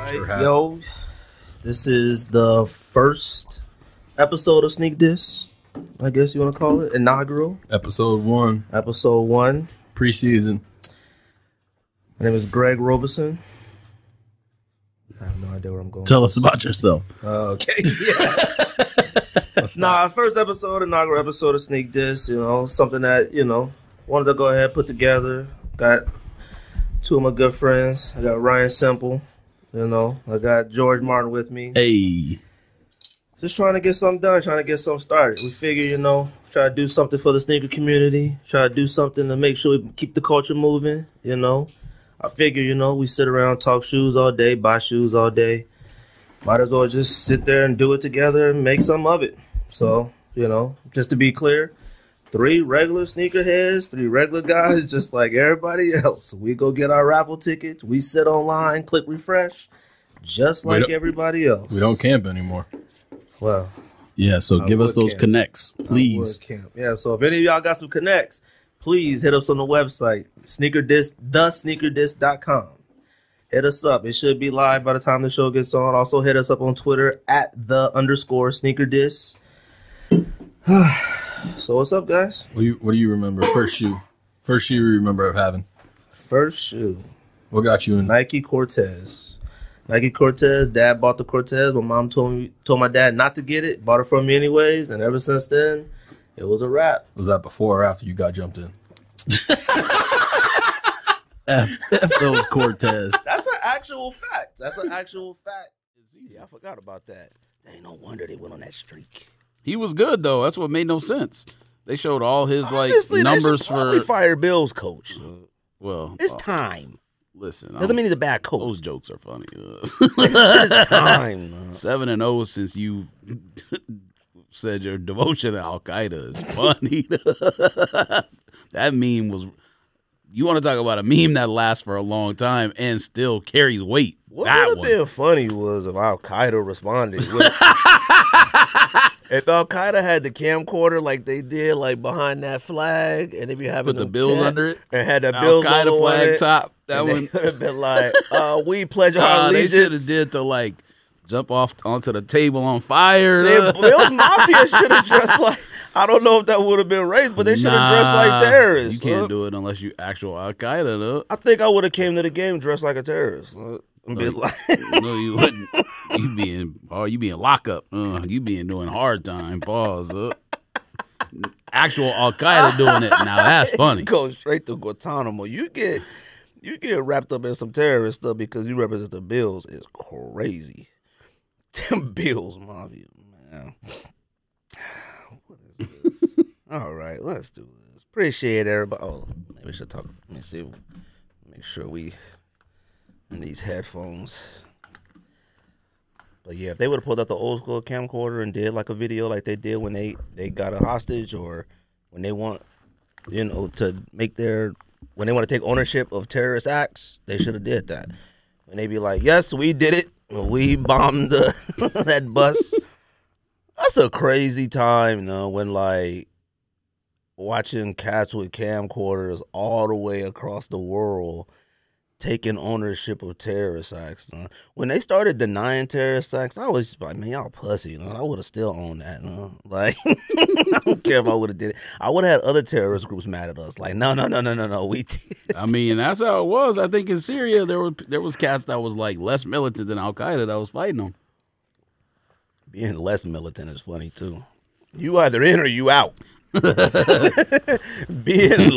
Alright, yo, this is the first episode of Sneak Diss, I guess you want to call it, inaugural. Episode 1. Episode 1. Preseason. My name is Greg Robeson. I have no idea where I'm going. Tell us about yourself. Okay, yeah. Nah, first episode, inaugural episode of Sneak Diss, something that, wanted to go ahead, put together. Got two of my good friends. I got Ryan Simple. I got George Martin with me. Hey. Just trying to get something done, trying to get something started. We figure, try to do something for the sneaker community. Try to do something to make sure we keep the culture moving, I figure, we sit around, talk shoes all day, buy shoes all day. Might as well just sit there and do it together and make some of it. So, just to be clear, 3 regular sneakerheads, 3 regular guys, just like everybody else. We go get our raffle tickets. We sit online, click refresh, just like everybody else. We don't camp anymore. Well, yeah, so give us those connects, please. Yeah, so if any of y'all got some connects, please hit us on the website, thesneakerdiss.com. Hit us up. It should be live by the time the show gets on. Also hit us up on Twitter at @the_sneakerdiss. So what's up, guys? What do you remember? First shoe. First shoe you remember of having? First shoe. What got you in? Nike Cortez. Nike Cortez. Dad bought the Cortez. My mom told my dad not to get it. Bought it from me anyways. And ever since then, it was a wrap. Was that before or after you got jumped in? F those Cortez. That's an actual fact. Yeah, I forgot about that. Ain't no wonder they went on that streak. He was good though. That's what made no sense. They showed all his Honestly, numbers for fire Bill's coach. It's time. Listen, doesn't mean he's a bad coach. Those jokes are funny. It's time. 7-0 since you said your devotion to Al Qaeda is funny. That meme was. You want to talk about a meme that lasts for a long time and still carries weight? What would have been funny was if Al Qaeda responded. If Al Qaeda had the camcorder like they did, like behind that flag, and they be having put the bills under it, and had the Al Qaeda flag top. That one would have been like, we pledge our allegiance. They should have did the jump off onto the table on fire. Bill's Mafia should have dressed like. I don't know if that would have been race, but they should have dressed like terrorists. You can't do it unless you actual Al Qaeda. Though. I think I would have came to the game dressed like a terrorist. No, you wouldn't. You being lockup. You being doing hard time. Pause. Actual Al Qaeda doing it. Now that's funny. You go straight to Guantanamo. You get wrapped up in some terrorist stuff because you represent the Bills. Is crazy. Them Bills Mafia, man. What is this? All right, let's do this. Appreciate everybody. Oh, maybe we should talk. Let me see. Make sure we in these headphones. But yeah, if they would have pulled out the old school camcorder and did like a video like they did when they got a hostage, or when they want, to make when they want to take ownership of terrorist acts, they should have did that. When they be like, yes, we did it. We bombed that bus. That's a crazy time, when watching cats with camcorders all the way across the world taking ownership of terrorist acts. When they started denying terrorist acts, I was like, man, y'all pussy. I would have still owned that. I don't care if I would have did it. I would have had other terrorist groups mad at us. Like, no, we did. I mean, that's how it was. I think in Syria there was cats that was less militant than Al Qaeda that was fighting them. Being less militant is funny too. You either in or you out. being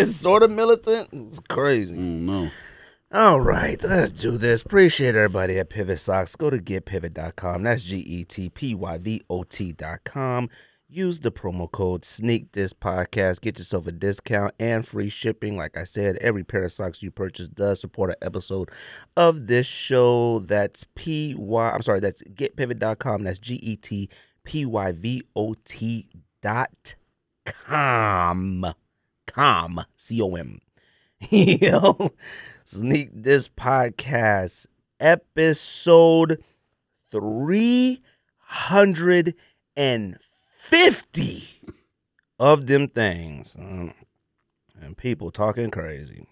sort of militant is crazy. No. All right, let's do this. Appreciate everybody at Pivot Socks. Go to getpivot.com. That's GETPYVOT.com. Use the promo code SneakThisPodcast. Get yourself a discount and free shipping. Like I said, every pair of socks you purchase does support an episode of this show. That's that's getpivot.com. That's GETPYVOT.com. C-O-M. Yo, Sneak This Podcast, episode 350 of them things. And people talking crazy.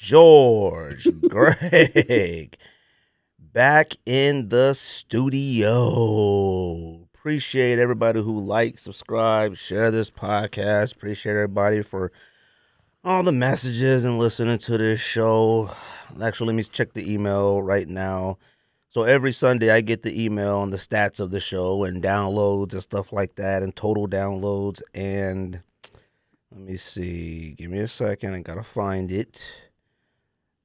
George, Greg, back in the studio. Appreciate everybody who likes, subscribe, share this podcast. Appreciate everybody for all the messages and listening to this show. Actually, let me check the email right now. So every Sunday I get the email on the stats of the show and downloads and stuff like that and total downloads. And let me see. Give me a second. I got to find it.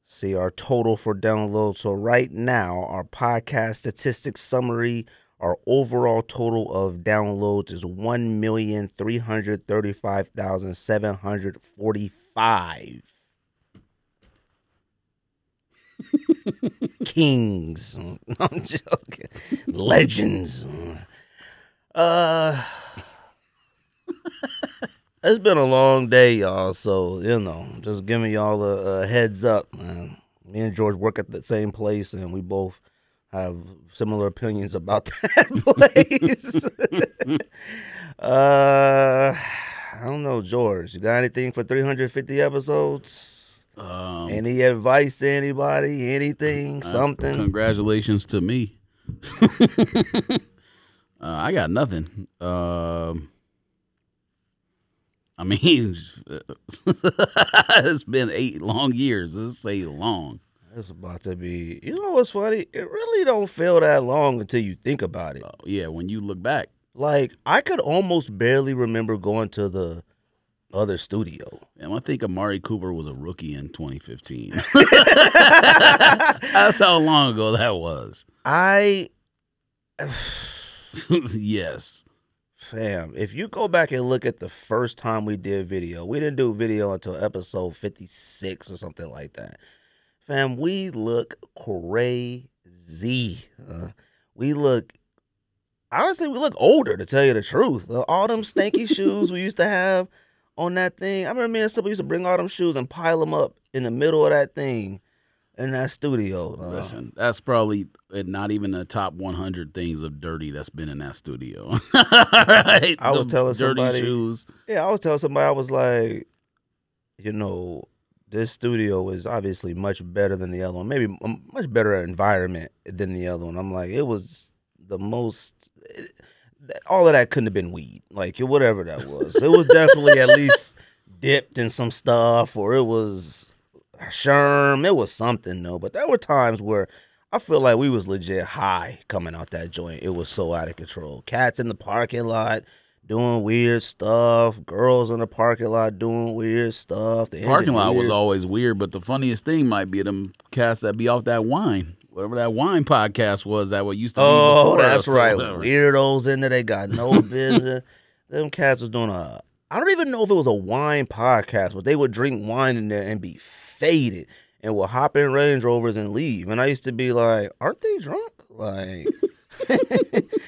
See our total for downloads. So right now, our podcast statistics summary, our overall total of downloads is 1,335,745. Kings. I'm joking. Legends. It's been a long day, y'all, so, just giving y'all a heads up, man. Me and George work at the same place, and we both have similar opinions about that place. I don't know, George. You got anything for 350 episodes? Any advice to anybody? Anything? Something? Congratulations to me. I got nothing. I mean, it's been 8 long years. Let's say long. It's about to be. You know what's funny? It really don't feel that long until you think about it. Yeah, when you look back. Like, I could almost barely remember going to the other studio. And I think Amari Cooper was a rookie in 2015. That's how long ago that was. Yes. Fam, if you go back and look at the first time we did video, we didn't do video until episode 56 or something like that. Fam, we look crazy. Honestly, we look older, to tell you the truth. All them stanky shoes we used to have on that thing. I remember me and somebody used to bring all them shoes and pile them up in the middle of that thing in that studio. Listen, that's probably not even the top 100 things of dirty that's been in that studio. Right? I was telling dirty somebody, shoes. Yeah, I was telling somebody, I was like, this studio is obviously much better than the other one. Maybe a much better environment than the other one. I'm like, it was the most. All of that couldn't have been weed, like whatever that was. It was definitely at least dipped in some stuff, or it was Sherm. It was something though. But there were times where I feel like we was legit high coming out that joint. It was so out of control. Cats in the parking lot doing weird stuff. Girls in the parking lot doing weird stuff. The parking lot was always weird, but the funniest thing might be them cats that be off that wine. Whatever that wine podcast was, that what used to be before. Oh, that's right. Weirdos in there. They got no business. Them cats was doing I don't even know if it was a wine podcast, but they would drink wine in there and be faded and would hop in Range Rovers and leave. And I used to be like, aren't they drunk? Like,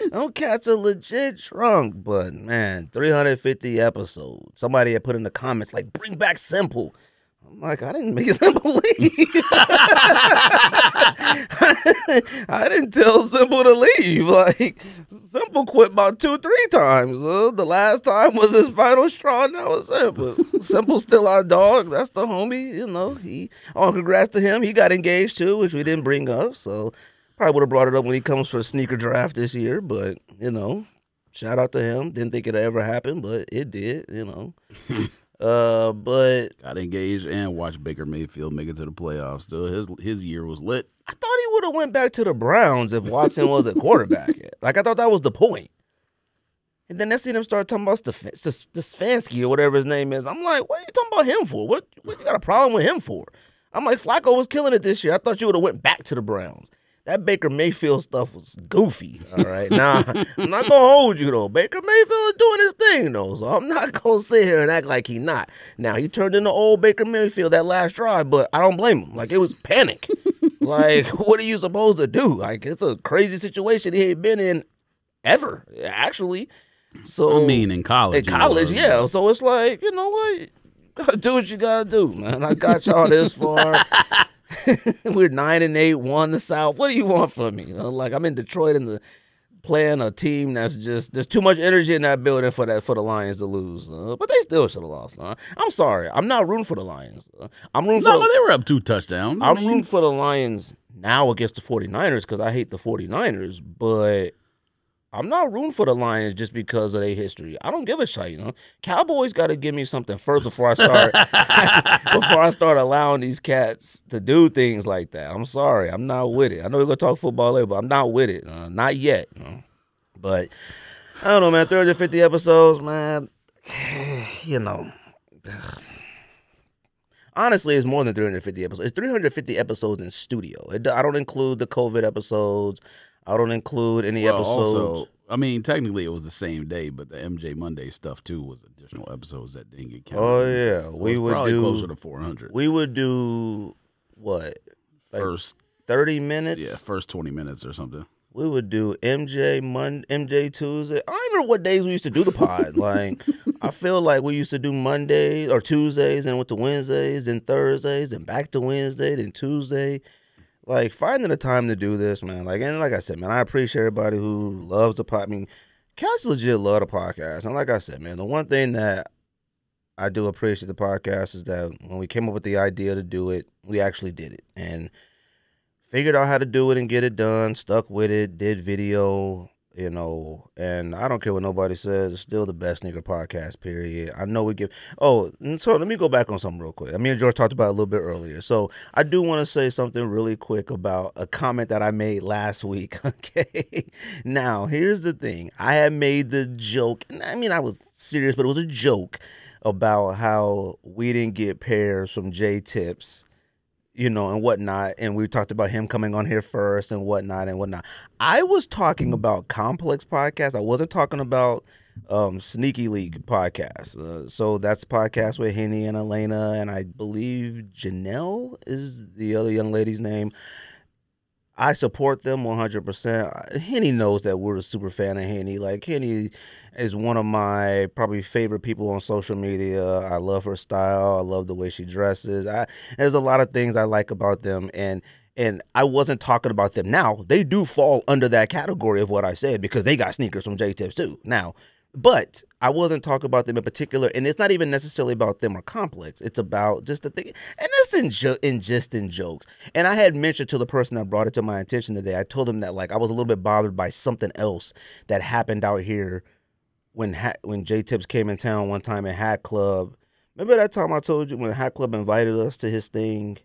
them cats are legit drunk. But, man, 350 episodes. Somebody had put in the comments, like, bring back Simple. I'm like, I didn't make Simple leave. I didn't tell Simple to leave. Like, Simple quit about 2-3 times. The last time was his final straw, and that was it. But Simple's still our dog. That's the homie. Congrats to him. He got engaged too, which we didn't bring up. So probably would have brought it up when he comes for a sneaker draft this year. But shout out to him. Didn't think it'd ever happen, but it did. But got engaged and watched Baker Mayfield make it to the playoffs. Still, his year was lit. I thought he would have went back to the Browns if Watson was a quarterback. Like, I thought that was the point. And then I seen him start talking about Stefanski or whatever his name is. I'm like, what are you talking about him for? What you got a problem with him for? I'm like, Flacco was killing it this year. I thought you would have went back to the Browns. That Baker Mayfield stuff was goofy, all right? Now, I'm not going to hold you, though. Baker Mayfield is doing his thing, though, so I'm not going to sit here and act like he's not. Now, he turned into old Baker Mayfield that last drive, but I don't blame him. Like, it was panic. Like, what are you supposed to do? Like, it's a crazy situation he ain't been in ever, actually. So I mean, in college. In college, yeah. So it's like, you know what? You got to do what you got to do, man. I got y'all this far. We're 9-8, won the South. What do you want from me? Like, I'm in Detroit and playing a team that's just, there's too much energy in that building for the Lions to lose. But they still should have lost. I'm sorry. I'm not rooting for the Lions. I'm rooting they were up 2 touchdowns. I'm rooting for the Lions now against the 49ers because I hate the 49ers, but I'm not rooting for the Lions just because of their history. I don't give a shit, you know. Cowboys got to give me something first before I start allowing these cats to do things like that. I'm sorry, I'm not with it. I know we're gonna talk football later, but I'm not with it. Not yet. You know? But I don't know, man. 350 episodes, man. You know. Honestly, it's more than 350 episodes. It's 350 episodes in studio. I don't include the COVID episodes. I don't include any episodes. Also, I mean, technically it was the same day, but the MJ Monday stuff too was additional episodes that didn't get counted. Oh yeah, so we would do closer to 400. We would do what? Like first 30 minutes. Yeah, first 20 minutes or something. We would do MJ Tuesday. I don't remember what days we used to do the pod. Like, I feel like we used to do Mondays or Tuesdays, and with the Wednesdays, then Thursdays, then back to Wednesday, then Tuesday. Like, finding the time to do this, man. Like, and like I said, man, I appreciate everybody who loves the pod. I mean, cats legit love the podcast. And like I said, man, the one thing that I do appreciate the podcast is that when we came up with the idea to do it, we actually did it. And figured out how to do it and get it done, stuck with it, did video, you know, and I don't care what nobody says, it's still the best sneaker podcast, period. I know we give, so let me go back on something real quick. Me and George talked about it a little bit earlier. So I do want to say something really quick about a comment that I made last week, okay? Now, here's the thing. I had made the joke, and I mean, I was serious, but it was a joke about how we didn't get pairs from J Tips, you know, and whatnot, and we talked about him coming on here first and whatnot. I was talking about Complex Podcast. I wasn't talking about Sneaky League Podcast. So that's a podcast with Henny and Elena, and I believe Janelle is the other young lady's name. I support them 100%. Henny knows that we're a super fan of Henny. Like, Henny is one of my probably favorite people on social media. I love her style. I love the way she dresses. There's a lot of things I like about them, and I wasn't talking about them. Now, they do fall under that category of what I said because they got sneakers from J-Tips too. Now, but I wasn't talking about them in particular, and it's not even necessarily about them or Complex. It's about just the thing, and that's in jokes. And I had mentioned to the person that brought it to my attention today, I told him that, like, I was a little bit bothered by something else that happened out here when J-Tips came in town one time at Hat Club. Remember that time I told you when Hat Club invited us to his thing?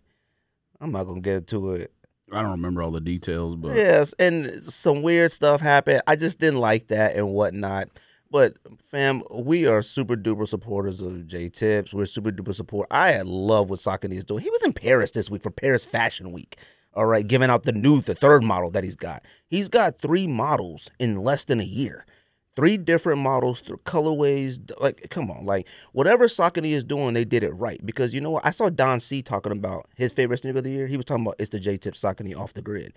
I'm not going to get into it. I don't remember all the details, but yes, and some weird stuff happened. I just didn't like that and whatnot. But, fam, we are super duper supporters of J-Tips. We're super duper support. I love what Saucony is doing. He was in Paris this week for Paris Fashion Week, all right, giving out the third model that he's got. He's got 3 models in less than a year. 3 different models, 3 colorways. Like, come on. Like, whatever Saucony is doing, they did it right. Because, you know what? I saw Don C talking about his favorite sneaker of the year. He was talking about it's the J-Tips Saucony off the grid.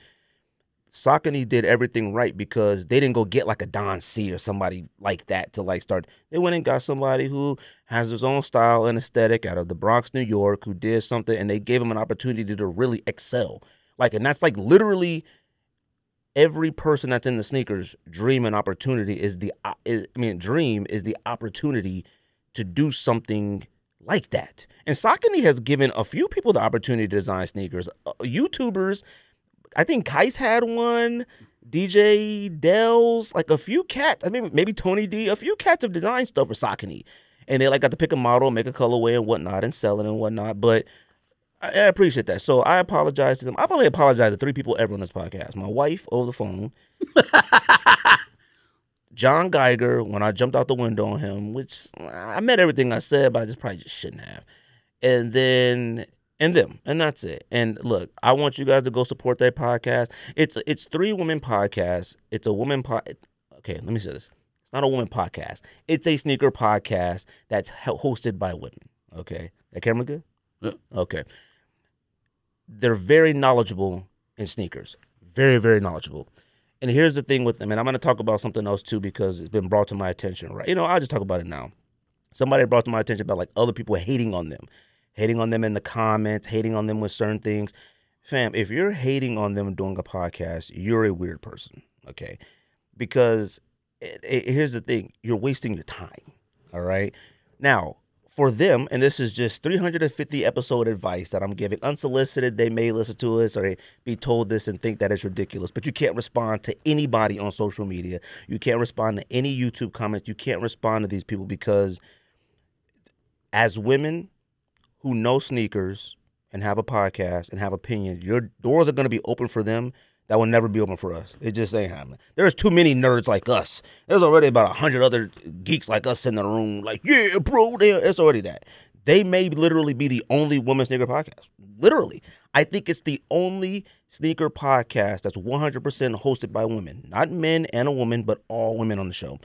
Saucony did everything right because they didn't go get like a Don C or somebody like that to like start. They went and got somebody who has his own style and aesthetic out of the Bronx, New York, who did something, and they gave him an opportunity to really excel. Like, and that's like literally every person that's in the sneakers dream and opportunity dream is the opportunity to do something like that. And Saucony has given a few people the opportunity to design sneakers. YouTubers, I think Kais had one, DJ Dells, like a few cats. I mean, maybe Tony D. A few cats have designed stuff for Saucony, and they like got to pick a model, make a colorway and whatnot, and sell it and whatnot. But I appreciate that. So I apologize to them. I've only apologized to 3 people ever on this podcast: my wife over the phone, John Geiger when I jumped out the window on him, which I meant everything I said, but I probably just shouldn't have, and then. And them, and that's it. And look, I want you guys to go support that podcast. It's 3 women podcasts. It's a woman Okay, let me say this. It's not a woman podcast. It's a sneaker podcast that's hosted by women. Okay, that camera good? Yeah. Okay. They're very knowledgeable in sneakers. Very, very knowledgeable. And here's the thing with them, and I'm going to talk about something else too because it's been brought to my attention. Right? You know, I'll just talk about it now. Somebody brought to my attention about like other people hating on them. Hating on them in the comments, hating on them with certain things. Fam, if you're hating on them doing a podcast, you're a weird person, okay? Because here's the thing. You're wasting your time, all right? Now, for them, and this is just 350 episode advice that I'm giving, unsolicited. They may listen to us or be told this and think that it's ridiculous, but you can't respond to anybody on social media. You can't respond to any YouTube comments. You can't respond to these people because as women who know sneakers and have a podcast and have opinions, your doors are going to be open for them that will never be open for us. It just ain't happening. There's too many nerds like us. There's already about 100 other geeks like us in the room. Like, yeah, bro, it's already that. They may literally be the only women's sneaker podcast. Literally. I think it's the only sneaker podcast that's 100% hosted by women. Not men and a woman, but all women on the show.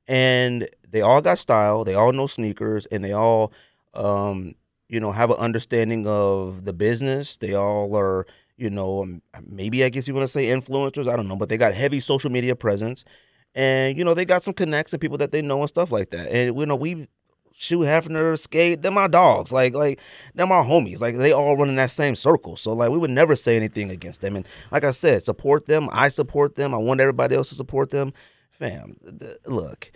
And they all got style. They all know sneakers. And they all, have an understanding of the business. They all are... maybe I guess you want to say influencers. I don't know, but they got heavy social media presence, and they got some connects and people that they know and stuff like that. And we shoot Hefner, Skate, they're my dogs, like they're my homies. Like they all run in that same circle. So like we would never say anything against them. And like I said, support them. I support them. I want everybody else to support them. Fam, look,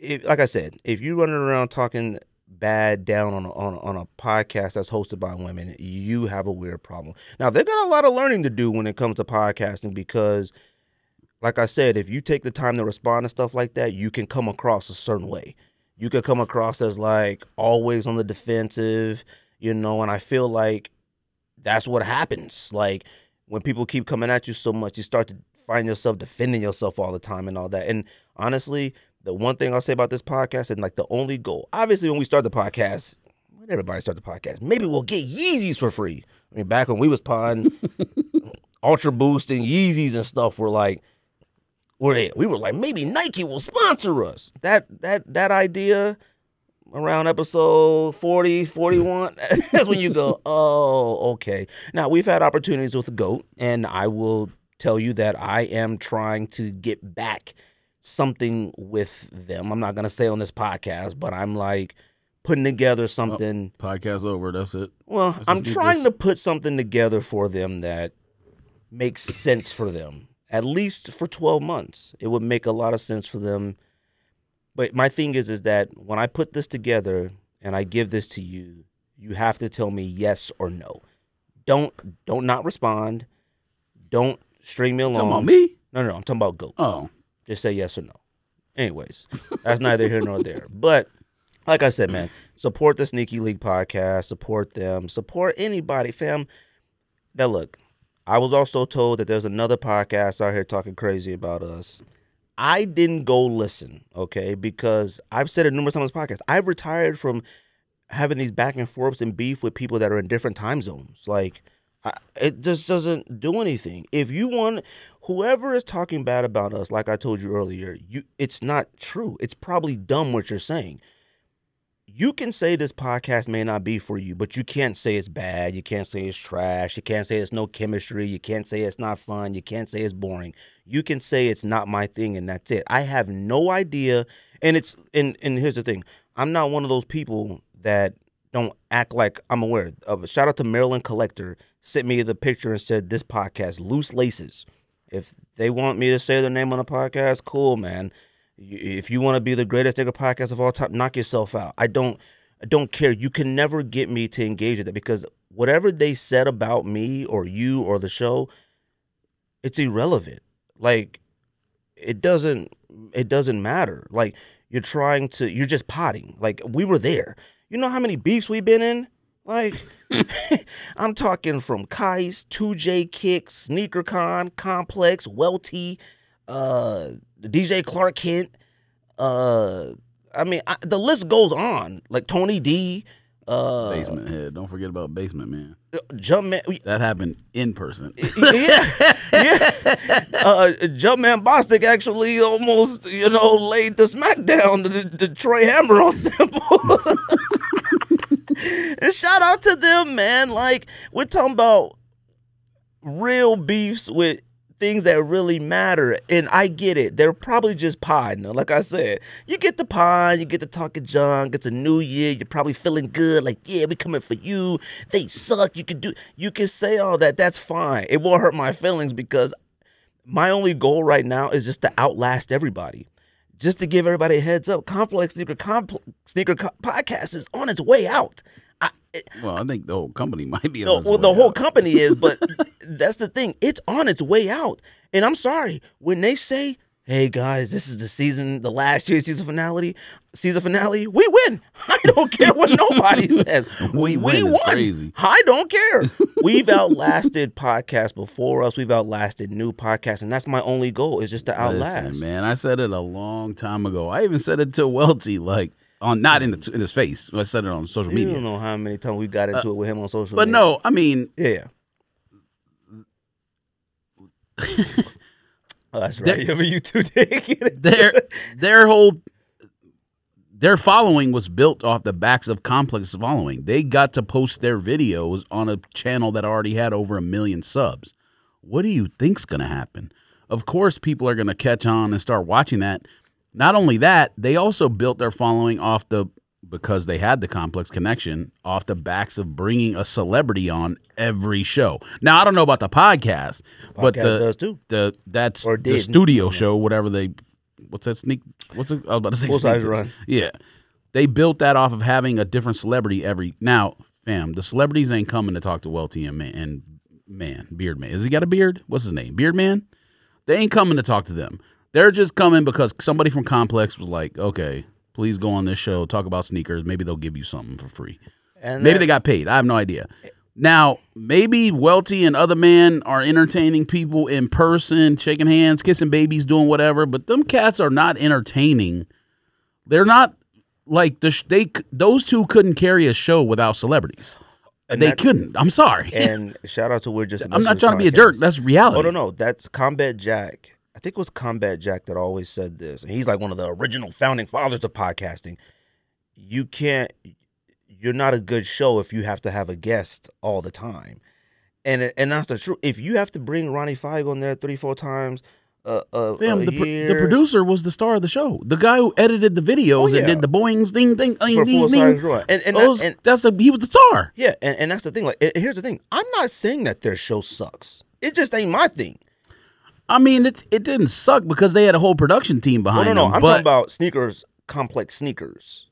like I said, if you running around talking bad down on a podcast that's hosted by women, you have a weird problem. Now, they got a lot of learning to do when it comes to podcasting because, like I said, if you take the time to respond to stuff like that, you can come across a certain way. You could come across as like always on the defensive, and I feel like that's what happens. Like when people keep coming at you so much, you start to find yourself defending yourself all the time and all that. And honestly, the one thing I'll say about this podcast and like the only goal, obviously when we start the podcast, when everybody start the podcast, maybe we'll get Yeezys for free. I mean, back when we was podding, Ultra Boost and Yeezys and stuff were like, we were like, maybe Nike will sponsor us. That idea around episode 40, 41, that's when you go, oh, okay. Now, we've had opportunities with the GOAT, and I will tell you that I am trying to get back something with them. I'm not going to say on this podcast, but I'm like putting together something. Podcast over. That's it. Well, I'm trying to put something together for them that makes sense for them. At least for 12 months. It would make a lot of sense for them. But my thing is that when I put this together and I give this to you, you have to tell me yes or no. Don't not respond. Don't string me along. Talking about me? No, I'm talking about GOAT. Oh. Just say yes or no. Anyways, that's neither here nor there. But like I said, man, support the Sneaky League podcast. Support them. Support anybody, fam. Now, look, I was also told that there's another podcast out here talking crazy about us. I didn't go listen, okay, because I've said it numerous times on this podcast. I've retired from having these back and forths and beef with people that are in different time zones. Like, it just doesn't do anything. If you want, whoever is talking bad about us, like I told you earlier, it's not true. It's probably dumb what you're saying. You can say this podcast may not be for you, but you can't say it's bad. You can't say it's trash. You can't say it's no chemistry. You can't say it's not fun. You can't say it's boring. You can say it's not my thing, and that's it. I have no idea. And here's the thing. I'm not one of those people that don't act like I'm aware. Shout out to Maryland Collector. Sent me the picture and said, this podcast, Loose Laces. If they want me to say their name on a podcast, cool, man. If you want to be the greatest nigga podcast of all time, knock yourself out. I don't care. You can never get me to engage with it because whatever they said about me or you or the show, it's irrelevant. Like, it doesn't matter. Like, you're just potting. Like, we were there. You know how many beefs we've been in? Like, I'm talking from Kais, 2J Kicks, SneakerCon, Complex, Welty, DJ Clark Kent. The list goes on. Like Tony D. Basement Head. Don't forget about Basement Man. Jumpman. That happened in person. Yeah. Jumpman Bostic actually almost, laid the smackdown to Troy Hammer on Simple. And shout out to them, man. Like, we're talking about real beefs with things that really matter. And I get it. They're probably just podding. Like I said, you get the pod, you get to talking junk. It's a new year. You're probably feeling good. Like, yeah, we coming for you. They suck. You can say all that. That's fine. It won't hurt my feelings because my only goal right now is just to outlast everybody. just to give everybody a heads up, Complex Sneaker Podcast is on its way out. I think the whole company might be. The whole company is, but that's the thing. It's on its way out. And I'm sorry, when they say, hey guys, this is the last year's season finale, we win. I don't care what nobody says. We won. Crazy. I don't care. We've outlasted podcasts before us. We've outlasted new podcasts, and that's my only goal, is just to outlast. Listen, man, I said it a long time ago. I even said it to Welty, like, not in his face. I said it on social media. You don't know how many times we got into it with him on social media. But no, I mean, yeah. Oh, that's right. You two did. Their following was built off the backs of Complex following. They got to post their videos on a channel that already had over 1 million subs. What do you think's going to happen? Of course, people are going to catch on and start watching that. Not only that, they also built their following because they had the Complex connection, off the backs of bringing a celebrity on every show. Now, I don't know about the podcast, but does too. That's the studio show, whatever what's that I was about to say Full Size Run. Yeah. They built that off of having a different celebrity now, fam, the celebrities ain't coming to talk to Welty and Beard Man. Has he got a beard? What's his name? Beard Man? They ain't coming to talk to them. They're just coming because somebody from Complex was like, okay, please go on this show, talk about sneakers. Maybe they'll give you something for free. And maybe they got paid. I have no idea. Now, maybe Welty and other men are entertaining people in person, shaking hands, kissing babies, doing whatever, but them cats are not entertaining. They're not like those two couldn't carry a show without celebrities. They couldn't. I'm sorry. And shout out to We're Just I'm not trying to be a jerk. That's reality. Oh, no. That's Combat Jack. I think it was Combat Jack that always said this. And he's like one of the original founding fathers of podcasting. You're not a good show if you have to have a guest all the time. And that's the truth. If you have to bring Ronnie Feig on there 3-4 times the producer was the star of the show. The guy who edited the videos and did the boings, ding, ding, for Full Size Run. He was the star. Yeah, and that's the thing. Like, here's the thing. I'm not saying that their show sucks. It just ain't my thing. I mean, it didn't suck because they had a whole production team behind them. No. I'm talking about Complex Sneakers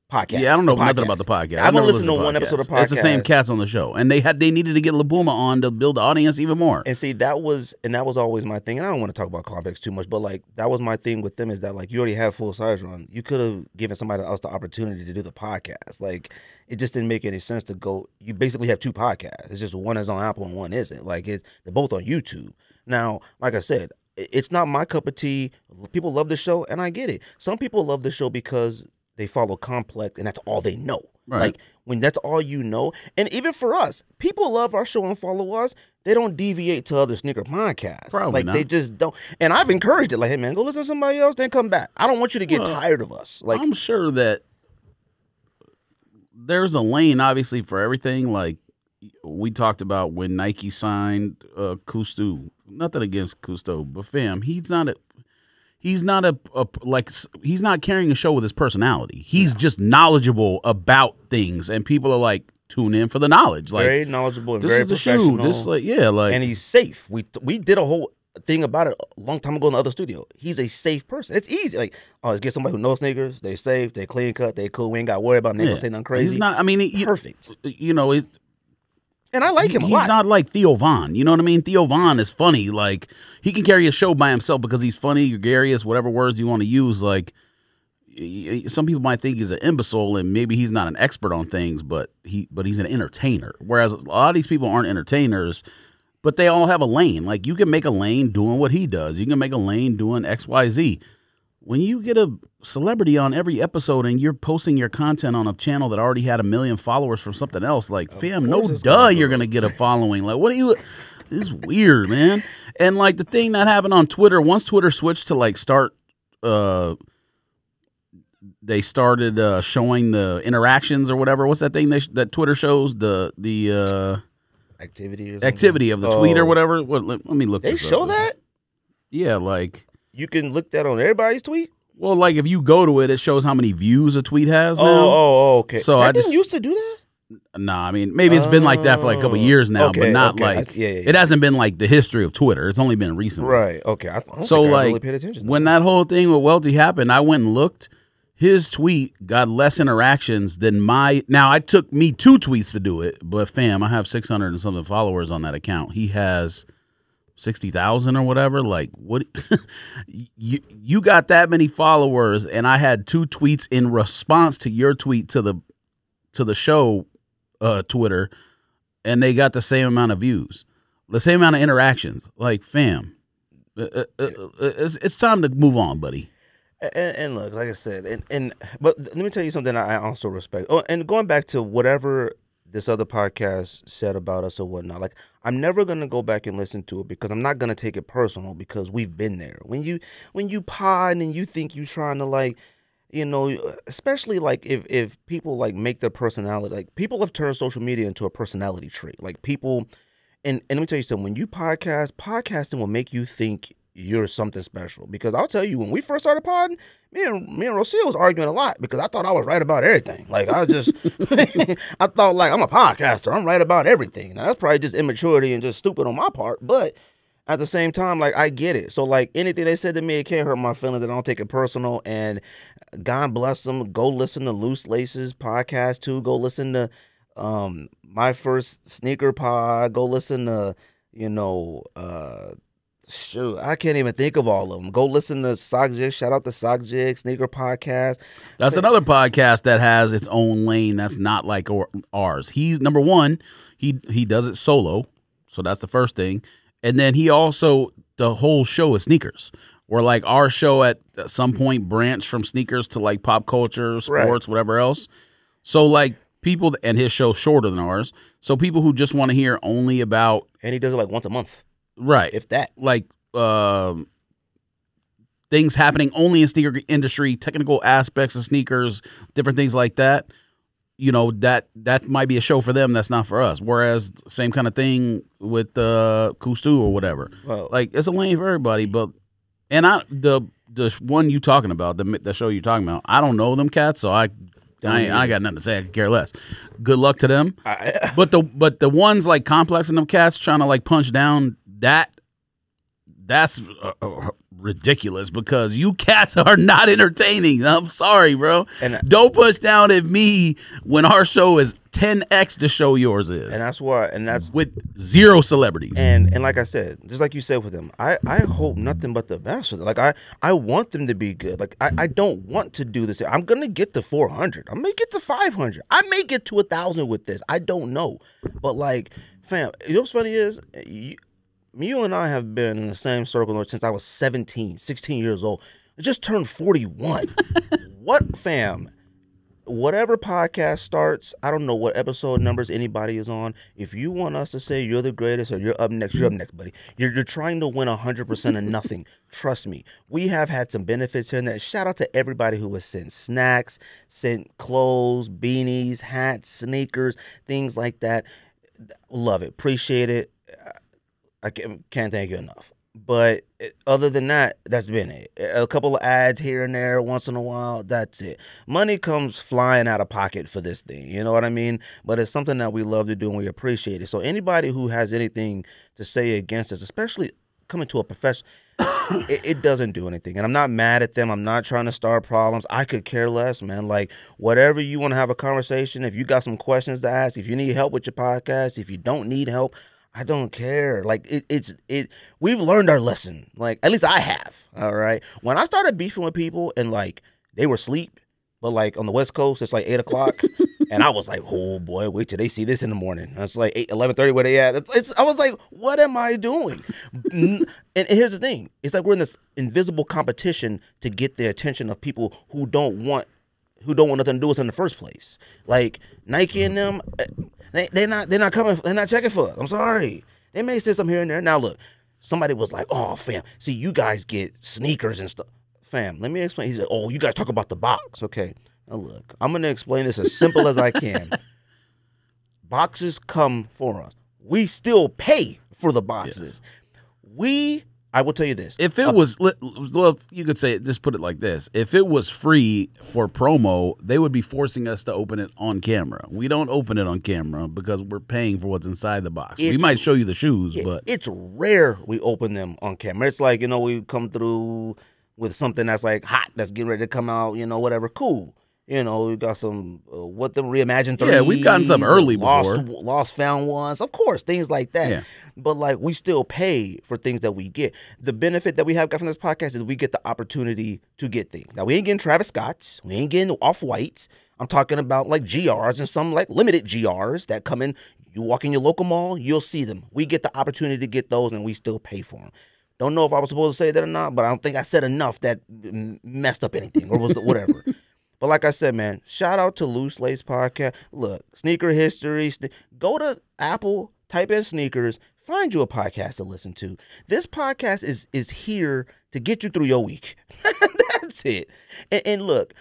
podcast. Yeah, I don't know nothing about the podcast. I haven't listened to one episode of the podcast. It's the same cats on the show, and they needed to get LaPuma on to build the audience even more. And see, that was always my thing. And I don't want to talk about Complex too much, but like that was my thing with them, is that like you already have Full Size Run. You could have given somebody else the opportunity to do the podcast. Like it just didn't make any sense to go. You basically have two podcasts. It's just one is on Apple and one isn't. Like they're both on YouTube. Now, like I said, it's not my cup of tea. People love the show, and I get it. Some people love the show because they follow Complex, and that's all they know. Right. Like, when that's all you know, and even for us, people love our show and follow us. They don't deviate to other sneaker podcasts. Probably like, not. They just don't. And I've encouraged it. Like, hey, man, go listen to somebody else, then come back. I don't want you to get tired of us. Like, I'm sure that there's a lane, obviously, for everything. Like, we talked about when Nike signed Cousteau. Nothing against Cousteau, but fam, he's not carrying a show with his personality. He's just knowledgeable about things, and people are like, tune in for the knowledge. Like, very knowledgeable and this very is the professional. shoe. This and he's safe. We did a whole thing about it a long time ago in the other studio. He's a safe person. It's easy. Like, let's get somebody who knows sneakers. They safe. They clean cut. They cool. We ain't got to worry about them. They gonna say nothing crazy. He's not. I mean, perfect. And I like him a lot. He's not like Theo Von. You know what I mean? Theo Von is funny. Like, he can carry a show by himself because he's funny, gregarious, whatever words you want to use. Like, some people might think he's an imbecile and maybe he's not an expert on things, but he's an entertainer. Whereas a lot of these people aren't entertainers, but they all have a lane. Like, you can make a lane doing what he does. You can make a lane doing X, Y, Z. When you get a celebrity on every episode and you're posting your content on a channel that already had 1 million followers from something else, like, fam, no duh, you're going to get a following. Like, this is weird, man. And, like, the thing that happened on Twitter, once Twitter switched to, like, they started showing the interactions or whatever. What's that thing that Twitter shows? The activity of the tweet or whatever. Let me look. They show that? Yeah, like. You can look that on everybody's tweet? Well, like if you go to it, it shows how many views a tweet has now. Oh, okay. So I didn't used to do that? Nah, I mean, maybe it's been like that for like a couple years now, but not like it hasn't been like the history of Twitter. It's only been recently. Right. Okay. I don't so think I like really paid attention to when that whole thing with Welty happened, I went and looked. His tweet got less interactions than my. Now, it took me 2 tweets to do it, but fam, I have 600 and something followers on that account. He has 60,000 or whatever. Like, what? you got that many followers, and I had 2 tweets in response to your tweet to the show Twitter, and they got the same amount of views, the same amount of interactions. Like, fam, it's time to move on, buddy. And look, like I said, but let me tell you something I also respect. Oh, and going back to whatever this other podcast said about us or whatnot, like I'm never gonna go back and listen to it because I'm not gonna take it personal because we've been there. When you pod and you think you're trying to like, you know, especially like if people like make their personality, like people have turned social media into a personality trait. Like people, and let me tell you something, when you podcasting will make you think you're something special. Because I'll tell you, when we first started podding, me and Rocio was arguing a lot because I thought I was right about everything. Like I just, I thought like I'm a podcaster, I'm right about everything. Now that's probably just immaturity and just stupid on my part, but at the same time, like I get it. So like anything they said to me, it can't hurt my feelings, and I don't take it personal. And God bless them. Go listen to Loose Laces podcast too. Go listen to my first sneaker pod. Go listen to shoot, I can't even think of all of them. Go listen to Sockjig. Shout out to Sockjig Sneaker Podcast. That's another podcast that has its own lane. That's not like ours. He's number one. He does it solo, so that's the first thing. And then he also, the whole show is sneakers. Or like our show at some point branched from sneakers to like pop culture, sports, whatever else. So like people, and his show's shorter than ours. So people who just want to hear only about, and he does it like once a month. Right. If that. Like things happening only in sneaker industry, technical aspects of sneakers, different things like that. You know, that might be a show for them. That's not for us. Whereas same kind of thing with Kustu or whatever. Well, like it's a lane for everybody. But the one you talking about, the show you're talking about, I don't know them cats, so I got nothing to say. I could care less. Good luck to them. But the ones like Complex and them cats trying to like punch down, that's ridiculous because you cats are not entertaining. I'm sorry, bro. And don't push down at me when our show is 10x the show yours is. And that's why, and that's with 0 celebrities. And like I said, just like you said with them, I hope nothing but the best for them. Like I want them to be good. Like I don't want to do this. I'm gonna get to 400. I may get to 500. I may get to 1,000 with this. I don't know. But like, fam, you know what's funny is you and I have been in the same circle since I was 16 years old. I just turned 41. What, fam? Whatever podcast starts, I don't know what episode numbers anybody is on. If you want us to say you're the greatest or you're up next, buddy. You're trying to win 100% of nothing. Trust me. We have had some benefits here and there. Shout out to everybody who has sent snacks, sent clothes, beanies, hats, sneakers, things like that. Love it. Appreciate it. I can't thank you enough. But other than that, that's been it. A couple of ads here and there once in a while, that's it. Money comes flying out of pocket for this thing, you know what I mean? But it's something that we love to do and we appreciate it. So anybody who has anything to say against us, especially coming to a profession, it doesn't do anything. And I'm not mad at them. I'm not trying to start problems. I could care less, man. Like, whatever you want to have a conversation, if you got some questions to ask, if you need help with your podcast, if you don't need help, I don't care. Like we've learned our lesson. Like at least I have. All right. When I started beefing with people and like they were asleep, but like on the West Coast it's like 8 o'clock, and I was like, oh boy, wait till they see this in the morning. It's like 11:30 where they at. I was like, what am I doing? And here's the thing: it's like we're in this invisible competition to get the attention of people who don't want nothing to do with us in the first place. Like Nike and them. They're not coming. They're not checking for us. I'm sorry. They may say something here and there. Now look, somebody was like, "Oh, fam, see, you guys get sneakers and stuff." Fam, let me explain. He said, "Oh, you guys talk about the box." Okay. Now look, I'm gonna explain this as simple as I can. Boxes come for us. We still pay for the boxes. Yes. We I will tell you this. If it was, well, you could say, just put it like this. If it was free for promo, they would be forcing us to open it on camera. We don't open it on camera because we're paying for what's inside the box. We might show you the shoes, but it's rare we open them on camera. It's like, we come through with something that's like hot, that's getting ready to come out, whatever, cool. We got some reimagined 3s. Yeah, we've gotten some early before. Lost found ones, of course, things like that. Yeah. But like we still pay for things that we get. The benefit that we have got from this podcast is we get the opportunity to get things. Now we ain't getting Travis Scotts, we ain't getting Off-Whites. I'm talking about like GRs and some like limited GRs that come in. You walk in your local mall, you'll see them. We get the opportunity to get those, and we still pay for them. Don't know if I was supposed to say that or not, but I don't think I said enough that messed up anything or was whatever. But like I said, man, shout out to Loose Lace Podcast. Look, sneaker history. Go to Apple, type in sneakers, find you a podcast to listen to. This podcast is here to get you through your week. That's it. And look,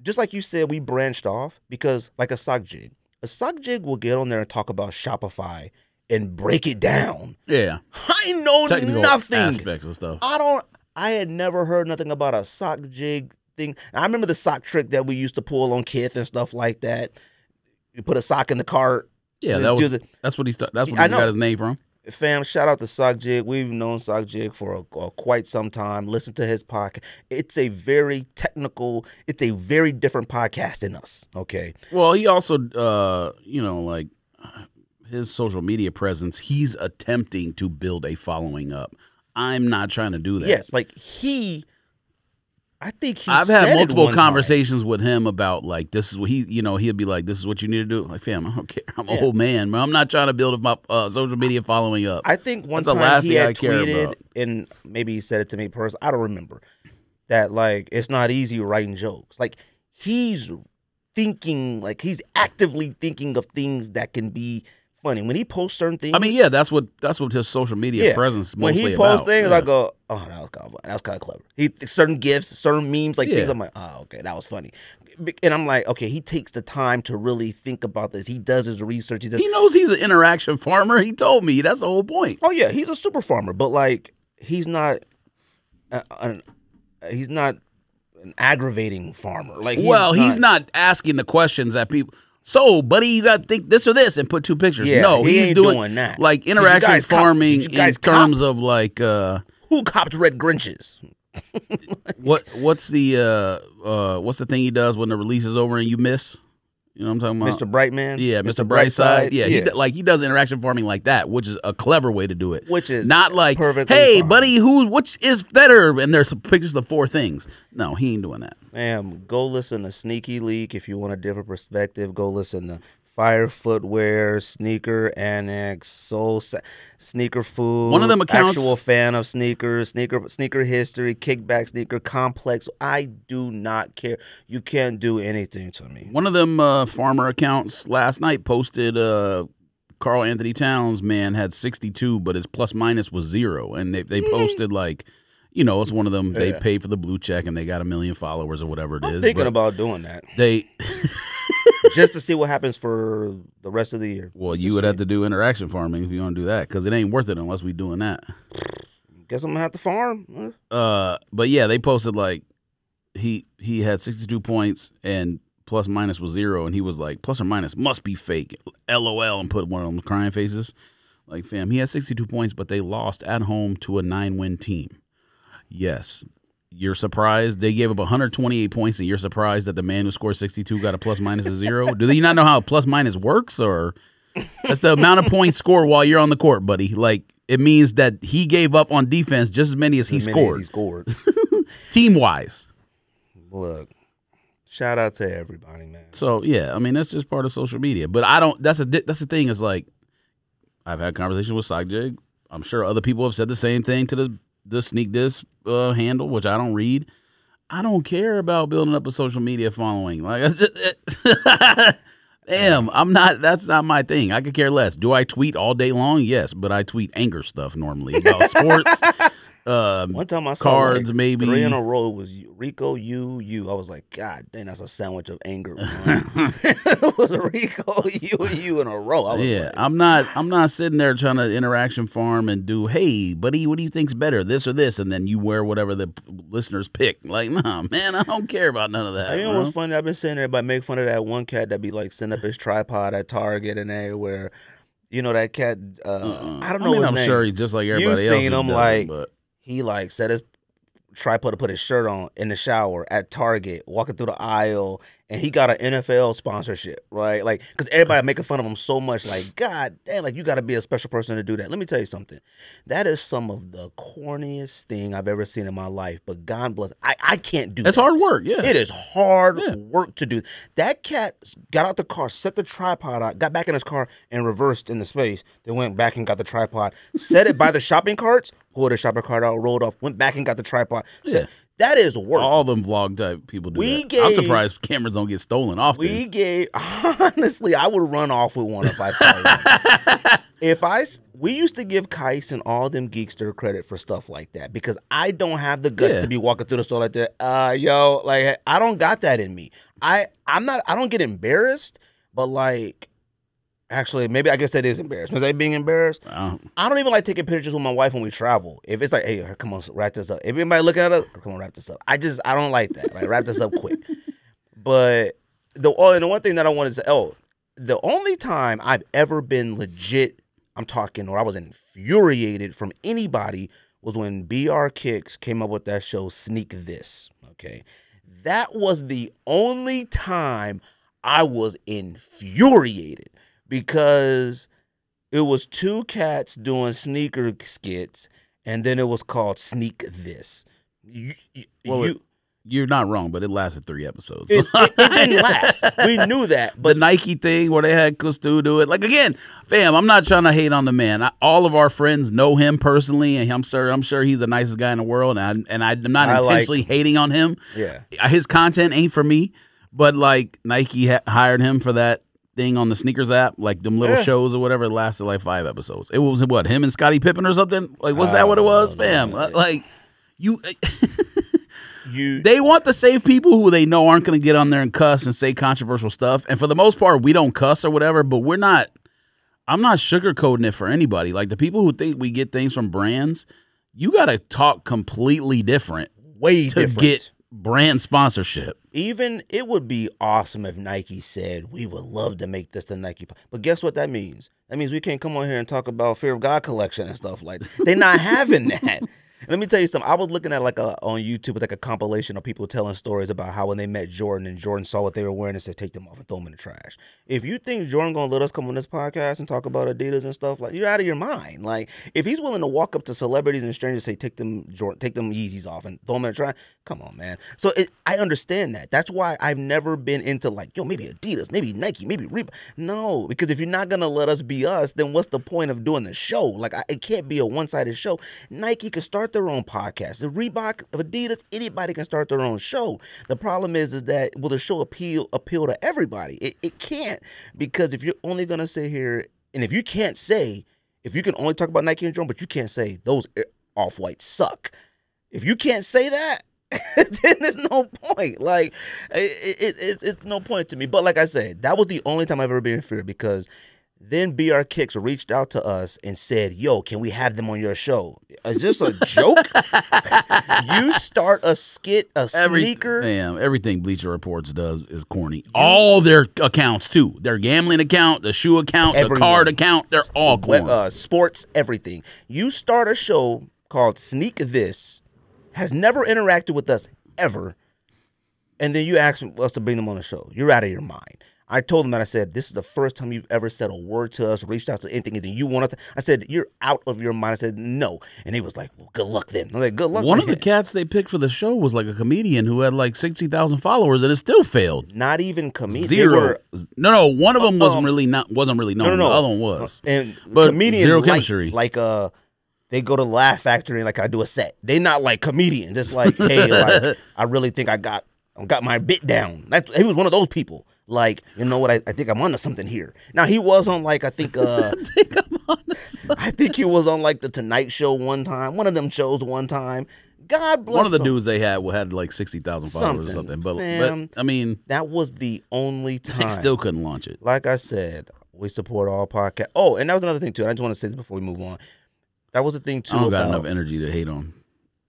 just like you said, we branched off because like a sock jig. A sock jig will get on there and talk about Shopify and break it down. Yeah. I know technical nothing. Aspects and stuff. I had never heard nothing about a sock jig thing. I remember the sock trick that we used to pull on Kith and stuff like that. You put a sock in the cart. Yeah, that's what he got his name from. Fam, shout out to Sock Jig. We've known Sock Jig for quite some time. Listen to his podcast. It's a very technical, it's a very different podcast than us, okay? Well, he also, like his social media presence, he's attempting to build a following up. I'm not trying to do that. Yes, like I think I've had multiple conversations with him about like this is what he'll be like, this is what you need to do. Like, fam, I don't care. I'm an old man, but I'm not trying to build my social media following up. I think one time he had tweeted, and maybe he said it to me personally, I don't remember, that like it's not easy writing jokes. Like he's thinking, like he's actively thinking of things that can be funny. When he posts certain things, I mean, yeah, that's what his social media presence mostly about. When he posts things, I go, oh, that was kind of funny. That was kind of clever. Certain gifs, certain memes, like things. I'm like, oh, okay, that was funny. And I'm like, okay, he takes the time to really think about this. He does his research. He knows he's an interaction farmer. He told me that's the whole point. Oh yeah, he's a super farmer, but like he's not an aggravating farmer. Like, he's not asking the questions that people. So, buddy, you got to think this or this and put two pictures. Yeah, no, he's doing that. Like interaction farming in terms of like who copped red Grinches? What's the thing he does when the release is over and you miss? You know what I'm talking about? Mr. Brightman? Yeah, Mr. Brightside. Yeah, he does interaction farming like that, which is a clever way to do it. Which is not like, hey, fine. Buddy, which is better? And there's some pictures of 4 things. No, he ain't doing that. Go listen to Sneaky Leak if you want a different perspective. Go listen to Fire Footwear, Sneaker Annex, Sneaker Food. One of them accounts. Actual fan of sneakers, sneaker history, Kickback Sneaker Complex. I do not care. You can't do anything to me. One of them farmer accounts last night posted Carl Anthony Towns, man, had 62, but his plus minus was 0. And they posted like, it's one of them. They paid for the blue check and they got 1 million followers or whatever it is. I'm thinking about doing that. Just to see what happens for the rest of the year. Well, you would have to do interaction farming if you want to do that, because it ain't worth it unless we doing that. Guess I'm gonna have to farm. But yeah, they posted like he had 62 points and plus minus was 0, and he was like plus or minus must be fake. LOL, and put one of them crying faces. Like, fam, he had 62 points, but they lost at home to a 9-win team. Yes. You're surprised they gave up 128 points, and you're surprised that the man who scored 62 got a plus minus of 0? Do they not know how a plus minus works, or that's the amount of points scored while you're on the court, buddy? Like, it means that he gave up on defense just as many as he scored. Team wise. Look, shout out to everybody, man. So yeah, I mean that's just part of social media. But I don't. That's the thing. Is like I've had conversations with Sock Jig. I'm sure other people have said the same thing to the Sneak This handle, which I don't read. I don't care about building up a social media following. Like, it's just, damn, I'm not. That's not my thing. I could care less. Do I tweet all day long? Yes, but I tweet anger stuff normally about sports. One time I saw cards, like maybe 3 in a row was Rico, you. I was like, God dang, that's a sandwich of anger. It was Rico, you in a row. I was like, I'm not sitting there trying to interaction farm and do, hey, buddy, what do you think's better, this or this? And then you wear whatever the listeners pick. Like, nah, man, I don't care about none of that. You know what's funny? I've been sitting there, make fun of that one cat that be like setting up his tripod at Target and everywhere. You know that cat? I don't know. I'm sure he's just like everybody else. You seen him like but he like set his tripod to put his shirt on in the shower at Target, walking through the aisle, and he got an NFL sponsorship, right? Like, because everybody making fun of him so much, like, God damn, like, you got to be a special person to do that. Let me tell you something. That is some of the corniest thing I've ever seen in my life, but God bless, I can't do that. It's hard work, yeah. It is hard work to do. That cat got out the car, set the tripod out, got back in his car, and reversed in the space. Then went back and got the tripod, set it by the shopping carts, pulled the shopping cart out, rolled off, went back and got the tripod. That is work. All them vlog type people do that. I'm surprised cameras don't get stolen often. Honestly, I would run off with one if I saw one. We used to give Kais and all them geekster credit for stuff like that because I don't have the guts to be walking through the store like that. Like I don't got that in me. I don't get embarrassed, but like, actually, maybe I guess that is embarrassment. Is that being embarrassed? I don't even like taking pictures with my wife when we travel. If it's like, hey, come on, wrap this up. If anybody looking at us, come on, wrap this up. I don't like that. Right, wrap this up quick. But the one thing that I wanted to say, the only time I've ever been legit, I'm talking, or I was infuriated from anybody was when BR Kicks came up with that show Sneak This. Okay, that was the only time I was infuriated. Because it was 2 cats doing sneaker skits, and then it was called Sneak This. You're not wrong, but it lasted 3 episodes. It didn't last. We knew that. But the Nike thing where they had Cousteau do it. Like, again, fam, I'm not trying to hate on the man. All of our friends know him personally, and I'm sure he's the nicest guy in the world, and I'm not intentionally hating on him. Yeah, his content ain't for me, but, like, Nike hired him for that thing on the sneakers app, like them little shows or whatever. It lasted like 5 episodes. It was what, him and Scottie Pippen or something? Like, was that what it was? Fam, like they want to save people who they know aren't going to get on there and cuss and say controversial stuff. And for the most part, we don't cuss or whatever, but I'm not sugarcoating it for anybody. Like, the people who think we get things from brands, you got to talk completely different. Way different. To get brand sponsorship. Even it would be awesome if Nike said, we would love to make this the Nike. But guess what that means? That means we can't come on here and talk about Fear of God collection and stuff like that. They're not having that. Let me tell you something. I was looking at on YouTube, it's like a compilation of people telling stories about how when they met Jordan and Jordan saw what they were wearing and said, take them off and throw them in the trash. If you think Jordan gonna let us come on this podcast and talk about Adidas and stuff, like, you're out of your mind. Like, if he's willing to walk up to celebrities and strangers and say, take them Yeezys off and throw them in the trash, come on, man. So I understand that. That's why I've never been into like, maybe Adidas, maybe Nike, maybe Reebok. No, because if you're not gonna let us be us, then what's the point of doing the show? Like, it can't be a one-sided show. Nike could start their own podcast. If Reebok, if Adidas, anybody can start their own show. The problem is that will the show appeal to everybody? It can't, because if you're only gonna sit here and if you can only talk about Nike and Jordan, but you can't say those off-whites suck. If you can't say that, then there's no point. Like, it's no point to me. But like I said, that was the only time I've ever been in fear, because then BR Kicks reached out to us and said, yo, can we have them on your show? Is this a joke? You start a skit, sneaker. Damn, everything Bleacher Reports does is corny. All their accounts, too. Their gambling account, the shoe account, the card account, they're all corny. Sports, everything. You start a show called Sneak This, has never interacted with us ever, and then you ask us to bring them on the show. You're out of your mind. I told him that. I said, this is the first time you've ever said a word to us, reached out to anything, and then you want us to. I said, you're out of your mind. I said, no. And he was like, well, good luck then. I was like, good luck. One of the cats they picked for the show was like a comedian who had like 60,000 followers, and it still failed. Not even comedian. 0. No. One of them wasn't really known. No. The other one was. And but comedians 0 chemistry. Like they go to Laugh Factory and like, I do a set. They not like comedians. It's like, hey, like, I really think I got my bit down. He was one of those people. Like, you know what? I think I'm onto something here. Now he was on like I think I think he was on like the Tonight Show one time, one of them shows one time. God bless. One of the him. dudes they had like 60,000 followers or something. But I mean, that was the only time. they still couldn't launch it. Like I said, we support all podcasts. Oh, and that was another thing too. And I just want to say this before we move on. That was the thing too. I don't got enough energy to hate on.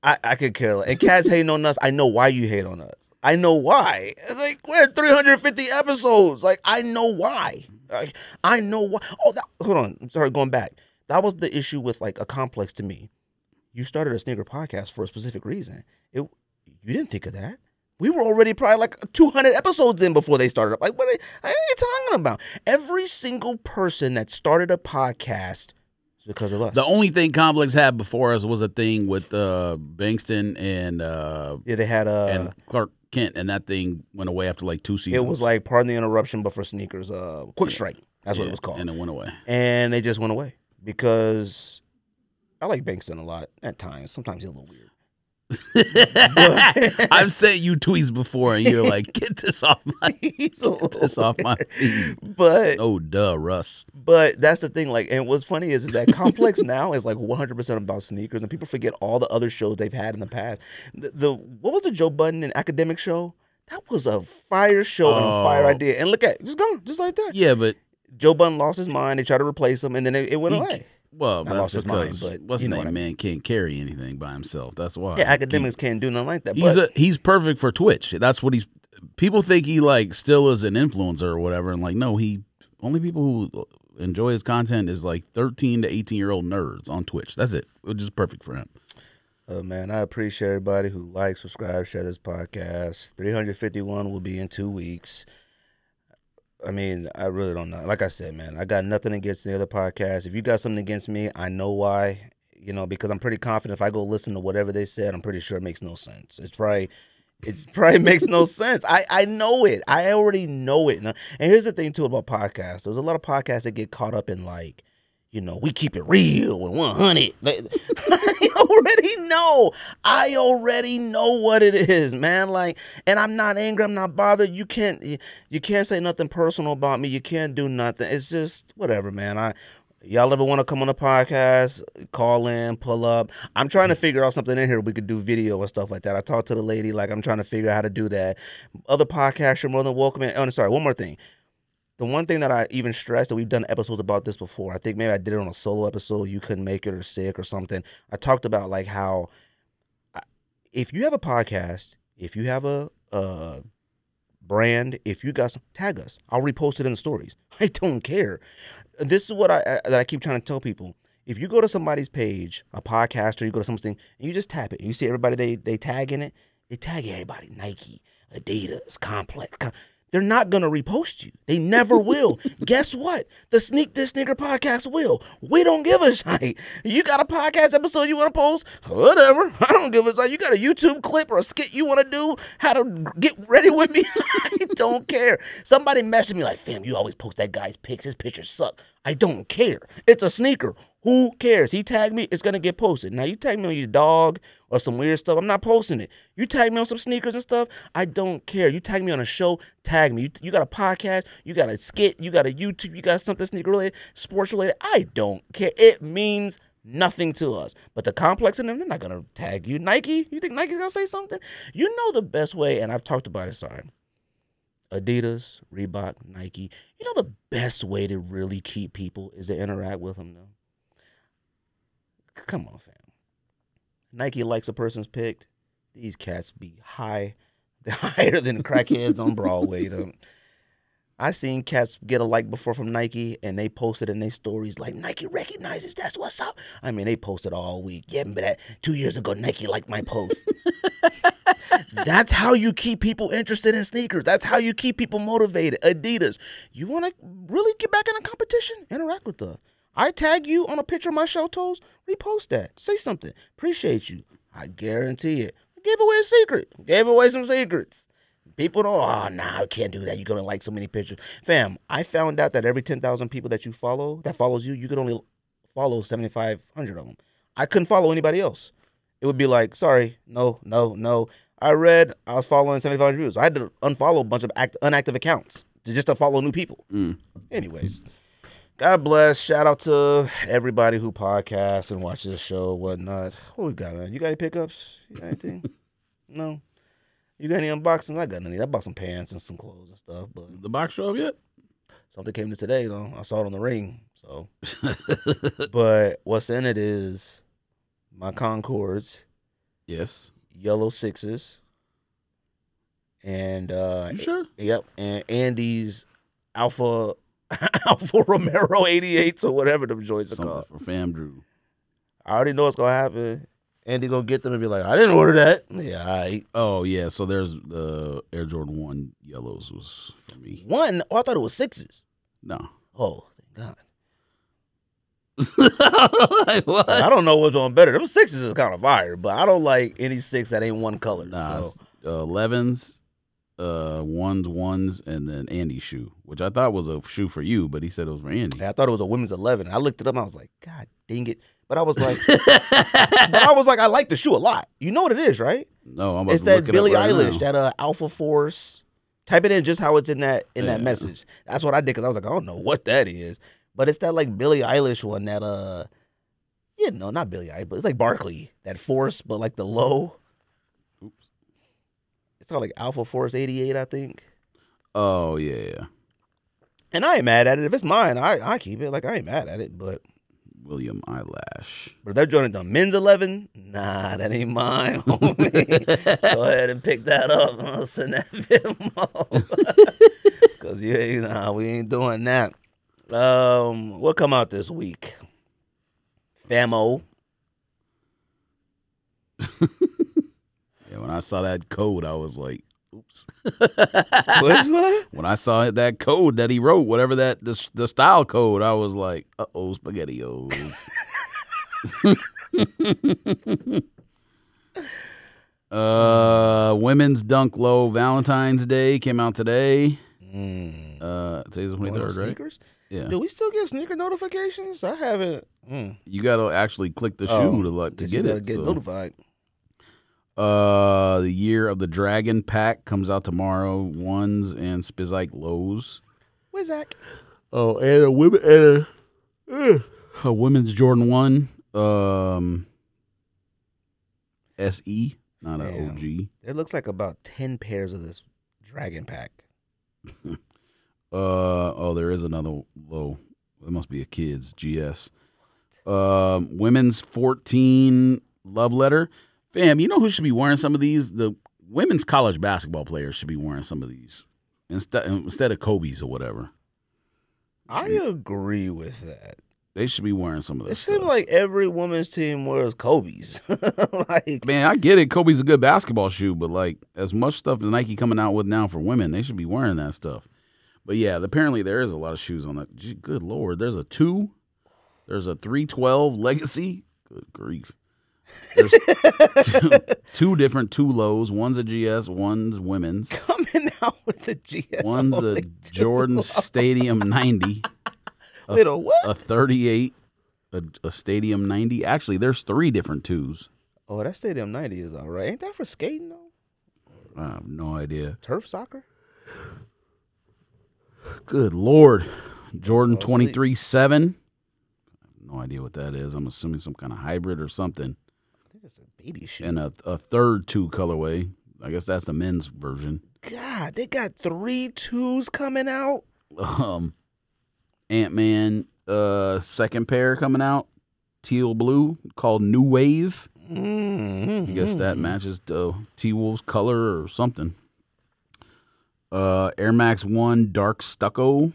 I could care less. And cats hating on us. I know why you hate on us. I know why. Like, we're at 350 episodes. Like, I know why. Like, I know why. Oh, hold on. Sorry, going back. That was the issue with like a complex to me. You started a sneaker podcast for a specific reason. You didn't think of that. We were already probably like 200 episodes in before they started up. Like, what are you talking about? Every single person that started a podcast is because of us. The only thing Complex had before us was a thing with Bankston and they had and Clark Kent, and that thing went away after like 2 seasons. It was like, pardon the interruption, but for sneakers, Quick Strike. That's what it was called. And it went away. And they just went away because I like Bankston a lot at times. Sometimes he's a little weird. I've sent you tweets before, and you're like, "Get this off my, feed." But oh, duh, Russ. But that's the thing. Like, and what's funny is that Complex now is like 100% about sneakers, and people forget all the other shows they've had in the past. What was the Joe Budden and Academic show? That was a fire show and a fire idea. And look at it, just gone, just like that. Yeah, but Joe Budden lost his mind. They tried to replace him, and then it went away. Well, I lost his mind, but what's his name? Man can't carry anything by himself. That's why. Yeah, academics can't do nothing like that. He's perfect for Twitch. That's what he's. People think he like still is an influencer or whatever, and like no, only people who enjoy his content is like 13 to 18-year-old nerds on Twitch. That's it. Which is perfect for him. Man, I appreciate everybody who likes, subscribe, share this podcast. 351 will be in 2 weeks. I mean, I really don't know. Like I said, man, I got nothing against the other podcasts. If you got something against me, I know why. You know, because I'm pretty confident if I go listen to whatever they said, I'm pretty sure it makes no sense. It probably makes no sense. I know it. I already know it. And here's the thing, too, about podcasts. There's a lot of podcasts that get caught up in, like, you know, we keep it real and 100. I already know what it is, man. Like, and I'm not angry. I'm not bothered. You can't say nothing personal about me. You can't do nothing. It's just whatever, man. Y'all ever want to come on a podcast, call in, pull up. I'm trying to figure out something in here we could do video and stuff like that. I talked to the lady, like I'm trying to figure out how to do that. Other podcasts are more than welcome. Oh, sorry, one more thing. The one thing that I even stressed, that we've done episodes about this before, I think maybe I did it on a solo episode, you couldn't make it or sick or something. I talked about like how if you have a podcast, if you have a brand, if you got some, tag us. I'll repost it in the stories. I don't care. This is what I keep trying to tell people. If you go to somebody's page, a podcast, or you go to something, and you just tap it, and you see everybody they tag in it, they tag everybody, Nike, Adidas, Complex. They're not going to repost you. They never will. Guess what? The Sneak This Sneaker podcast will. We don't give a shit. You got a podcast episode you want to post? Whatever. I don't give a shit. You got a YouTube clip or a skit you want to do? How to get ready with me? I don't care. Somebody messaged me like, fam, you always post that guy's pics. His pictures suck. I don't care. It's a sneaker. Who cares? He tagged me, it's going to get posted. Now, you tag me on your dog or some weird stuff, I'm not posting it. You tag me on some sneakers and stuff, I don't care. You tag me on a show, tag me. You got a podcast, you got a skit, you got a YouTube, you got something sneaker related, sports related, I don't care. It means nothing to us. But the Complex in them, they're not going to tag you. Nike, you think Nike's going to say something? You know the best way, and I've talked about it, sorry. Adidas, Reebok, Nike. You know the best way to really keep people is to interact with them, though. Come on, fam. Nike likes a person's picked. These cats be high. They're higher than crackheads on Broadway. I seen cats get a like before from Nike, and they posted in their stories like, Nike recognizes that's what's up. I mean, they posted all week. Yeah, but 2 years ago, Nike liked my post. That's how you keep people interested in sneakers. That's how you keep people motivated. Adidas, you want to really get back in a competition? Interact with us. I tag you on a picture of my show toes, repost that. Say something. Appreciate you. I guarantee it. I gave away a secret. Gave away some secrets. People don't, I can't do that. You're going to like so many pictures. Fam, I found out that every 10,000 people that you follow, that follows you, you could only follow 7,500 of them. I couldn't follow anybody else. It would be like, sorry, no. I was following 7,500 views. I had to unfollow a bunch of inactive accounts just to follow new people. Anyways, God bless. Shout out to everybody who podcasts and watches the show, whatnot. What we got, man? You got any pickups? You got anything? No. You got any unboxings? I got none. I bought some pants and some clothes and stuff, but The box show up yet? something came to today though. I saw it on the ring. So, but what's in it is my Concords, Yes. yellow sixes, and You sure? yep, and Andy's Alpha Romero 88s or whatever them joints are Something called. for Fam Drew. I already know what's gonna happen. Andy gonna get them and be like, I didn't order that. Yeah, all right. Oh, yeah. So there's the Air Jordan 1 yellows was for me. One, oh, I thought it was sixes. No. Oh, thank God. What? I don't know which one better. Them sixes is kind of fire, but I don't like any six that ain't one color. Nah, So. 11s, ones, and then Andy's shoe, which I thought was a shoe for you, but he said it was for Andy. I thought it was a women's 11. I looked it up and I was like, God dang it. But I was like, I like the shoe a lot. You know what it is, right? No, I'm about It's to look that it Billie up right Eilish, now. that Alpha Force. Type it in just how it's in that Yeah. message. That's what I did because I was like, I don't know what that is. But it's that like Billie Eilish one that not Billie Eilish, but it's like Barkley. That Force, but like the low. Oops. It's called like Alpha Force 88, I think. Oh, yeah. And I ain't mad at it. If it's mine, I keep it. Like I ain't mad at it. But William Eyelash. if they're joining the men's 11, nah, that ain't mine, homie. Go ahead and pick that up. I'll send that Venmo. Because we ain't doing that. What come out this week? Famo. Yeah, when I saw that code, I was like, oops. What? When I saw that code that he wrote, whatever the style code, I was like, uh-oh, SpaghettiOs. Women's Dunk Low Valentine's Day came out today. Today's the 23rd, right? Sneakers? Yeah. Do we still get sneaker notifications? I haven't. You got to actually click the shoe to get it. Get notified. The Year of the Dragon pack comes out tomorrow. Ones and Spizike lows. Where's Zach? Oh, and a women's Jordan 1 SE, not an OG. There looks like about 10 pairs of this Dragon pack. There is another low. It must be a kid's GS. Women's 14 Love Letter. Fam, you know who should be wearing some of these? The women's college basketball players should be wearing some of these instead of Kobe's or whatever. I agree with that. They should be wearing some of It this seems stuff. like every women's team wears Kobe's. Like, Man, I get it. Kobe's a good basketball shoe, but like as much stuff as Nike coming out with now for women, they should be wearing that stuff. But yeah, apparently there is a lot of shoes on that. Gee, good Lord. There's a 2. There's a 312 Legacy. Good grief. There's two different 2 lows. One's a GS, one's women's. coming out with the GS. One's a only Jordan two. Stadium 90. Wait, a what? A 38. A Stadium 90. Actually, there's 3 different 2s. Oh, that Stadium 90 is all right. Ain't that for skating, though? I have no idea. Turf soccer? Good Lord. Jordan 23-7. No idea what that is. I'm assuming some kind of hybrid or something. I think it's a baby shoe. And a third 2 colorway. I guess that's the men's version. God, they got 3 2s coming out? Ant-Man second pair coming out. Teal blue called New Wave. I guess that matches T-Wolf's color or something. Air Max 1 dark stucco.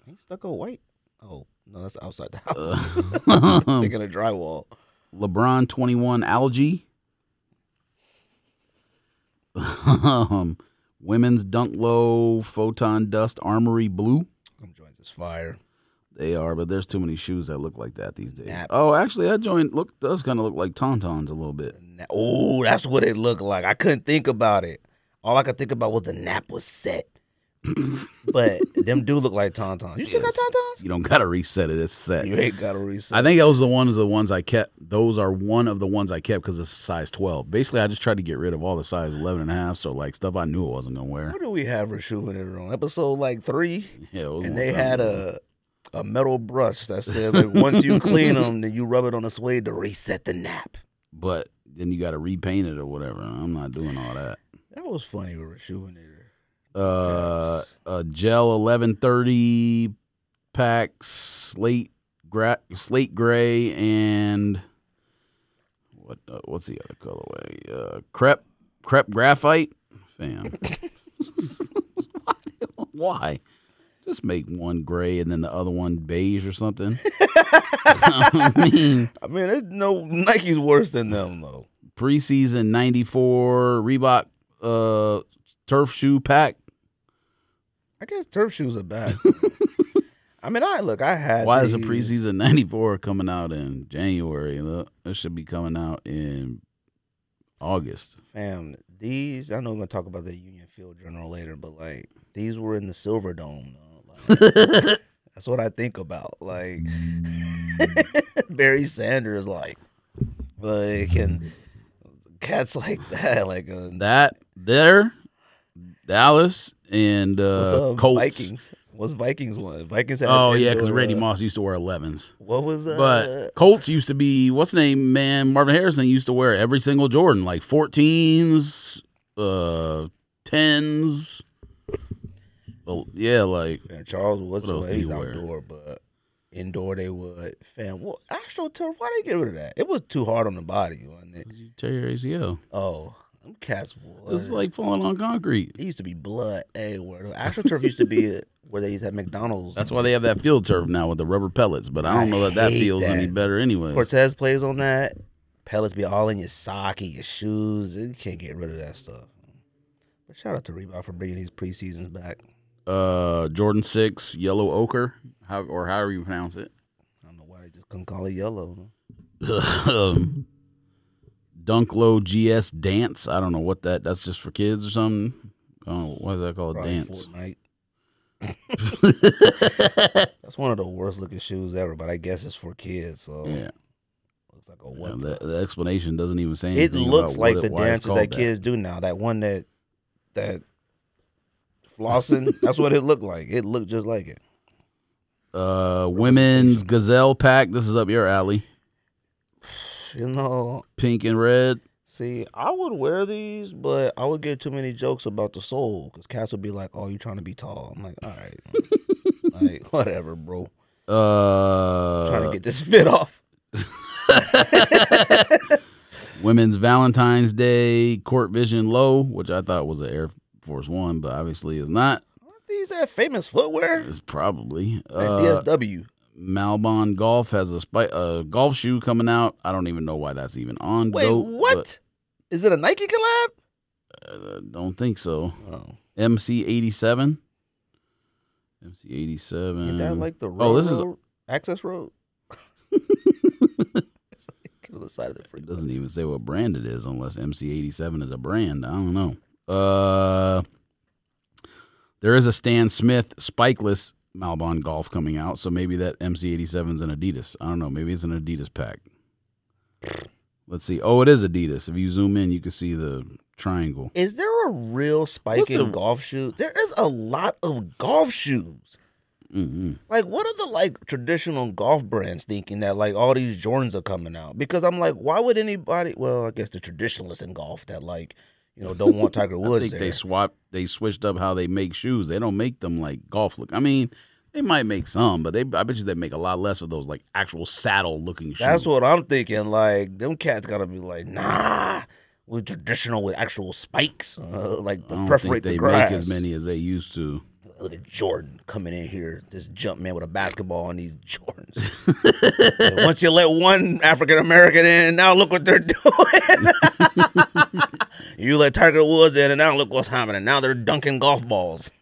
Ain't stucco white? Oh, no, that's outside the house. Thinking of drywall. LeBron 21 algae. Women's Dunk Low Photon Dust Armory blue. Some joints is fire. They are, but there's too many shoes that look like that these days. Nap. Oh, actually, that joint does kind of look like Tauntauns a little bit. Oh, that's what it looked like. I couldn't think about it. All I could think about was the nap was set. But them do look like tauntauns. You still got tauntauns? You don't gotta reset it. It's set. You ain't gotta reset. I think those are the ones I kept. Those are one of the ones I kept because it's a size 12. Basically, I just tried to get rid of all the size 11 and a half. So like stuff I knew I wasn't gonna wear. What do we have for shooting it on? Episode like 3? Yeah, it was and one they time had ago. a metal brush that said like once you clean them, then you rub it on the suede to reset the nap. But then you got to repaint it or whatever. I'm not doing all that. That was funny with Rejuvenator. A gel 1130 pack slate gray and what's the other colorway? Crepe graphite. Fam, why? Just make one gray and then the other one beige or something. I mean, there's no Nike's worse than them though. Preseason 94 Reebok turf shoe pack. I guess turf shoes are bad. I had. Why is the preseason 94 coming out in January? It should be coming out in August. Fam, these, I know we're going to talk about the Union Field Journal later, but like these were in the Silver Dome. Like, that's what I think about. Like Barry Sanders, and cats like that. That there, Dallas and what's up, Colts. Vikings. What's Vikings one? Vikings had because Randy Moss used to wear 11s. What was But Colts used to be, what's the name, man? Marvin Harrison used to wear every single Jordan, like 14s, 10s. Well, yeah, like. And Charles Woodson, else did he's he wear? outdoor, but indoor they would. Fam, what AstroTurf? Why they get rid of that? It was too hard on the body, wasn't it? You tear your ACL. Oh, them cats. It's like falling on concrete. It used to be blood everywhere. AstroTurf used to be where they used to have McDonald's. That's why they have that field turf now with the rubber pellets. But I don't know that hate feels any that. better anyway. Cortez plays on that. Pellets be all in your sock and your shoes. You can't get rid of that stuff. But shout out to Reebok for bringing these preseasons back. Jordan 6 yellow ochre, however you pronounce it. I don't know why they just couldn't call it yellow. Dunk Low GS Dance. I don't know what that's just for kids or something. Oh, what is that called? Probably Dance. Fortnite. That's one of the worst looking shoes ever, but I guess it's for kids. So Yeah. looks like a what? The explanation doesn't even say It anything. looks about like what the why it's dances called that kids do now. That one that flossing. That's what it looked like. It looked just like it. Women's Gazelle pack. This is up your alley. You know, Pink and red. see, I would wear these, but I would get too many jokes about the sole because cats would be like, "Oh, you trying to be tall?" I'm like, "All right, like whatever, bro. Trying to get this fit off." Women's Valentine's Day Court Vision Low, which I thought was an Air Force One, but obviously is not. Aren't these that famous footwear? It's probably. At DSW. Malbon Golf has a golf shoe coming out. I don't even know why that's even on. Wait, GOAT, what? Is it a Nike collab? Don't think so. Oh, MC87. MC87. is that like the road? this is Access Road. Kill the side of the It freak. doesn't even say what brand it is unless MC87 is a brand. I don't know. There is a Stan Smith spikeless Malbon Golf coming out, so maybe that MC87 is an Adidas. I don't know. Maybe it's an Adidas pack. Let's see. Oh, it is Adidas. If you zoom in, you can see the triangle. Is there a real spike in golf shoes? There is a lot of golf shoes. Mm-hmm. Like, what are the traditional golf brands thinking that all these Jordans are coming out? Because I'm like, why would anybody? Well, I guess the traditionalists in golf that don't want Tiger Woods. I think they switched up how they make shoes. They don't make them like golf look. I mean, they might make some, but I bet you they make a lot less of those actual saddle looking shoes. That's what I'm thinking. Them cats gotta be like, nah, we're traditional with actual spikes. I don't think they make as many as they used to. Look at Jordan coming in here, this jump man with a basketball on these Jordans. And once you let one African American in, now look what they're doing. You let Tiger Woods in, and now look what's happening. Now they're dunking golf balls.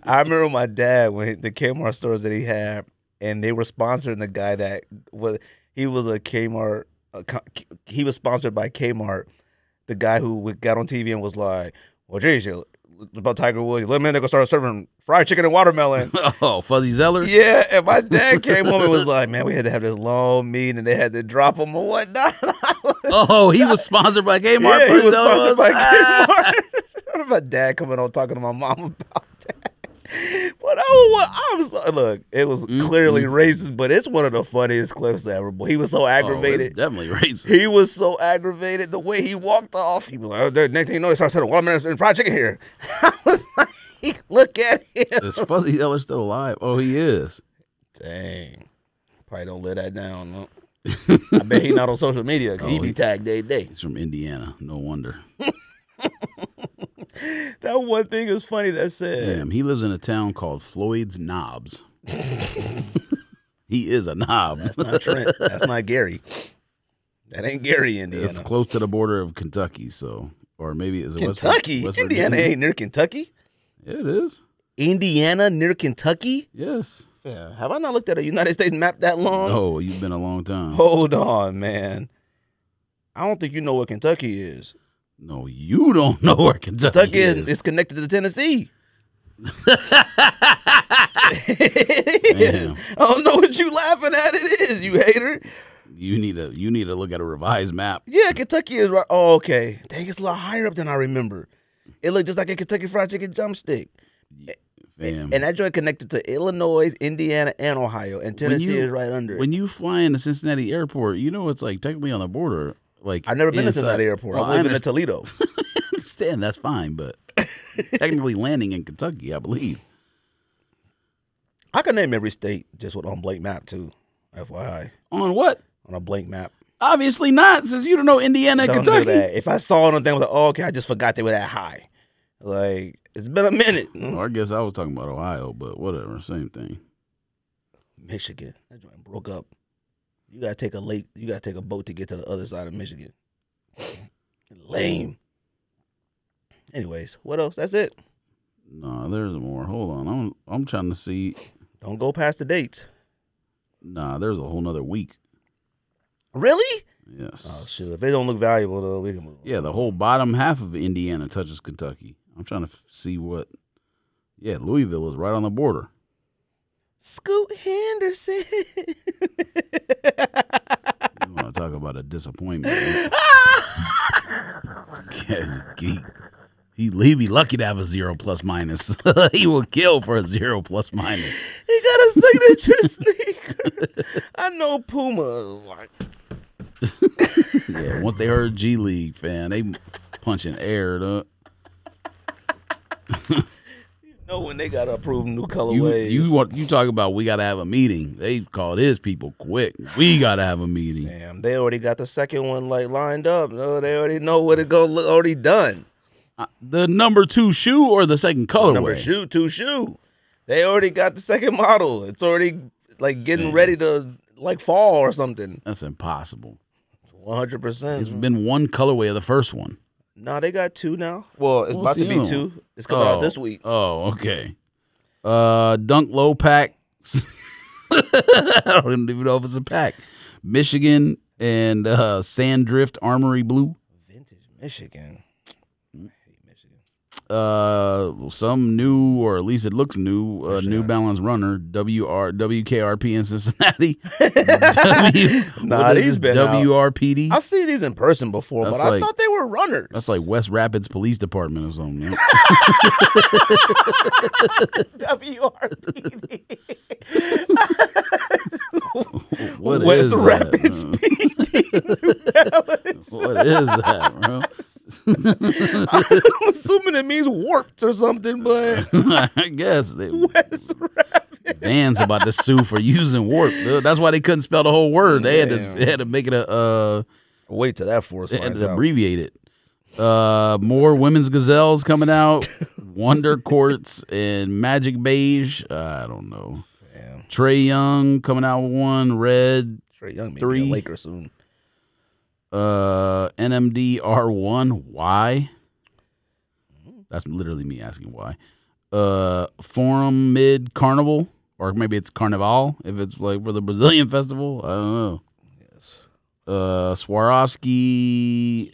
I remember my dad when the Kmart stores that he had, and they were sponsoring the guy that he was a Kmart. He was sponsored by Kmart. The guy who got on TV and was like, Well, geez, about Tiger Woods. Let me in, they're going to start serving fried chicken and watermelon. Oh, Fuzzy Zeller? Yeah, and my dad came home and was like, man, we had to have this long meeting and they had to drop him or whatnot. Oh, he was sponsored by Kmart. Yeah, he was sponsored by Kmart. My dad coming on talking to my mom about that. But I was look, it was clearly racist, but it's one of the funniest clips ever. But he was so aggravated. Definitely racist. He was so aggravated the way he walked off. He was like, oh, next thing you know, they started selling watermelon and fried chicken here. I was like, look at him. Is Fuzzy Zeller still alive? Oh, he is. Dang. Probably don't let that down. No. I bet he's not on social media. He be tagged day to day. He's from Indiana. No wonder. That one thing is funny that said. Damn, he lives in a town called Floyd's Knobs. He is a knob. That's not Trent. That's not Gary. That ain't Gary, Indiana. It's close to the border of Kentucky, so or maybe is it Kentucky? West Indiana Virginia? ain't near Kentucky. Yeah, it is. Indiana near Kentucky? Yes. Yeah. Have I not looked at a United States map that long? Oh, you've been a long time. Hold on, man. I don't think you know what Kentucky is. No, you don't know where Kentucky is. It's connected to Tennessee. Damn. I don't know what you laughing at. It is, you hater. You need to look at a revised map. Yeah, Kentucky is right. Oh, okay. Dang, it's a lot higher up than I remember. It looked just like a Kentucky Fried Chicken drumstick. Fam. And that joint connected to Illinois, Indiana, and Ohio. And Tennessee is right under it. When you fly into Cincinnati Airport, you know it's like technically on the border. Like I've never been to Cincinnati Airport. Well, I've only been to Toledo. I understand, that's fine, but technically landing in Kentucky, I believe. I can name every state just on blank map too. FYI. On what? On a blank map. Obviously not, since you don't know Indiana and Don't Kentucky. do that. If I saw it on thing, I was like, oh, okay, I just forgot they were that high. Like, it's been a minute. Well, I guess I was talking about Ohio, but whatever, same thing. Michigan. That joint broke up. You gotta take a boat to get to the other side of Michigan. Lame. Anyways, what else? That's it. No, there's more. Hold on. I'm trying to see. Don't go past the dates. Nah, there's a whole nother week. Really? Yes. Oh shit. If they don't look valuable though, we can move on. Yeah, the whole bottom half of Indiana touches Kentucky. I'm trying to see what. Yeah, Louisville is right on the border. Scoot Henderson. You want to talk about a disappointment? He be lucky to have a 0 plus minus. He will kill for a 0 plus minus. He got a signature sneaker. I know Puma is like. Yeah, once they heard G League, fan, they punching air up. When they gotta approve new colorways. You talk about we gotta have a meeting. They called his people quick. We gotta have a meeting. Damn, they already got the second one like lined up. No, they already know what it gonna look already done. The number 2 shoe or the second colorway? Number 2 shoe. They already got the second model. It's already like getting ready to like fall or something. That's impossible. 100%. It's been one colorway of the first one. No, they got 2 now. Well, it's about to be 2. It's coming out this week. Oh, okay. Dunk Low Pack. I don't even know if it's a pack. Michigan and Sandrift Armory Blue. Vintage Michigan. I hate Michigan. Some new, or at least it looks new, New Balance Runner, WKRP in Cincinnati. These been WRPD. I've seen these in person before, but I thought they were runners. That's like West Rapids Police Department or something. Man. WRPD. What West is Rapids that? PD. What is that, bro? I'm assuming it means warped or something, but I guess West Rapids. Van's about to sue for using warp. That's why they couldn't spell the whole word. They had to make it a wait till that force they had finds to out. abbreviate it. More women's gazelles coming out. Wonder Quartz and Magic Beige. I don't know. Damn. Trey Young coming out with one. Red. Trey Young may 3. be a Laker soon. NMD R1. Why? That's literally me asking why. Forum Mid Carnival, or maybe it's Carnival if it's like for the Brazilian festival. I don't know. Yes. Swarovski,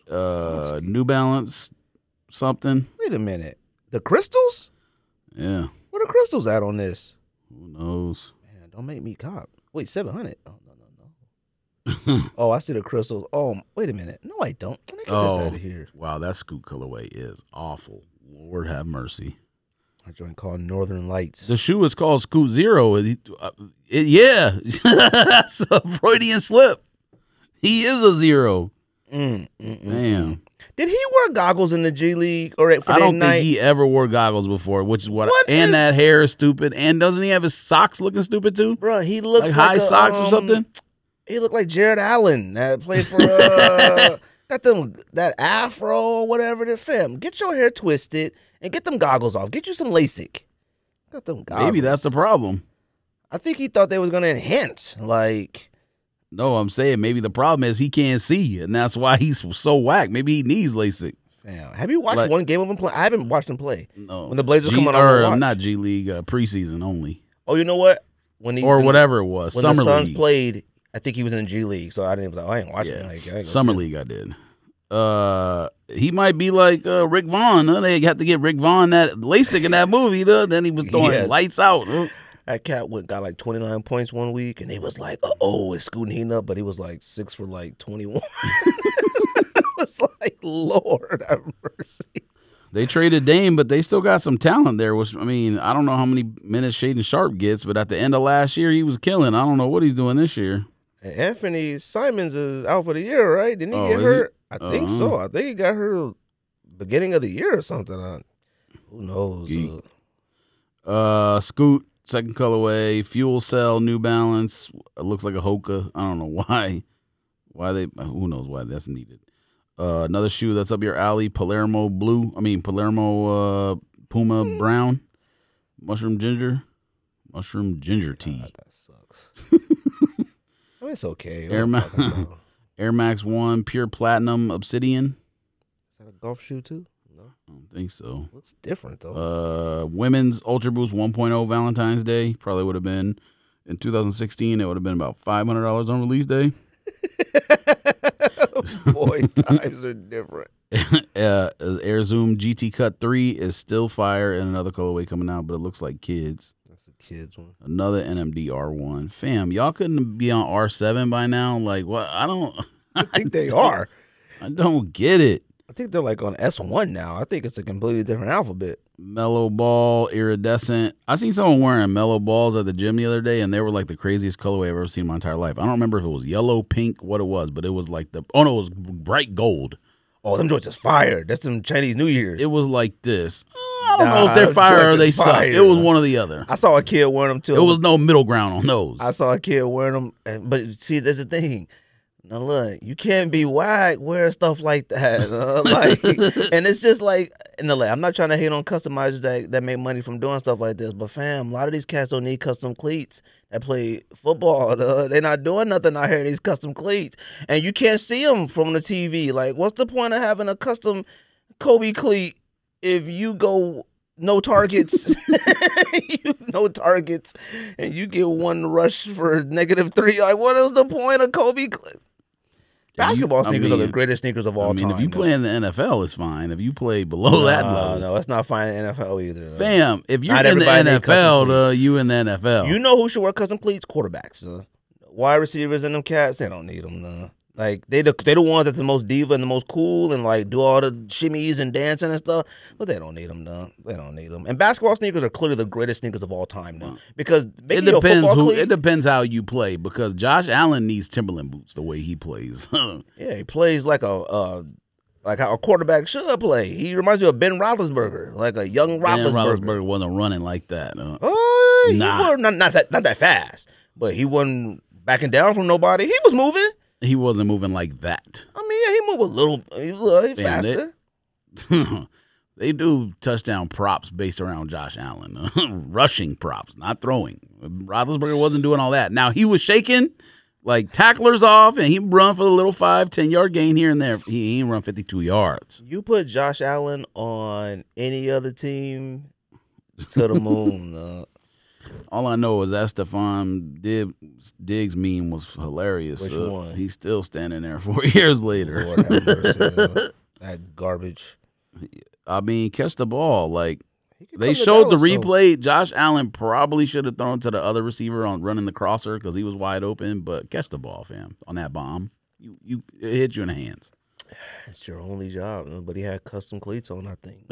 New Balance, something. Wait a minute. The crystals? Yeah. Where the crystals at on this? Who knows? Man, don't make me cop. Wait, 700. Oh, no. Oh, I see the crystals. Oh, wait a minute. No, I don't. Let me get this out of here. Wow, that Scoot colorway is awful. Lord have mercy. I joint called Northern Lights. The shoe is called Scoot Zero. Yeah. That's a Freudian slip. He is a zero. Damn. Did he wear goggles in the G League or for I don't night? think he ever wore goggles before, which is that hair is stupid. And doesn't he have his socks looking stupid too? Bro, he looks like like high socks or something. He looked like Jared Allen that played for got them that afro or whatever. The fam, get your hair twisted and get them goggles off. Get you some LASIK. Got them goggles. Maybe that's the problem. I think he thought they was gonna enhance. Like, no, I'm saying maybe the problem is he can't see, and that's why he's so whack. Maybe he needs LASIK. fam, have you watched one game of him play? I haven't watched him play. No, when the Blazers come on, not G League, preseason only. Oh, you know what? Whatever it was, when Summer the Suns League. Played. I think he was in G League, so I ain't watching it. Like, Summer League, I did. He might be like Rick Vaughn. They had to get Rick Vaughn that LASIK in that movie. Then he was throwing lights out. That cat got like 29 points one week, and they was like, it's scooting heating up, but he was like 6 for like 21. I was like, Lord have mercy. They traded Dame, but they still got some talent there. Which, I mean, I don't know how many minutes Shaden Sharp gets, but at the end of last year, he was killing. I don't know what he's doing this year. And Anthony Simons is out for the year, right? Didn't he get hurt? I think so. I think he got hurt beginning of the year or something. Who knows? Scoot, second colorway, Fuel Cell, New Balance. It looks like a Hoka. I don't know why. Who knows why that's needed. Another shoe that's up your alley, Palermo Puma Brown, Mushroom Ginger Tea. God, that sucks. Oh, it's okay. Air Max 1 Pure Platinum Obsidian. Is that a golf shoe too? No, I don't think so. Looks different though. Women's Ultra Boost 1.0 Valentine's Day probably would have been in 2016. It would have been about $500 on release day. Boy, times are different. Air Zoom GT Cut 3 is still fire and another colorway coming out, but it looks like kids. That's a kids one. Another NMD R1. Fam, y'all couldn't be on R7 by now? Like, what? I think they are. I don't get it. I think they're like on S1 now. I think it's a completely different alphabet. Mellow Ball, Iridescent. I seen someone wearing Mellow Balls at the gym the other day, and they were like the craziest colorway I've ever seen in my entire life. I don't remember if it was yellow, pink, what it was, but it was like it was bright gold. Oh, them joints is fire. That's them Chinese New Year's. It was like this. I don't know if they're fire or they suck. It was one or the other. I saw a kid wearing them too. It was no middle ground on those. I saw a kid wearing them, but see, there's the thing. Now look, you can't be whack wearing stuff like that. And it's just like, I'm not trying to hate on customizers that make money from doing stuff like this, but fam, a lot of these cats don't need custom cleats that play football. They're not doing nothing out here in these custom cleats, and you can't see them from the TV. Like, what's the point of having a custom Kobe cleat if you go no targets, and you get one rush for -3? Like, what is the point of Kobe cleat? Basketball sneakers are the greatest sneakers of all time. If you play in the NFL, it's fine. If you play below that level. No, it's not fine in the NFL either. Fam, if you're in the NFL, you in the NFL. You know who should wear custom cleats? Quarterbacks. Wide receivers and them cats, they don't need them. Like, they the ones that's the most diva and the most cool and, like, do all the shimmies and dancing and stuff. But they don't need them, They don't need them. And basketball sneakers are clearly the greatest sneakers of all time, because it depends how you play, because Josh Allen needs Timberland boots the way he plays. Yeah, he plays like like how a quarterback should play. He reminds me of Ben Roethlisberger, like a young Roethlisberger. Ben Roethlisberger wasn't running like that. He was not that fast, but he wasn't backing down from nobody. He was moving. He wasn't moving like that. I mean, yeah, he moved a little faster. They do touchdown props based around Josh Allen. Rushing props, not throwing. Roethlisberger wasn't doing all that. Now, he was shaking, like, tacklers off, and he run for the little 5-10 yard gain here and there. He ain't run 52 yards. You put Josh Allen on any other team to the moon. All I know is that Stephon Diggs meme was hilarious. Which one? He's still standing there 4 years later. Lord have mercy, that garbage. I mean, catch the ball. Like, He they come to showed the Dallas, though. replay. Josh Allen probably should have thrown to the other receiver on running the crosser because he was wide open. But catch the ball, fam, on that bomb. It hit you in the hands. It's your only job, man. But he had custom cleats on, I think.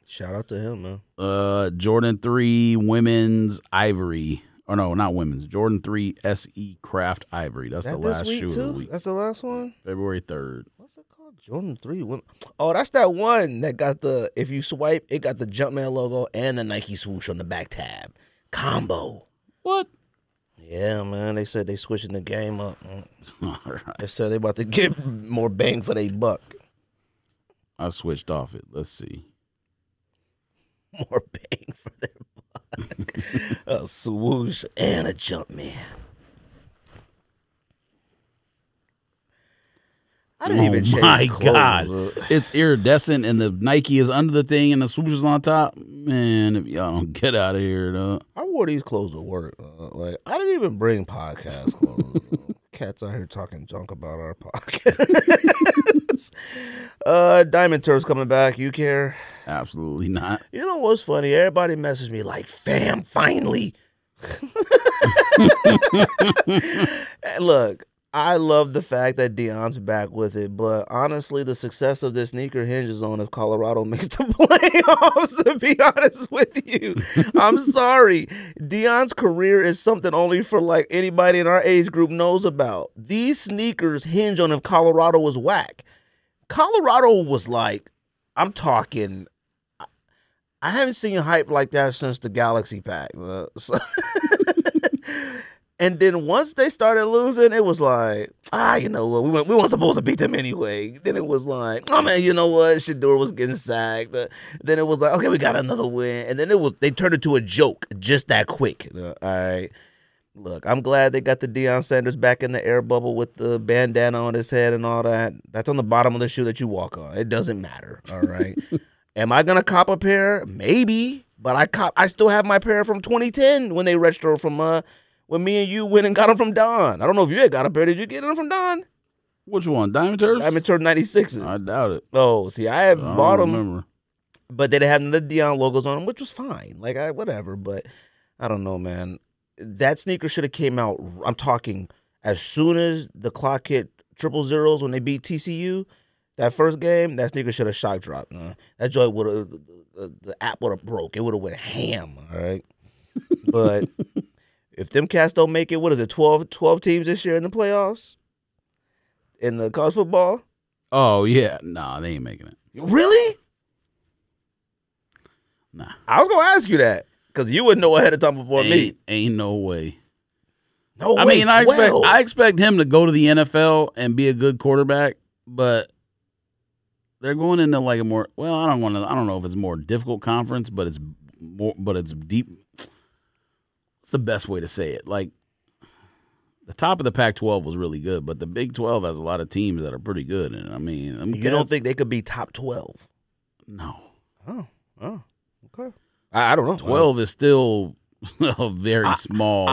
Shout out to him, man. Jordan 3 women's ivory. Or no, not women's. Jordan 3 SE Craft Ivory. That's the last shoe of the week. That's the last one? February 3rd. What's it called? Jordan 3. Oh, that's that one that got the, if you swipe, it got the Jumpman logo and the Nike swoosh on the back tab. Combo. What? Yeah, man. They said they switching the game up. Man. All right. They said they about to get more bang for their buck. I switched off it. Let's see. More bang for their buck. A swoosh and a Jumpman. I didn't even change my clothes. God. It's iridescent and the Nike is under the thing and the swoosh is on top. Man, if y'all don't get out of here, though. I wore these clothes to work. Like, I didn't even bring podcast clothes. Cats out here talking junk about our podcast. Diamond Turf's coming back. You care? Absolutely not. You know what's funny? Everybody messaged me like, fam, finally. And look, I love the fact that Deion's back with it, but honestly, the success of this sneaker hinges on if Colorado makes the playoffs, to be honest with you. I'm sorry. Deion's career is something only for like anybody in our age group knows about. These sneakers hinge on if Colorado was whack. Colorado was like, I'm talking, I haven't seen hype like that since the Galaxy Pack. And then once they started losing, it was like, you know what, we weren't supposed to beat them anyway. Then it was like, oh man, you know what, Shador was getting sacked. Then it was like, okay, we got another win. And then they turned it to a joke just that quick. All right. Look, I'm glad they got the Deion Sanders back in the air bubble with the bandana on his head and all that. That's on the bottom of the shoe that you walk on. It doesn't matter. All right. Am I gonna cop a pair? Maybe, but I still have my pair from 2010 when they retro from when me and you went and got them from Don. I don't know if you had got a pair. Did you get them from Don? Which one? Diamond Turf? Diamond Turf 96s. I doubt it. Oh, see, I had bought them, remember. but they didn't have the Deion logos on them, which was fine. Like, whatever, but I don't know, man. That sneaker should have came out, I'm talking, as soon as the clock hit 000 when they beat TCU, that first game, that sneaker should have shock dropped. That joint would have, the app would have broke. It would have went ham, all right? But if them cats don't make it, what is it, 12 teams this year in the playoffs? In the college football? Oh, yeah. Nah, they ain't making it. Really? Nah. I was going to ask you that because you would know ahead of time before me. Ain't no way. No way, I mean, 12. I expect him to go to the NFL and be a good quarterback, but they're going into like a more, well, I don't know if it's a more difficult conference, but it's deep. It's the best way to say it. Like, the top of the Pac-12 was really good, but the Big 12 has a lot of teams that are pretty good. And I mean, you don't think they could be top 12? No. Oh, okay. I don't know. 12 is still a very small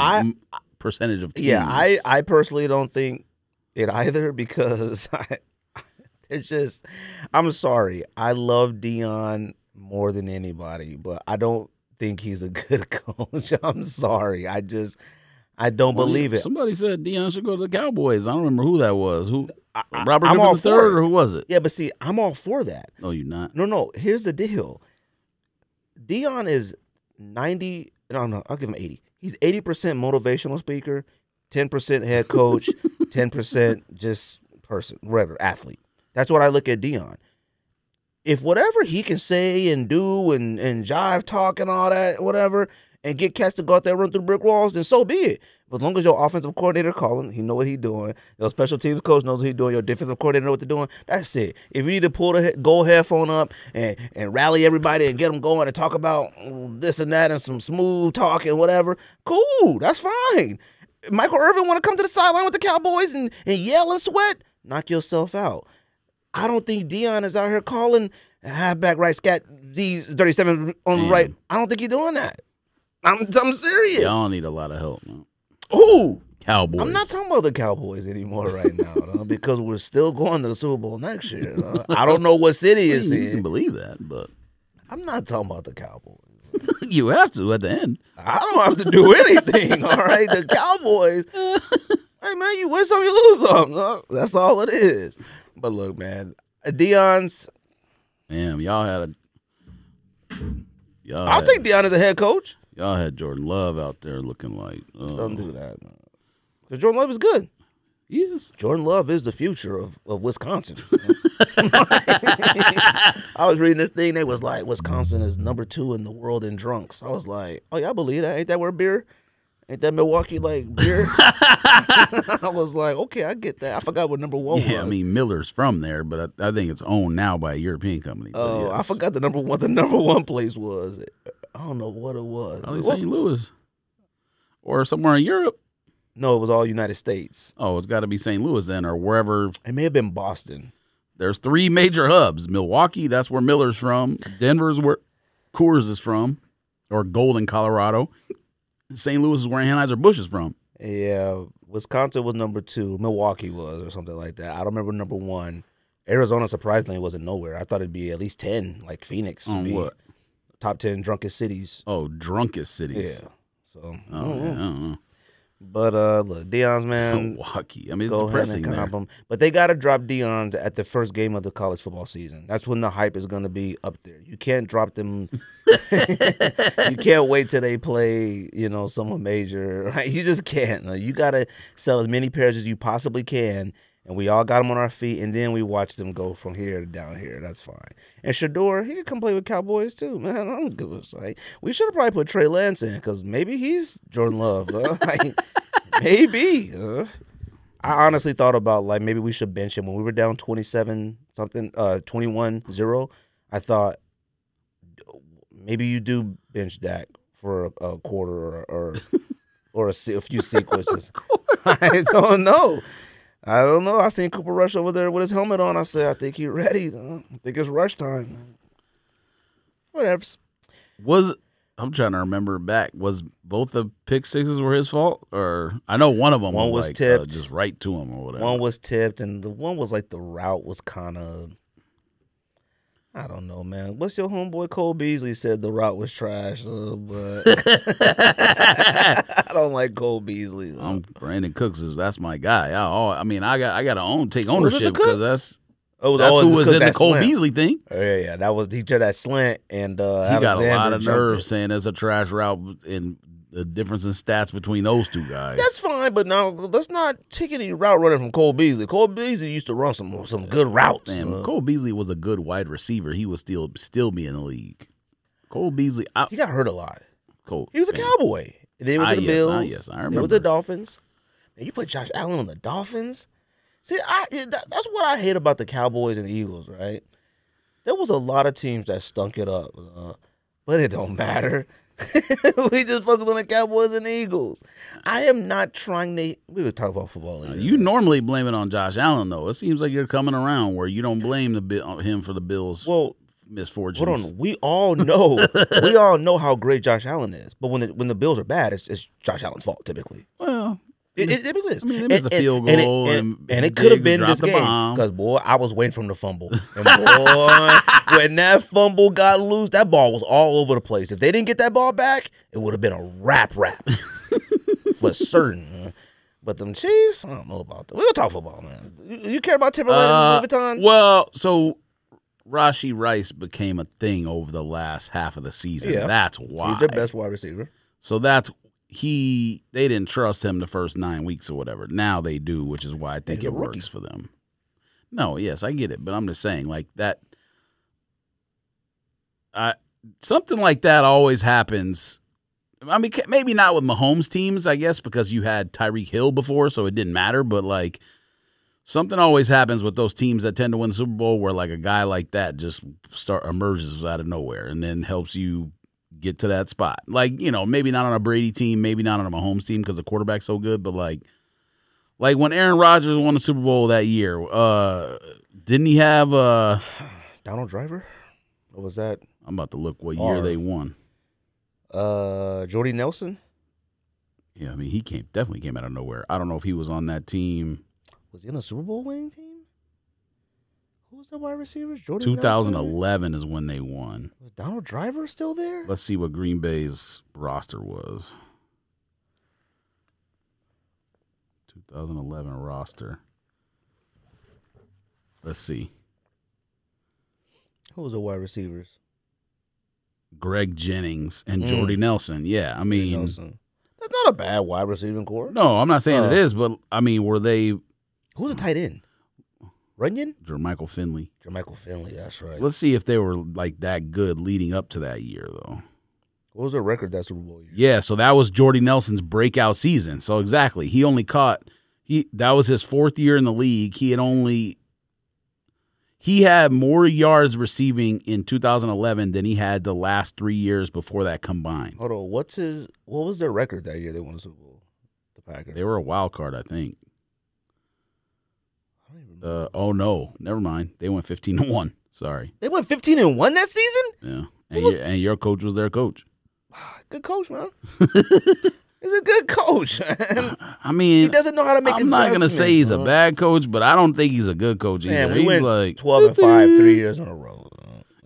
percentage of teams. Yeah, I personally don't think it either because it's just, I'm sorry. I love Deion more than anybody, but I don't think he's a good coach. I'm sorry. I don't believe it. Somebody said Deion should go to the Cowboys. I don't remember who that was. Who? Robert I'm all Griffin for III, it. or who was it? Yeah, but see, I'm all for that. No, you're not. No. Here's the deal. Deion is 90. No, I'll give him 80. He's 80% motivational speaker, 10% head coach, 10% just person, whatever, athlete. That's what I look at Deion. If whatever he can say and do and jive talk and all that, whatever, and get cats to go out there and run through brick walls, then so be it. But as long as your offensive coordinator calling, he know what he's doing. Your special teams coach knows what he's doing. Your defensive coordinator know what they're doing. That's it. If you need to pull the gold headphone up and rally everybody and get them going and talk about this and that and some smooth talk and whatever, cool. That's fine. Michael Irvin want to come to the sideline with the Cowboys and yell and sweat? Knock yourself out. I don't think Deion is out here calling halfback right, scat Z37 on the right. I don't think he's doing that. I'm serious. Y'all need a lot of help, man. Who? Cowboys. I'm not talking about the Cowboys anymore right now, because we're still going to the Super Bowl next year. I don't know what city it's You can in. believe that, but I'm not talking about the Cowboys. you have to at the end. I don't have to do anything, all right? The Cowboys, hey, man, you win some, you lose some. That's all it is. But look, man, Deion's. Damn, y'all had I'll take Deion as a head coach. Y'all had Jordan Love out there looking like. Don't do that. Because Jordan Love is good. He is. Jordan Love is the future of Wisconsin. I was reading this thing. They was like, Wisconsin is number 2 in the world in drunks. I was like, oh, yeah, I believe that. Ain't that where beer? Ain't that Milwaukee like beer? I was like, okay, I get that. I forgot what number 1 was. Yeah, I mean, Miller's from there, but I think it's owned now by a European company. Oh, yes. I forgot the number 1. The number 1 place was. I don't know what it was. Probably St. Louis. Or somewhere in Europe. No, it was all United States. Oh, it's got to be St. Louis then, or wherever. It may have been Boston. There's 3 major hubs. Milwaukee, that's where Miller's from. Denver's where Coors is from, or Golden, Colorado. St. Louis is where Anheuser-Busch is from. Yeah, Wisconsin was number 2. Milwaukee was, or something like that. I don't remember number 1. Arizona, surprisingly, wasn't nowhere. I thought it'd be at least 10, like Phoenix. On what? Top 10 drunkest cities. Oh, drunkest cities. Yeah. So, I don't know. But look, Deion's, man. Milwaukee. I mean, it's go ahead depressing and there. comp him. But they got to drop Deion's at the first game of the college football season. That's when the hype is going to be up there. You can't drop them. You can't wait till they play, someone major. Right? You just can't. You got to sell as many pairs as you possibly can. And we all got them on our feet, and then we watch them go from here to down here. That's fine. And Shador, he can come play with Cowboys too, man. I'm good with it. We should have probably put Trey Lance in because maybe he's Jordan Love. Maybe. I honestly thought about maybe we should bench him when we were down 21-0. I thought maybe you do bench Dak for a quarter or a few sequences. I don't know. I seen Cooper Rush over there with his helmet on. I said, I think he's ready. I think it's rush time. Whatever. I'm trying to remember back. Was both the pick sixes were his fault? Or I know one of them was tipped. Just right to him or whatever. One was tipped, and the one was the route was kind of, I don't know, man. What's your homeboy Cole Beasley said the route was trash, but I don't like Cole Beasley. Brandon Cooks that's my guy. I got to take ownership because that's who was in the Cole Beasley thing. Yeah, that was he did that slant, and he got a lot of nerve saying there's a trash route and the difference in stats between those two guys. That's fine, but now let's not take any route running from Cole Beasley. Cole Beasley used to run some good routes. Damn, Cole Beasley was a good wide receiver. He was still be in the league. Cole Beasley, he got hurt a lot. He was a Cowboy. And then he went to the Bills. Yes, I remember. Then with the Dolphins. And you put Josh Allen on the Dolphins. See, that's what I hate about the Cowboys and the Eagles, right? There was a lot of teams that stunk it up, but it don't matter. We just focus on the Cowboys and the Eagles. I am not trying to. We would talk about football. You normally blame it on Josh Allen, though. It seems like you're coming around where you don't blame him for the Bills' misfortunes. Hold on, we all know how great Josh Allen is. But when the Bills are bad, it's Josh Allen's fault typically. Well, it is. I mean, they missed a field goal, and it could have been this game because I was waiting for him to fumble. And boy, when that fumble got loose, that ball was all over the place. If they didn't get that ball back, it would have been a wrap for certain. But them Chiefs, I don't know about that. We'll talk football, man. You care about Timberland and Vuitton? Well, so Rashee Rice became a thing over the last half of the season. Yeah. That's why he's their best wide receiver. So they didn't trust him the first 9 weeks or whatever. Now they do, which is why I think it works for them. No, yes, I get it, but I'm just saying that. Something like that always happens. I mean, maybe not with Mahomes teams, I guess, because you had Tyreek Hill before, so it didn't matter. But something always happens with those teams that tend to win the Super Bowl, where a guy like that just emerges out of nowhere and then helps you get to that spot. Maybe not on a Brady team, maybe not on a Mahomes team because the quarterback's so good, but like when Aaron Rodgers won the Super Bowl that year, didn't he have Donald Driver? What was that? I'm about to look what year they won. Jordy Nelson? Yeah, I mean, he definitely came out of nowhere. I don't know if he was on that team. Was he on the Super Bowl winning team? Who was the wide receiver? Jordan 2011 is when they won. Was Donald Driver still there? Let's see what Green Bay's roster was. 2011 roster. Let's see. Who was the wide receivers? Greg Jennings and Jordy Nelson. Yeah, I mean, that's not a bad wide receiving core. No, I'm not saying it is, but I mean, were they? Who's a tight end? Runyon? Jermichael Finley. Jermichael Finley, that's right. Let's see if they were like that good leading up to that year, though. What was their record that Super Bowl year? Yeah, so that was Jordy Nelson's breakout season. So exactly, he only caught that was his 4th year in the league. He had more yards receiving in 2011 than he had the last 3 years before that combined. Hold on, what was their record that year they won the Super Bowl? The Packers. They were a wild card, I think. I don't even remember. Oh no, never mind. They went 15-1. Sorry. They went 15-1 that season? Yeah, and your coach was their coach. Good coach, man. He's a good coach. I mean, he doesn't know how to make I'm not gonna say he's a bad coach, but I don't think he's a good coach either. Man, we he's went like 12-5 3 years in a row.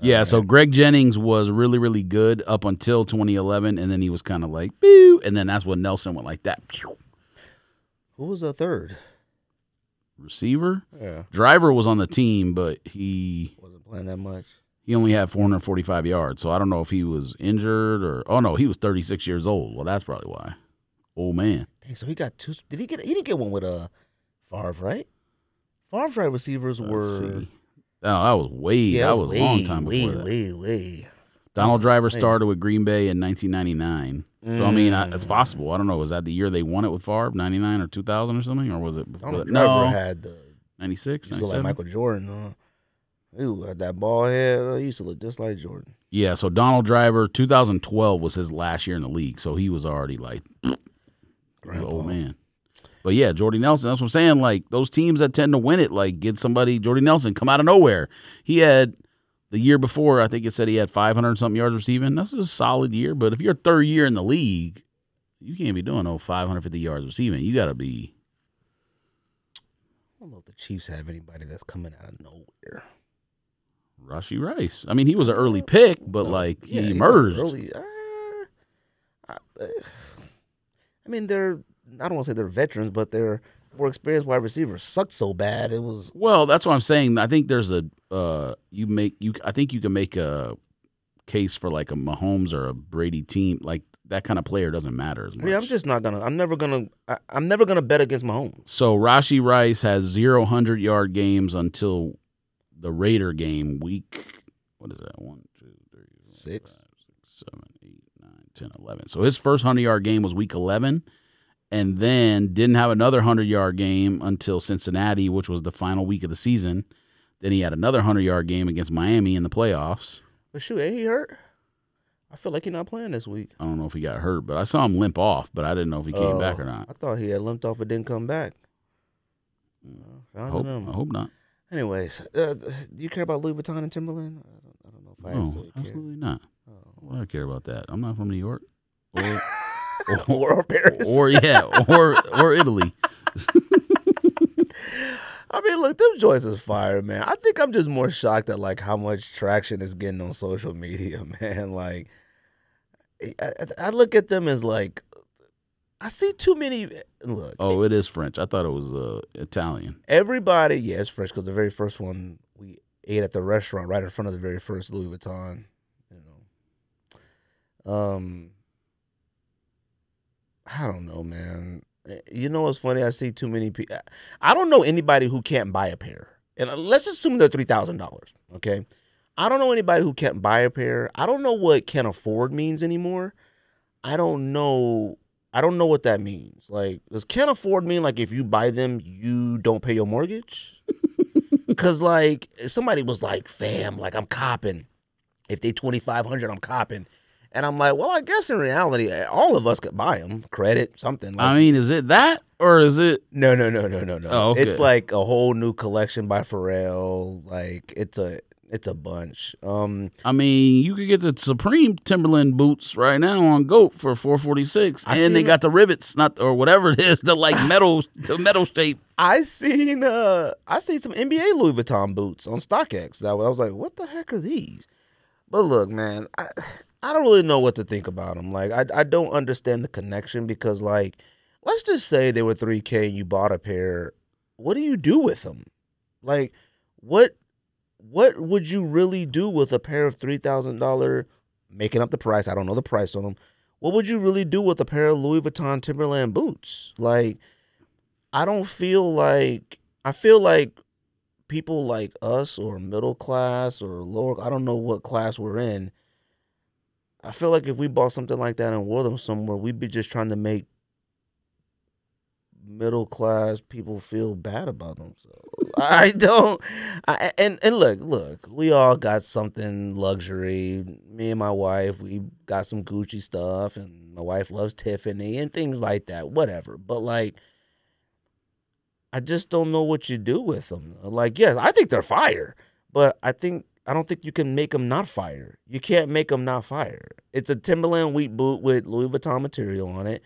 Yeah, so Greg Jennings was really, really good up until 2011, and then he was kind of like, pew, and then that's when Nelson went like that. Pew. Who was the third? Receiver? Yeah. Driver was on the team, but he wasn't playing that much. He only had 445 yards, so I don't know if he was injured or – oh, no, he was 36 years old. Well, that's probably why. Old man. Dang, so he got two – he didn't get one with Favre, right? Favre's right receivers were – No, that was way – that was a long time before that. Way. Donald Driver started with Green Bay in 1999. So, I mean, it's possible. I don't know. Was that the year they won it with Favre, 99 or 2000 or something? Or was it before that? Driver had the – 96, he used to look like Michael Jordan, He had that bald head. He used to look just like Jordan. Yeah, so Donald Driver, 2012 was his last year in the league, so he was already like an old man. But yeah, Jordy Nelson, that's what I'm saying. Like, those teams that tend to win it, like, get somebody, Jordy Nelson, come out of nowhere. He had, the year before, I think it said he had 500-something yards receiving. That's a solid year, but if you're third year in the league, you can't be doing 550 yards receiving. You got to be. I don't know if the Chiefs have anybody that's coming out of nowhere. Rashee Rice. I mean, he was an early pick, but like he emerged. Early. I mean, I don't want to say they're veterans, but they're more experienced wide receivers. Sucked so bad it was. Well, that's what I'm saying. I think there's I think you can make a case for like a Mahomes or a Brady team. Like that kind of player doesn't matter as much. Yeah, I'm never gonna bet against Mahomes. So Rashee Rice has 0 100-yard games until the Raider game week, what is that? 1, 2, 3, 4, 6, 5, 6, 7, 8, 9, 10, 11. So his first 100-yard game was week 11, and then didn't have another 100-yard game until Cincinnati, which was the final week of the season. Then he had another 100-yard game against Miami in the playoffs. But shoot, ain't he hurt? I feel like he's not playing this week. I don't know if he got hurt, but I saw him limp off, but I didn't know if he came back or not. I thought he had limped off and didn't come back. I hope not. Anyways, do you care about Louis Vuitton and Timberland? I don't know if I actually care. Absolutely not. Why do I care about that? I'm not from New York. Or Paris. Or Italy. I mean, look, them joints is fire, man. I think I'm just more shocked at like how much traction it's getting on social media, man. Like, I look at them as like, I see too many. Look. Oh, it is French. I thought it was Italian. Everybody, yeah, it's French because the very first one we ate at the restaurant right in front of the very first Louis Vuitton. I don't know, man. You know what's funny? I see too many people. I don't know anybody who can't buy a pair. And let's assume they're $3,000, okay? I don't know anybody who can't buy a pair. I don't know what can't afford means anymore. I don't know what that means. Like, does can't afford mean like if you buy them, you don't pay your mortgage? Because, like, somebody was like, fam, like, I'm copping. If they $2,500, I'm copping. And I'm like, well, I guess in reality, all of us could buy them. Credit, something. Like, I mean, is it that or is it? No. Oh, okay. It's like a whole new collection by Pharrell. Like, It's a bunch. I mean, you could get the Supreme Timberland boots right now on GOAT for $446, and they got the rivets, or whatever it is, the metal shape. I seen some NBA Louis Vuitton boots on StockX. I was like, what the heck are these? But look, man, I don't really know what to think about them. Like, I don't understand the connection because, like, let's just say they were $3K and you bought a pair. What do you do with them? Like, what would you really do with a pair of $3,000, making up the price? I don't know the price on them. What would you really do with a pair of Louis Vuitton Timberland boots? Like, I feel like people like us or middle class or lower, I don't know what class we're in. I feel like if we bought something like that and wore them somewhere, we'd be just trying to make middle class people feel bad about themselves. And look, we all got something luxury. Me and my wife, we got some Gucci stuff, and my wife loves Tiffany and things like that, whatever. But like, I just don't know what you do with them. Like, yes, I think they're fire, but I don't think you can make them not fire. You can't make them not fire. It's a Timberland wheat boot with Louis Vuitton material on it.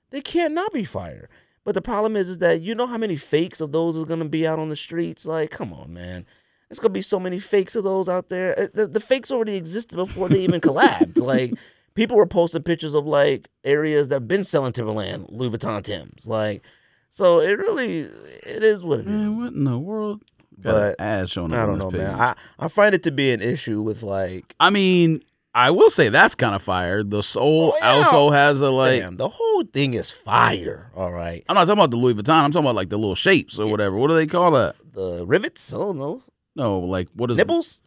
They can't not be fire. But the problem is that you know how many fakes of those is going to be out on the streets? Like, come on, man. There's going to be so many fakes of those out there. The fakes already existed before they even collabed. Like, people were posting pictures of, like, areas that have been selling Timberland, Louis Vuitton Timbs. Like, so it is what it is. Man, what in the world? But ad showing up I don't know, man. I find it to be an issue with, like... I mean... I will say that's kind of fire. The sole also has a like. Damn, the whole thing is fire. All right. I'm not talking about the Louis Vuitton. I'm talking about like the little shapes or whatever. What do they call that? The rivets? I don't know. No, like what is nipples?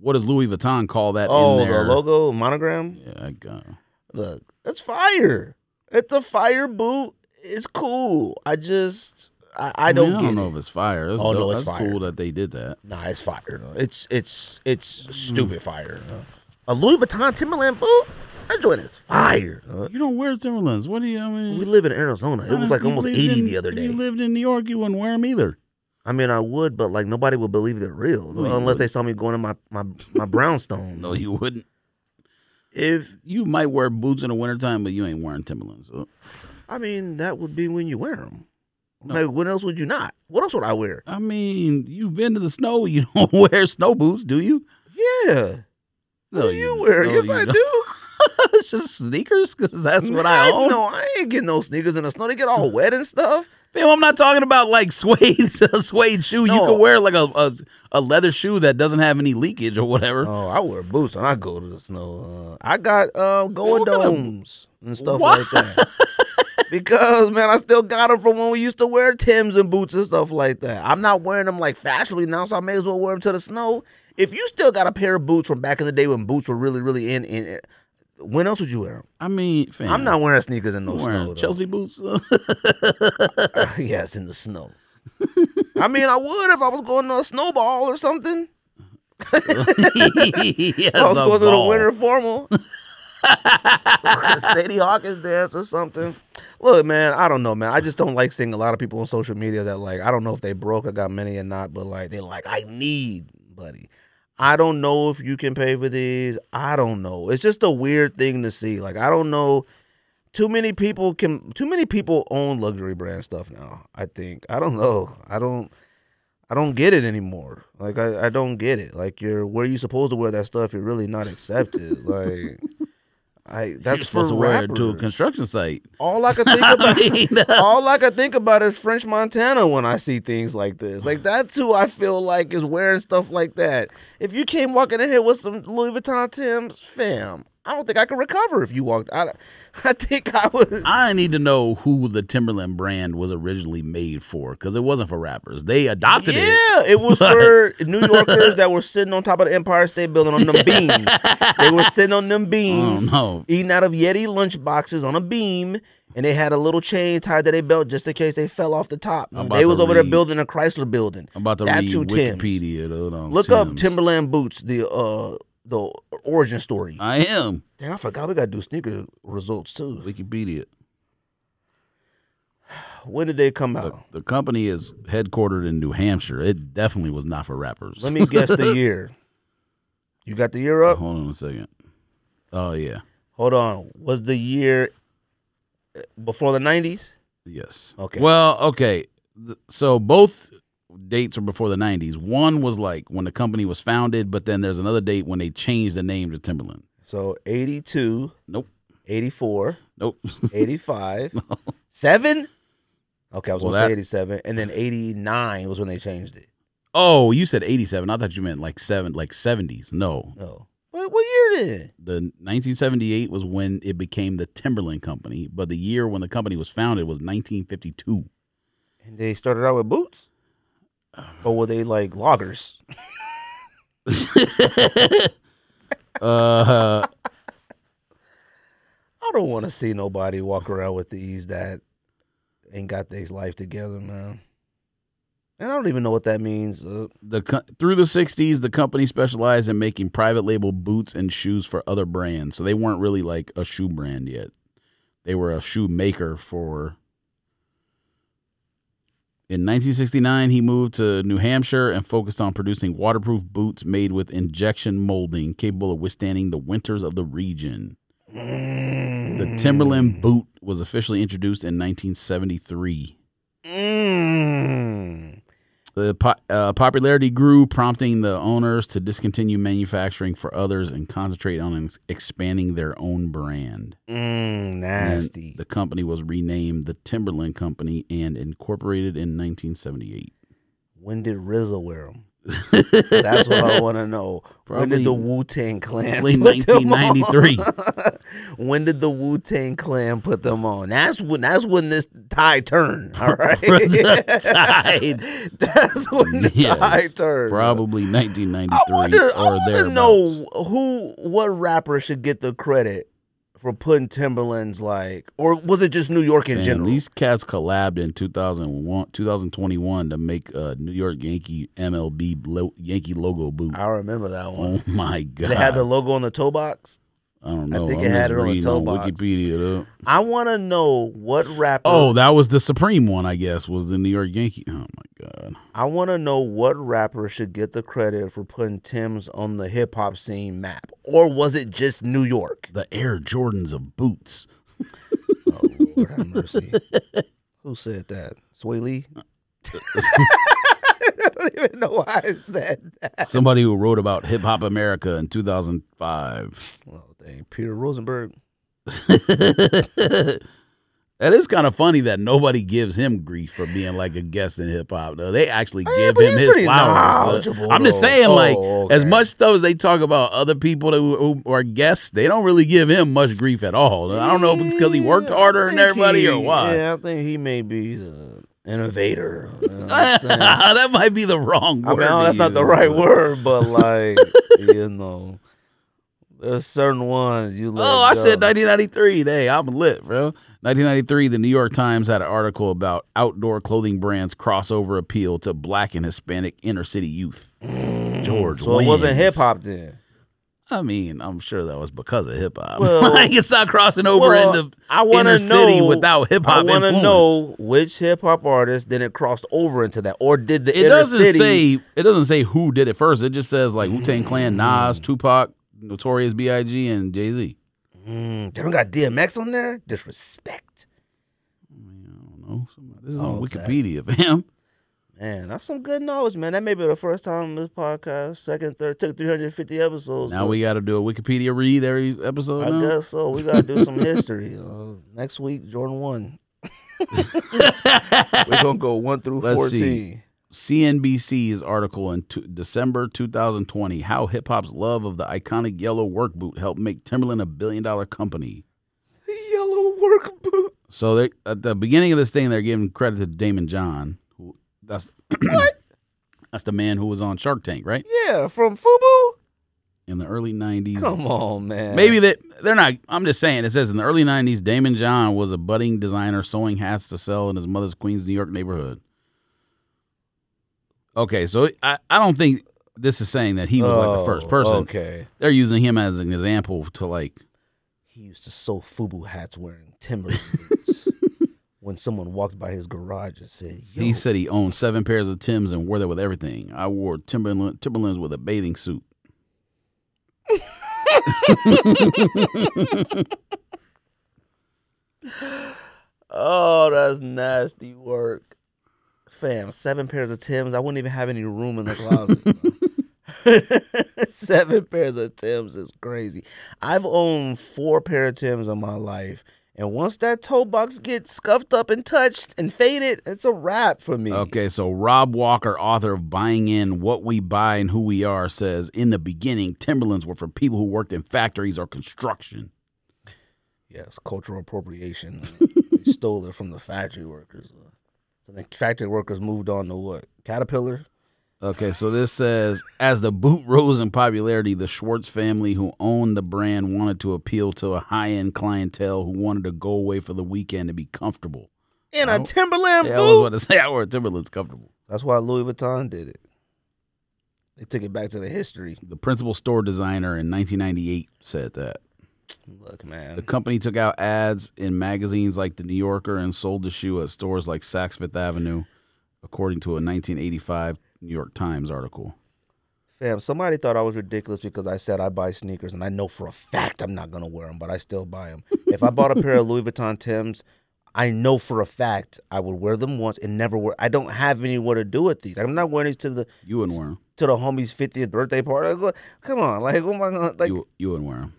What does Louis Vuitton call that? Oh, in there? The logo monogram. Yeah, I got it. Look, that's fire. It's a fire boot. It's cool. I don't know if it's fire. That's no, that's it's fire. cool that they did that. Nah, it's fire. It's stupid fire. A Louis Vuitton Timberland boot? That joint is fire. You don't wear Timberlands. What do you, I mean? We live in Arizona. It was like almost 80 the other day. If you lived in New York, you wouldn't wear them either. I mean, I would, but like nobody would believe they're real unless they saw me going to my brownstone. No, you wouldn't. If you might wear boots in the wintertime, but you ain't wearing Timberlands. So. I mean, that would be when you wear them. No. Like, when else would you not? What else would I wear? I mean, you've been to the snow. You don't wear snow boots, do you? Yeah. What do you wear? No, yes, I do. It's just sneakers, because that's what I own. No, I ain't getting no sneakers in the snow. They get all wet and stuff. Fam, I'm not talking about like suede shoe. No. You could wear like a leather shoe that doesn't have any leakage or whatever. Oh, I wear boots when I go to the snow. I got Go-A-Domes and stuff like that. Because, man, I still got them from when we used to wear Timbs and boots and stuff like that. I'm not wearing them like fashionably now, so I may as well wear them to the snow. If you still got a pair of boots from back in the day when boots were really, really in when else would you wear them? I mean, fam, I'm not wearing sneakers in no snow. Chelsea boots? Yes, in the snow. I mean, I would if I was going to a snowball or something. Yes, I was going to the winter formal. Sadie Hawkins dance or something. Look, man, I don't know, man. I just don't like seeing a lot of people on social media that, like, I don't know if they broke or got many or not, but like they're like, I need, buddy. I don't know if you can pay for these. I don't know. It's just a weird thing to see. Like, I don't know. Too many people own luxury brand stuff now, I think. I don't know. I don't get it anymore. Like, I don't get it. Like, where you supposed to wear that stuff, you're really not accepted. Like, that's for supposed to wear it to a construction site. All I can think about is French Montana when I see things like this. Like, that's who I feel like is wearing stuff like that. If you came walking in here with some Louis Vuitton Timbs, fam, I don't think I could recover if you walked out. I think I would. I need to know who the Timberland brand was originally made for, because it wasn't for rappers. They adopted it. Yeah, it was for New Yorkers that were sitting on top of the Empire State Building on them beams. They were sitting on them beams, eating out of Yeti lunch boxes on a beam, and they had a little chain tied to their belt just in case they fell off the top. They was over there building a Chrysler building. I'm about to read Wikipedia. Look up Timberland boots, the origin story. I am. Damn, I forgot we got to do sneaker results too. Wikipedia. When did they come out? The company is headquartered in New Hampshire. It definitely was not for rappers. Let me guess the year. You got the year up? Hold on a second. Oh, yeah. Hold on. Was the year before the 90s? Yes. Okay. Well, okay. So both dates are before the 90s. One was like when the company was founded, but then there's another date when they changed the name to Timberland. So 82. Nope. 84. Nope. 85. 7? Okay, I was Well, going to say 87. And then 89 was when they changed it. Oh, you said 87. I thought you meant like 70s. No. Oh. What year then? The 1978 was when it became the Timberland Company, but the year when the company was founded was 1952. And they started out with boots? Or were they like loggers? I don't want to see nobody walk around with these that ain't got their life together, man. And I don't even know what that means. Through the 60s, the company specialized in making private label boots and shoes for other brands. So they weren't really like a shoe brand yet. They were a shoe maker for. In 1969, he moved to New Hampshire and focused on producing waterproof boots made with injection molding, capable of withstanding the winters of the region. The Timberland boot was officially introduced in 1973. The popularity grew, prompting the owners to discontinue manufacturing for others and concentrate on expanding their own brand. Nasty. The company was renamed the Timberland Company and incorporated in 1978. When did RZA wear them? That's what I want to know. Probably, when did the Wu-Tang Clan probably put 1993. them on? When did the Wu-Tang Clan put them on? That's when this tide turned. All right, tide. That's when the tide turned. Probably 1993 I wonder thereabouts. Know what rapper should get the credit for putting Timberlands or was it just New York in general? These cats collabed in 2021 to make a New York Yankee MLB Yankee logo boot. I remember that one. Oh my god! Did it have the logo on the toe box? I don't know. I think it had it on the toe box. Wikipedia, though. I want to know what rapper. Oh, that was the Supreme one, I guess, was the New York Yankee. Oh my god! I want to know what rapper should get the credit for putting Tim's on the hip hop scene map, or was it just New York? The Air Jordans of boots. Oh Lord have mercy! Who said that? Sway Lee. I don't even know why I said that. Somebody who wrote about Hip Hop America in 2005. Oh, dang. Peter Rosenberg. That is kind of funny that nobody gives him grief for being like a guest in hip hop. They actually give him his flowers. I'm just saying, as much stuff as they talk about other people who are guests, they don't really give him much grief at all. I don't know if it's because he worked harder than everybody or why. Yeah, I think he may be the innovator. That might be the wrong word. I mean, that's not the right word, but there's certain ones you let I go. said 1993. Hey, I'm lit, bro. 1993, the New York Times had an article about outdoor clothing brands' crossover appeal to black and Hispanic inner city youth. George So wins. it wasn't hip hop then. I mean, I'm sure that was because of hip hop. Well, like it's not crossing over into inner city without hip hop influence. I want to know which hip hop artist then it crossed over into that, or did the inner city? It doesn't say who did it first. It just says like Wu-Tang Clan, Nas, Tupac, Notorious B.I.G., and Jay-Z. They don't got DMX on there? Disrespect. I don't know. This is on Wikipedia, fam. Man, that's some good knowledge, man. That may be the first time on this podcast. Second, third, took 350 episodes. Now we got to do a Wikipedia read every episode. I guess so. We got to do some history. Next week, Jordan 1. We're going to go 1 through 14. See. CNBC's article in December 2020, how hip-hop's love of the iconic yellow work boot helped make Timberland a billion-dollar company. The yellow work boot. So they, at the beginning of this thing, they're giving credit to Damon John. That's what? That's the man who was on Shark Tank, right? Yeah, from FUBU? In the early 90s. Come on, man. Maybe they're not. I'm just saying. It says in the early 90s, Damon John was a budding designer sewing hats to sell in his mother's Queens, New York neighborhood. Okay, so I don't think this is saying that he was like the first person. Okay. They're using him as an example to like. He used to sew FUBU hats wearing Timberland boots. When someone walked by his garage and said, yo. He said he owned 7 pairs of Timbs and wore them with everything. I wore Timberlands with a bathing suit. Oh, that's nasty work. Fam, 7 pairs of Timbs. I wouldn't even have any room in the closet. 7 pairs of Timbs is crazy. I've owned 4 pair of Timbs in my life. And once that toe box gets scuffed up and touched and faded, it's a wrap for me. Okay, so Rob Walker, author of Buying In, What We Buy and Who We Are, says, in the beginning, Timberlands were for people who worked in factories or construction. Yes, cultural appropriation. They stole it from the factory workers. So the factory workers moved on to what? Caterpillar? Okay, so this says, as the boot rose in popularity, the Schwartz family, who owned the brand, wanted to appeal to a high-end clientele who wanted to go away for the weekend to be comfortable. In a Timberland boot? Yeah, I was about to say, I wear Timberlands comfortable. That's why Louis Vuitton did it. They took it back to the history. The principal store designer in 1998 said that. Look, man. The company took out ads in magazines like The New Yorker and sold the shoe at stores like Saks Fifth Avenue, according to a 1985 New York Times article. Fam, somebody thought I was ridiculous because I said I buy sneakers, and I know for a fact I'm not going to wear them, but I still buy them. If I bought a pair of Louis Vuitton Timbs, I know for a fact I would wear them once and never wear. I don't have anywhere to do with these. I'm not wearing these to the You wouldn't wear them. To the homie's 50th birthday party. I go, come on, like, what am I gonna like? You wouldn't wear them.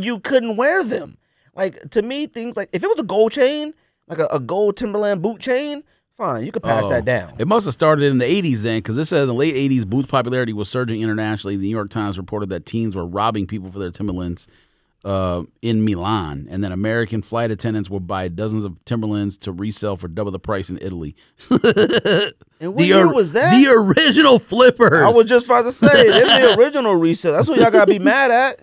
You couldn't wear them. Like, to me, things like if it was a gold chain, like a gold Timberland boot chain, fine, you could pass that down. It must have started in the 80s then, because it said in the late 80s, Boots' popularity was surging internationally. The New York Times reported that teens were robbing people for their Timberlands in Milan, and then American flight attendants would buy dozens of Timberlands to resell for double the price in Italy. And what year was that? The original flippers. I was just about to say, they're the original resale. That's what y'all gotta be mad at.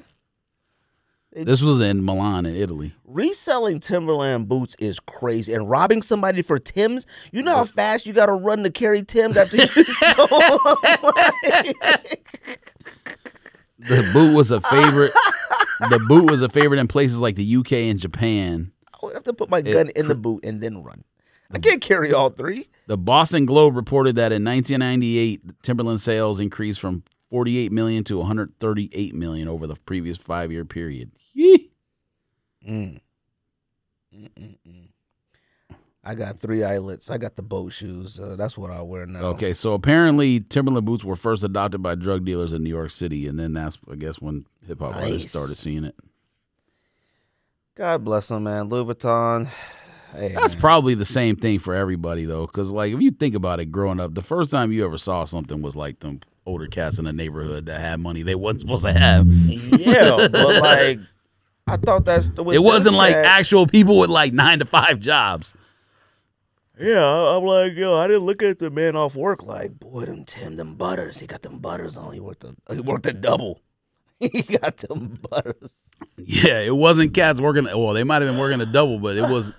This was in Milan, in Italy. Reselling Timberland boots is crazy, and robbing somebody for Timbs. You know how fast you gotta run to carry Timbs after you sell them? The boot was a favorite. The boot was a favorite in places like the UK and Japan. I would have to put my gun in the boot and then run. I can't carry all 3. The Boston Globe reported that in 1998, Timberland sales increased from 48 million to 138 million over the previous 5-year period. I got 3 eyelets. I got the boat shoes. That's what I wear now. Okay, so apparently Timberland boots were first adopted by drug dealers in New York City, and then that's, I guess, when hip-hop artists started seeing it. God bless them, man. Louis Vuitton. Hey, that's probably the same thing for everybody, though, because, like, if you think about it growing up, the first time you ever saw something was, like, them older cats in the neighborhood that had money they wasn't supposed to have. Yeah, but, like, I thought that's the way. It wasn't, like, actual people with, like, 9-to-5 jobs. Yeah, I'm like, yo, I didn't look at the man off work like, boy, them butters. He got them butters on. He worked a double. He got them butters. Yeah, it wasn't cats working. Well, they might have been working a double, but it was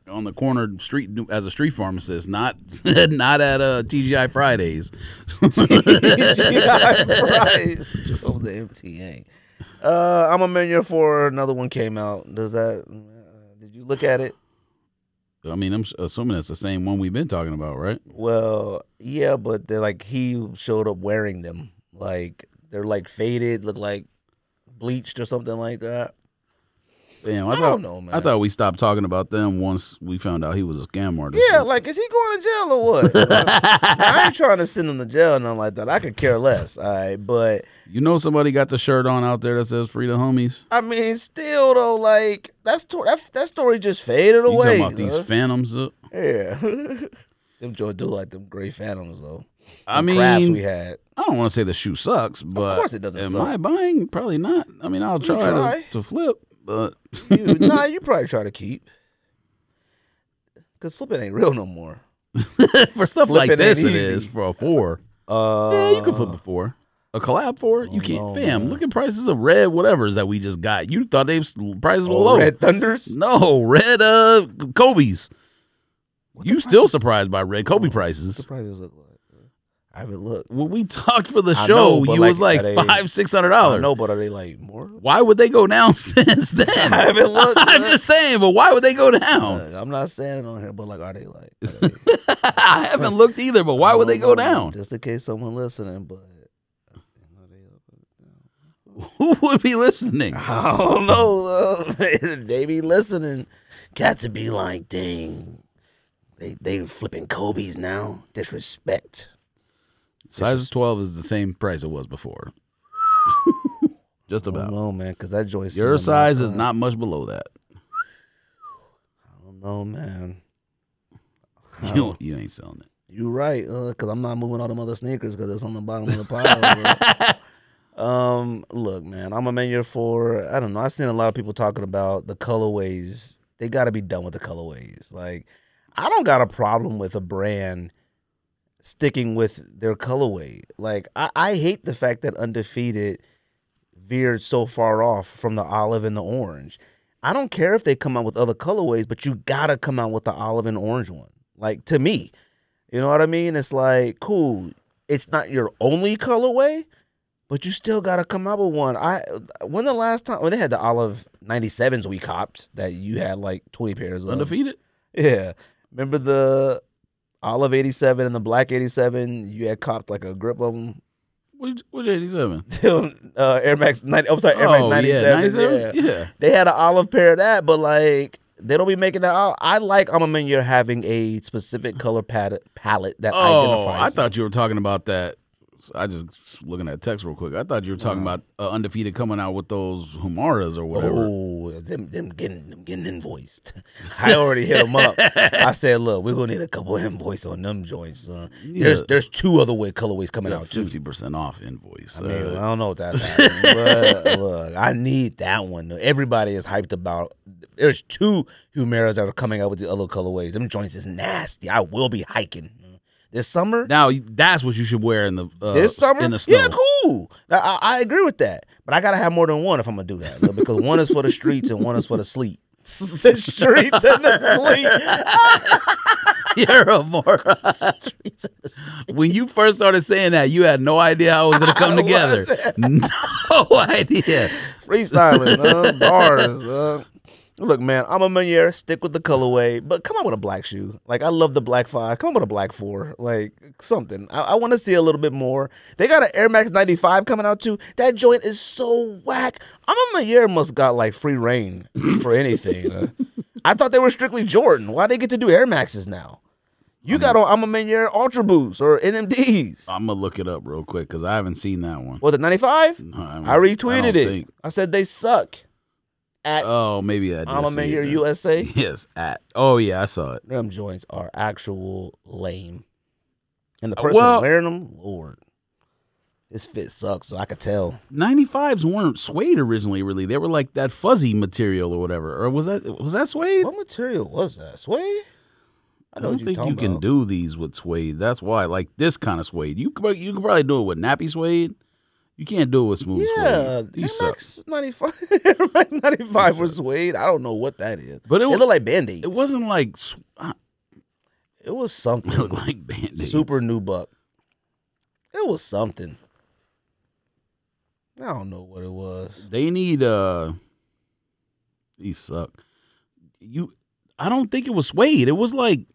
on the corner street as a street pharmacist, not at TGI Fridays. TGI Fridays. Oh, the MTA. I'm a Maniere for another one came out. Does that? Did you look at it? I mean, I'm assuming it's the same one we've been talking about, right? Well, yeah, but they're like he showed up wearing them. Like they're like faded, look like bleached or something like that. Damn, I don't know, man. I thought we stopped talking about them once we found out he was a scam artist. Yeah, like, is he going to jail or what? I ain't trying to send him to jail or nothing like that. I could care less, all right? But you know somebody got the shirt on out there that says "Free the Homies." I mean, still though, like that story just faded away. You talking about these phantoms? Yeah, them joy do like them gray phantoms though. I mean, crafts we had. I don't want to say the shoe sucks, but of course it doesn't. Am I buying? Probably not. I mean, I'll try. To flip. But you probably try to keep, because flipping ain't real no more. For stuff flipping like this, it easy. is for a 4. Yeah, you can flip a 4. A collab 4, you can't. No, fam, man. look at prices of red whatevers that we just got. You thought prices were low. Red Thunders? No, red Kobe's. You still surprised by red Kobe prices? What the prices look like? I haven't looked. When we talked for the show, you was like $500-$600. I know, but are they like more? Why would they go down since then? I haven't looked. I'm just saying, but why would they go down? I'm not saying it on here, but like, are they like? I haven't looked either, but why would they go down? Just in case someone listening, but Who would be listening? I don't know. They be listening. Cats would be like, dang, they flipping Kobe's now. Disrespect. Size 12 is the same price it was before. Just about. I don't know, man, because that joint. Your size is not much below that. I don't know, man. You ain't selling it. You right, because I'm not moving all them other sneakers because it's on the bottom of the pile. Look, man, I'm a Maniere for, I don't know. I've seen a lot of people talking about the colorways. They got to be done with the colorways. Like, I don't got a problem with a brand sticking with their colorway. Like, I hate the fact that Undefeated veered so far off from the olive and the orange. I don't care if they come out with other colorways, but you got to come out with the olive and orange one. Like, to me, you know what I mean? It's like, cool. It's not your only colorway, but you still got to come out with one. When the last time, when they had the olive 97s we copped that you had like 20 pairs of. Undefeated? Yeah. Remember the olive 87 and the black 87? You had copped like a grip of them. Which 87? Air Max 90. I'm sorry, Air Max 97. 97? Yeah. They had an olive pair of that, but like, they don't be making that out. I like I'm a Maniere having a specific color palette that identifies. I thought you were talking about that. I just looking at text real quick. I thought you were talking about Undefeated coming out with those Humaras or whatever. Oh, them getting invoiced. I already hit them up. I said, look, we're gonna need a couple invoice on them joints, son. Yeah. There's two other way colorways coming out too. 50% off invoice. I mean, I don't know what that's happening, but look, I need that one. Everybody is hyped about. There's two Humaras that are coming out with the other colorways. Them joints is nasty. I will be hiking this summer. Now that's what you should wear in the this summer in the snow. Yeah, cool. Now, I agree with that, but I gotta have more than one if I'm gonna do that, because one is for the streets and one is for the sleep. The streets and the sleep. You're a moron. When you first started saying that, you had no idea how it was gonna come together. No idea. Freestyling, bars. Look, man, I'm a Maniere. Stick with the colorway, but come on with a black shoe. Like, I love the black 5. Come on with a black 4. Like, something. I want to see a little bit more. They got an Air Max 95 coming out, too. That joint is so whack. I'm a Maniere must got, like, free reign for anything. I thought they were strictly Jordan. Why they get to do Air Maxes now? You got on I'm a Maniere Ultra Boost or NMDs. I'm going to look it up real quick because I haven't seen that one. What, the 95? No, I retweeted it. I said they suck. Maybe I did. I'm a Maniere USA. Yes, Oh yeah, I saw it. Them joints are actual lame, and the person wearing them, Lord, this fit sucks. So I could tell. 95s weren't suede originally. Really, they were like that fuzzy material or whatever. Or was that suede? What material was that? Suede? I don't think you can do these with suede. That's why, like this kind of suede, you could probably do it with nappy suede. You can't do it with smooth suede. Yeah, Air Max 95. Air Max 95 was suede. I don't know what that is. But it looked like Band-Aids. It wasn't like... It was something. It looked like Band-Aids. Super nubuck. It was something. I don't know what it was. They need... These suck. I don't think it was suede. It was like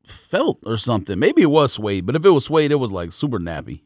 felt or something. Maybe it was suede, but if it was suede, it was like super nappy.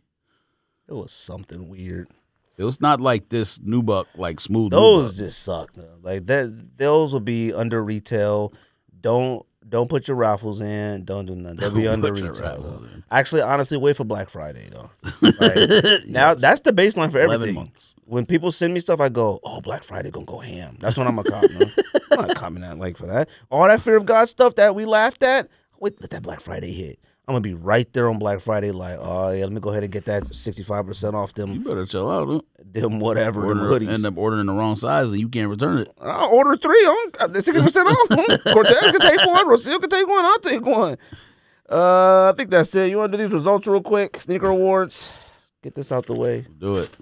It was something weird. It was not like this nubuck, like smooth. Those just suck. Though. Like that, those will be under retail. Don't put your raffles in. Don't do nothing. They'll be under retail. Actually, honestly, wait for Black Friday though. Like, now that's the baseline for everything. 11 months. When people send me stuff, I go, "Oh, Black Friday gonna go ham." That's when I'm a cop. Man. I'm not coming out like for that. All that fear of God stuff that we laughed at. Wait, let that Black Friday hit. I'm going to be right there on Black Friday like, oh, yeah, let me go ahead and get that 65% off them. You better chill out, huh? Them whatever, them hoodies. End up ordering the wrong size and you can't return it. I'll order 3. The 60% off. Cortez can take one. Rocio can take one. I'll take one. I think that's it. You want to do these results real quick? Sneaker awards. Get this out the way. Do it.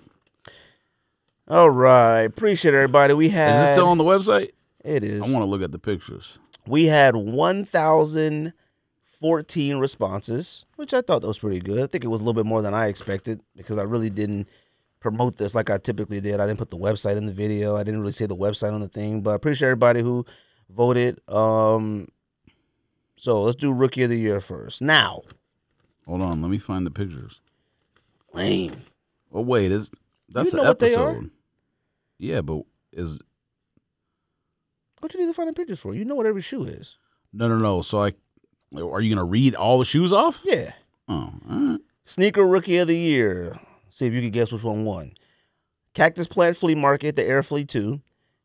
All right. Appreciate it, everybody. Is it still on the website? It is. I want to look at the pictures. We had 1,014 responses, which I thought was pretty good. I think it was a little bit more than I expected because I really didn't promote this like I typically did. I didn't put the website in the video. I didn't really say the website on the thing, but I appreciate everybody who voted. So let's do Rookie of the Year first. Now. Hold on. Let me find the pictures. Lame. Oh, wait. That's the episode. Yeah, but is What you need to find the pictures for? You know what every shoe is. no. So are you gonna read all the shoes off? Yeah. Oh, all right. Sneaker Rookie of the Year. See if you can guess which one won. Cactus Plant Flea Market, the Air Flea 2,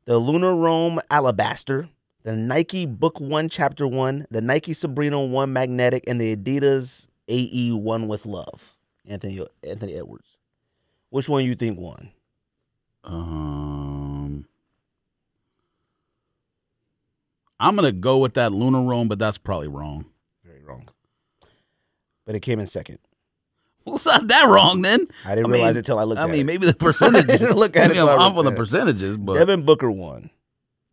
the Lunar Rome Alabaster, the Nike Book 1 Chapter 1, the Nike Sabrina 1 Magnetic, and the Adidas AE 1 with Love. Anthony Edwards. Which one you think won? I'm gonna go with that Lunar Rome, but that's probably wrong. Very wrong. But it came in second. Well, it's not that wrong then. I didn't realize it until I looked at it. I mean, maybe the percentages. I didn't look at maybe it. I'm off on the percentages, but Devin Booker won.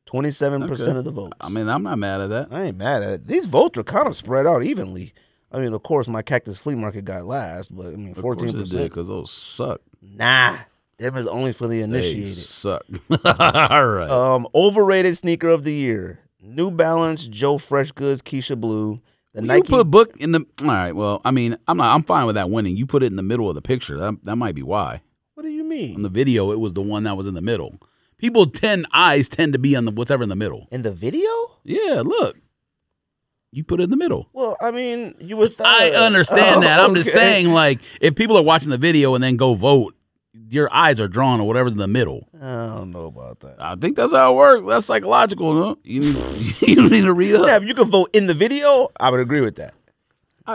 27% of the votes. I mean, I'm not mad at that. I ain't mad at it. These votes are kind of spread out evenly. I mean, of course, my Cactus Flea Market got last, but I mean, 14%. Because those suck. Nah, them is only for the They initiated. suck. All right. Overrated sneaker of the year: New Balance, Joe Fresh Goods, Keisha Blue. The You Nike. put book in the. All right. Well, I mean, I'm fine with that winning. You put it in the middle of the picture. That might be why. What do you mean? On the video, it was the one that was in the middle. People eyes tend to be on the whatever in the middle. In the video? Yeah, look. You put it in the middle. Well, I mean, you would. I understand that. I'm just okay. saying, like, if people are watching the video and then go vote, your eyes are drawn or whatever's in the middle. I don't know about that. I think that's how it works. That's psychological, no? You need to read up. Now, if you could vote in the video, I would agree with that.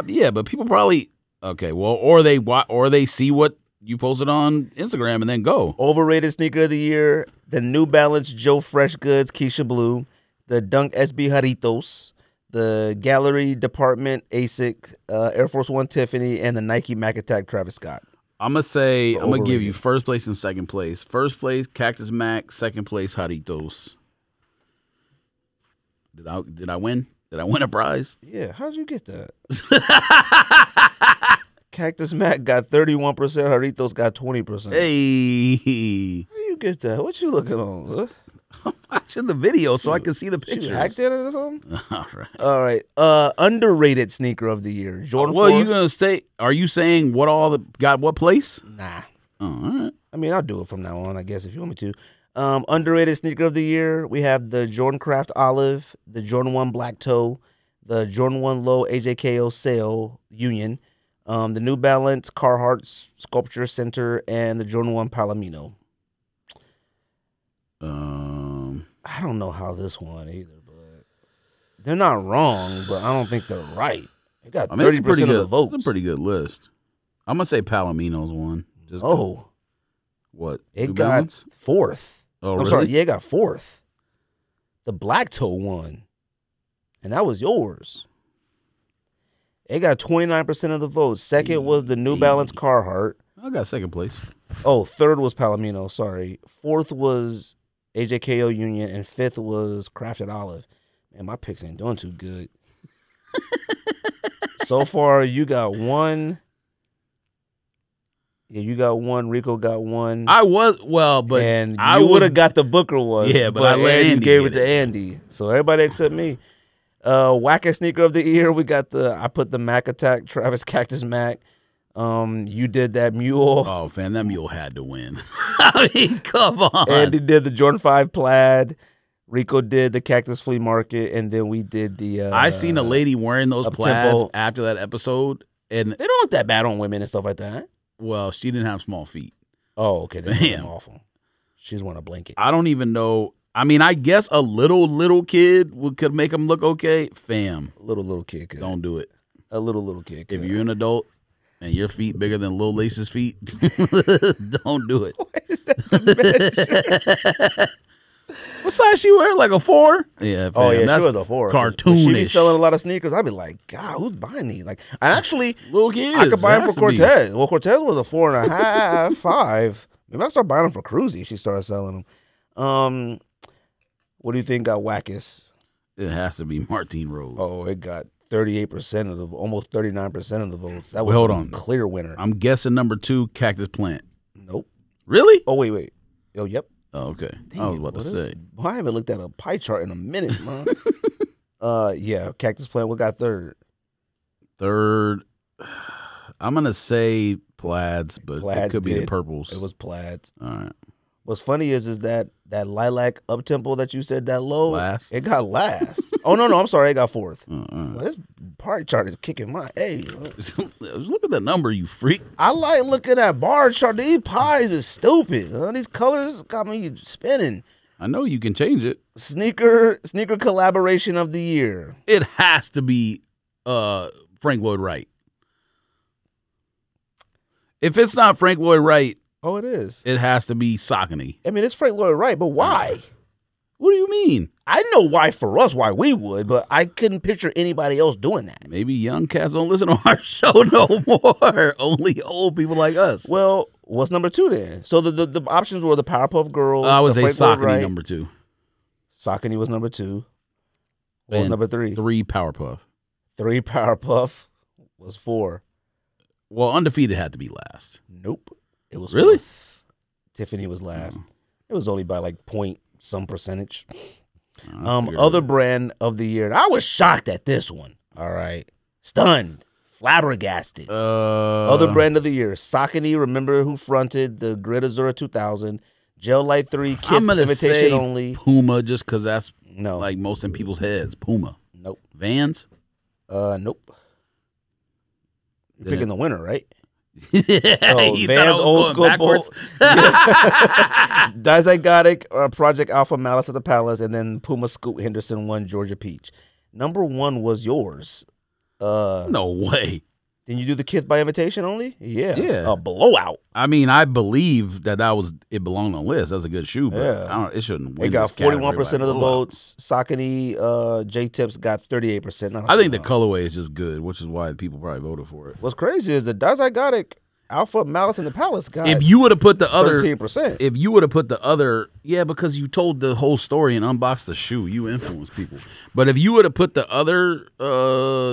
Yeah, but people probably or they see what you posted on Instagram and then go. Overrated sneaker of the year: the New Balance Joe Fresh Goods Keisha Blue, the Dunk SB Jarritos, the Gallery Department ASIC, Air Force One Tiffany, and the Nike Mac Attack Travis Scott. I'm gonna give Overrated. you first place and second place. First place Cactus Mac, second place Jarritos. Did I win? Did I win a prize? Yeah, how'd you get that? Cactus Mac got 31%, Jarritos got 20%. Hey, How you get that? What you looking on? I'm watching the video so I can see the You pictures. hacked it or something? All right. All right. Underrated sneaker of the year. Jordan 4. You gonna stay? Are you saying got what place? Nah. Oh, all right. I mean, I'll do it from now on, I guess, if you want me to. Underrated sneaker of the year, we have the Jordan Craft Olive, the Jordan 1 Black Toe, the Jordan 1 Low AJKO Sail Union, the New Balance Carhartt Sculpture Center, and the Jordan 1 Palomino. I don't know how this one either, but they're not wrong, but I don't think they're right. They got 30% of the votes. It's a pretty good list. I'm gonna say Palomino's one. What? It New got Balance? fourth. Oh, I'm really? sorry, yeah, it got fourth. The Black Toe won, and that was yours. It got 29% of the votes. Second was the New Balance Carhartt. I got second place. Oh, third was Palomino, sorry. Fourth was AJKO Union, and fifth was Crafted Olive. Man, my picks ain't doing too good. So far, you got one. Yeah, you got one. Rico got one. I was but and I you would have got the Booker one. Yeah, but I let Andy gave get it to Andy. So everybody except me. Wackest sneaker of the year. We got I put the Mac Attack Travis Cactus Mac. You did that mule. Oh, fam, that mule had to win. I mean, come on. Andy did the Jordan 5 Plaid. Rico did the Cactus Flea Market, and then we did the. I seen a lady wearing those plaids after that episode, and they don't look that bad on women and stuff like that. Well, she didn't have small feet. Oh, okay. That's awful. She just want a blanket. I don't even know. I mean, I guess a little kid could make them look okay. Fam, a little kid could. Don't do it. A little kid could. If you're an adult and your feet bigger than Lil Lace's feet, don't do it. Why is that the measure? What size she wear? Like a 4? Yeah. Fam, that's she was a 4. Cartoonish. She be selling a lot of sneakers. I'd be like, God, who's buying these? Like, and actually, little kids. I could buy them for Cortez. Well, Cortez was a 4.5, 5. Maybe I start buying them for Cruzy if she started selling them. What do you think got wackest? It has to be Martine Rose. Oh, it got 38% of almost 39% of the votes. That was hold on. Clear winner. I'm guessing number 2, Cactus Plant. Nope. Really? Oh, wait. Oh, yep. Oh, okay. Dang I was about to say. I haven't looked at a pie chart in a minute, man. Yeah, Cactus Plant. What got third? Third, I'm gonna say plaids, but it could be the purples. It was plaids. All right. What's funny is that lilac up tempo that you said that low, Last? it got last. Oh no, I'm sorry, it got fourth. Well, this bar chart is kicking my Look at the number, you freak. I like looking at bar chart. These pies is stupid. These colors got me spinning. I know you can change it. Sneaker collaboration of the year. It has to be Frank Lloyd Wright. If it's not Frank Lloyd Wright, Oh, it is. it has to be Saucony. I mean, it's Frank Lloyd Wright, but why? What do you mean? I know why for us, why we would, but I couldn't picture anybody else doing that. Maybe young cats don't listen to our show no more. Only old people like us. Well, what's number 2 then? So the options were the Powerpuff Girls. I would the say Frank Lloyd Saucony Wright. number 2. Saucony was number 2. What was And number 3? 3 Powerpuff. 3 Powerpuff was 4. Well, Undefeated had to be last. Nope. It was Really? 4th. Tiffany was last. It was only by like point some percentage. Other brand of the year. I was shocked at this one. All right. Stunned. Flabbergasted. Other brand of the year. Saucony, remember who fronted the Grid Azura 2000. Gel Light 3, Kith I'm gonna Imitation say Only. Puma just because that's No. like most in people's heads. Puma. Nope. Vans? Nope. You're Then- picking the winner, right? You Vans thought I was Old going School backwards? Dizygotic, Project Alpha Malice at the Palace, and then Puma Scoot Henderson won Georgia Peach. Number 1 was yours. No way. Didn't you do the Kith by invitation only? Yeah. Yeah. A blowout. I mean, I believe that it belonged on the list. That's a good shoe, but Yeah. it shouldn't win. It got this category 41% by of the blowout. votes. Saucony, J-Tips got 38%. I think the colorway is just good, which is why people probably voted for it. What's crazy is the Dizygotic Alpha Malice in the Palace got If you would have put the other 13%. If you would have put the other, yeah, because you told the whole story and unboxed the shoe, you influenced people. But if you would have put the other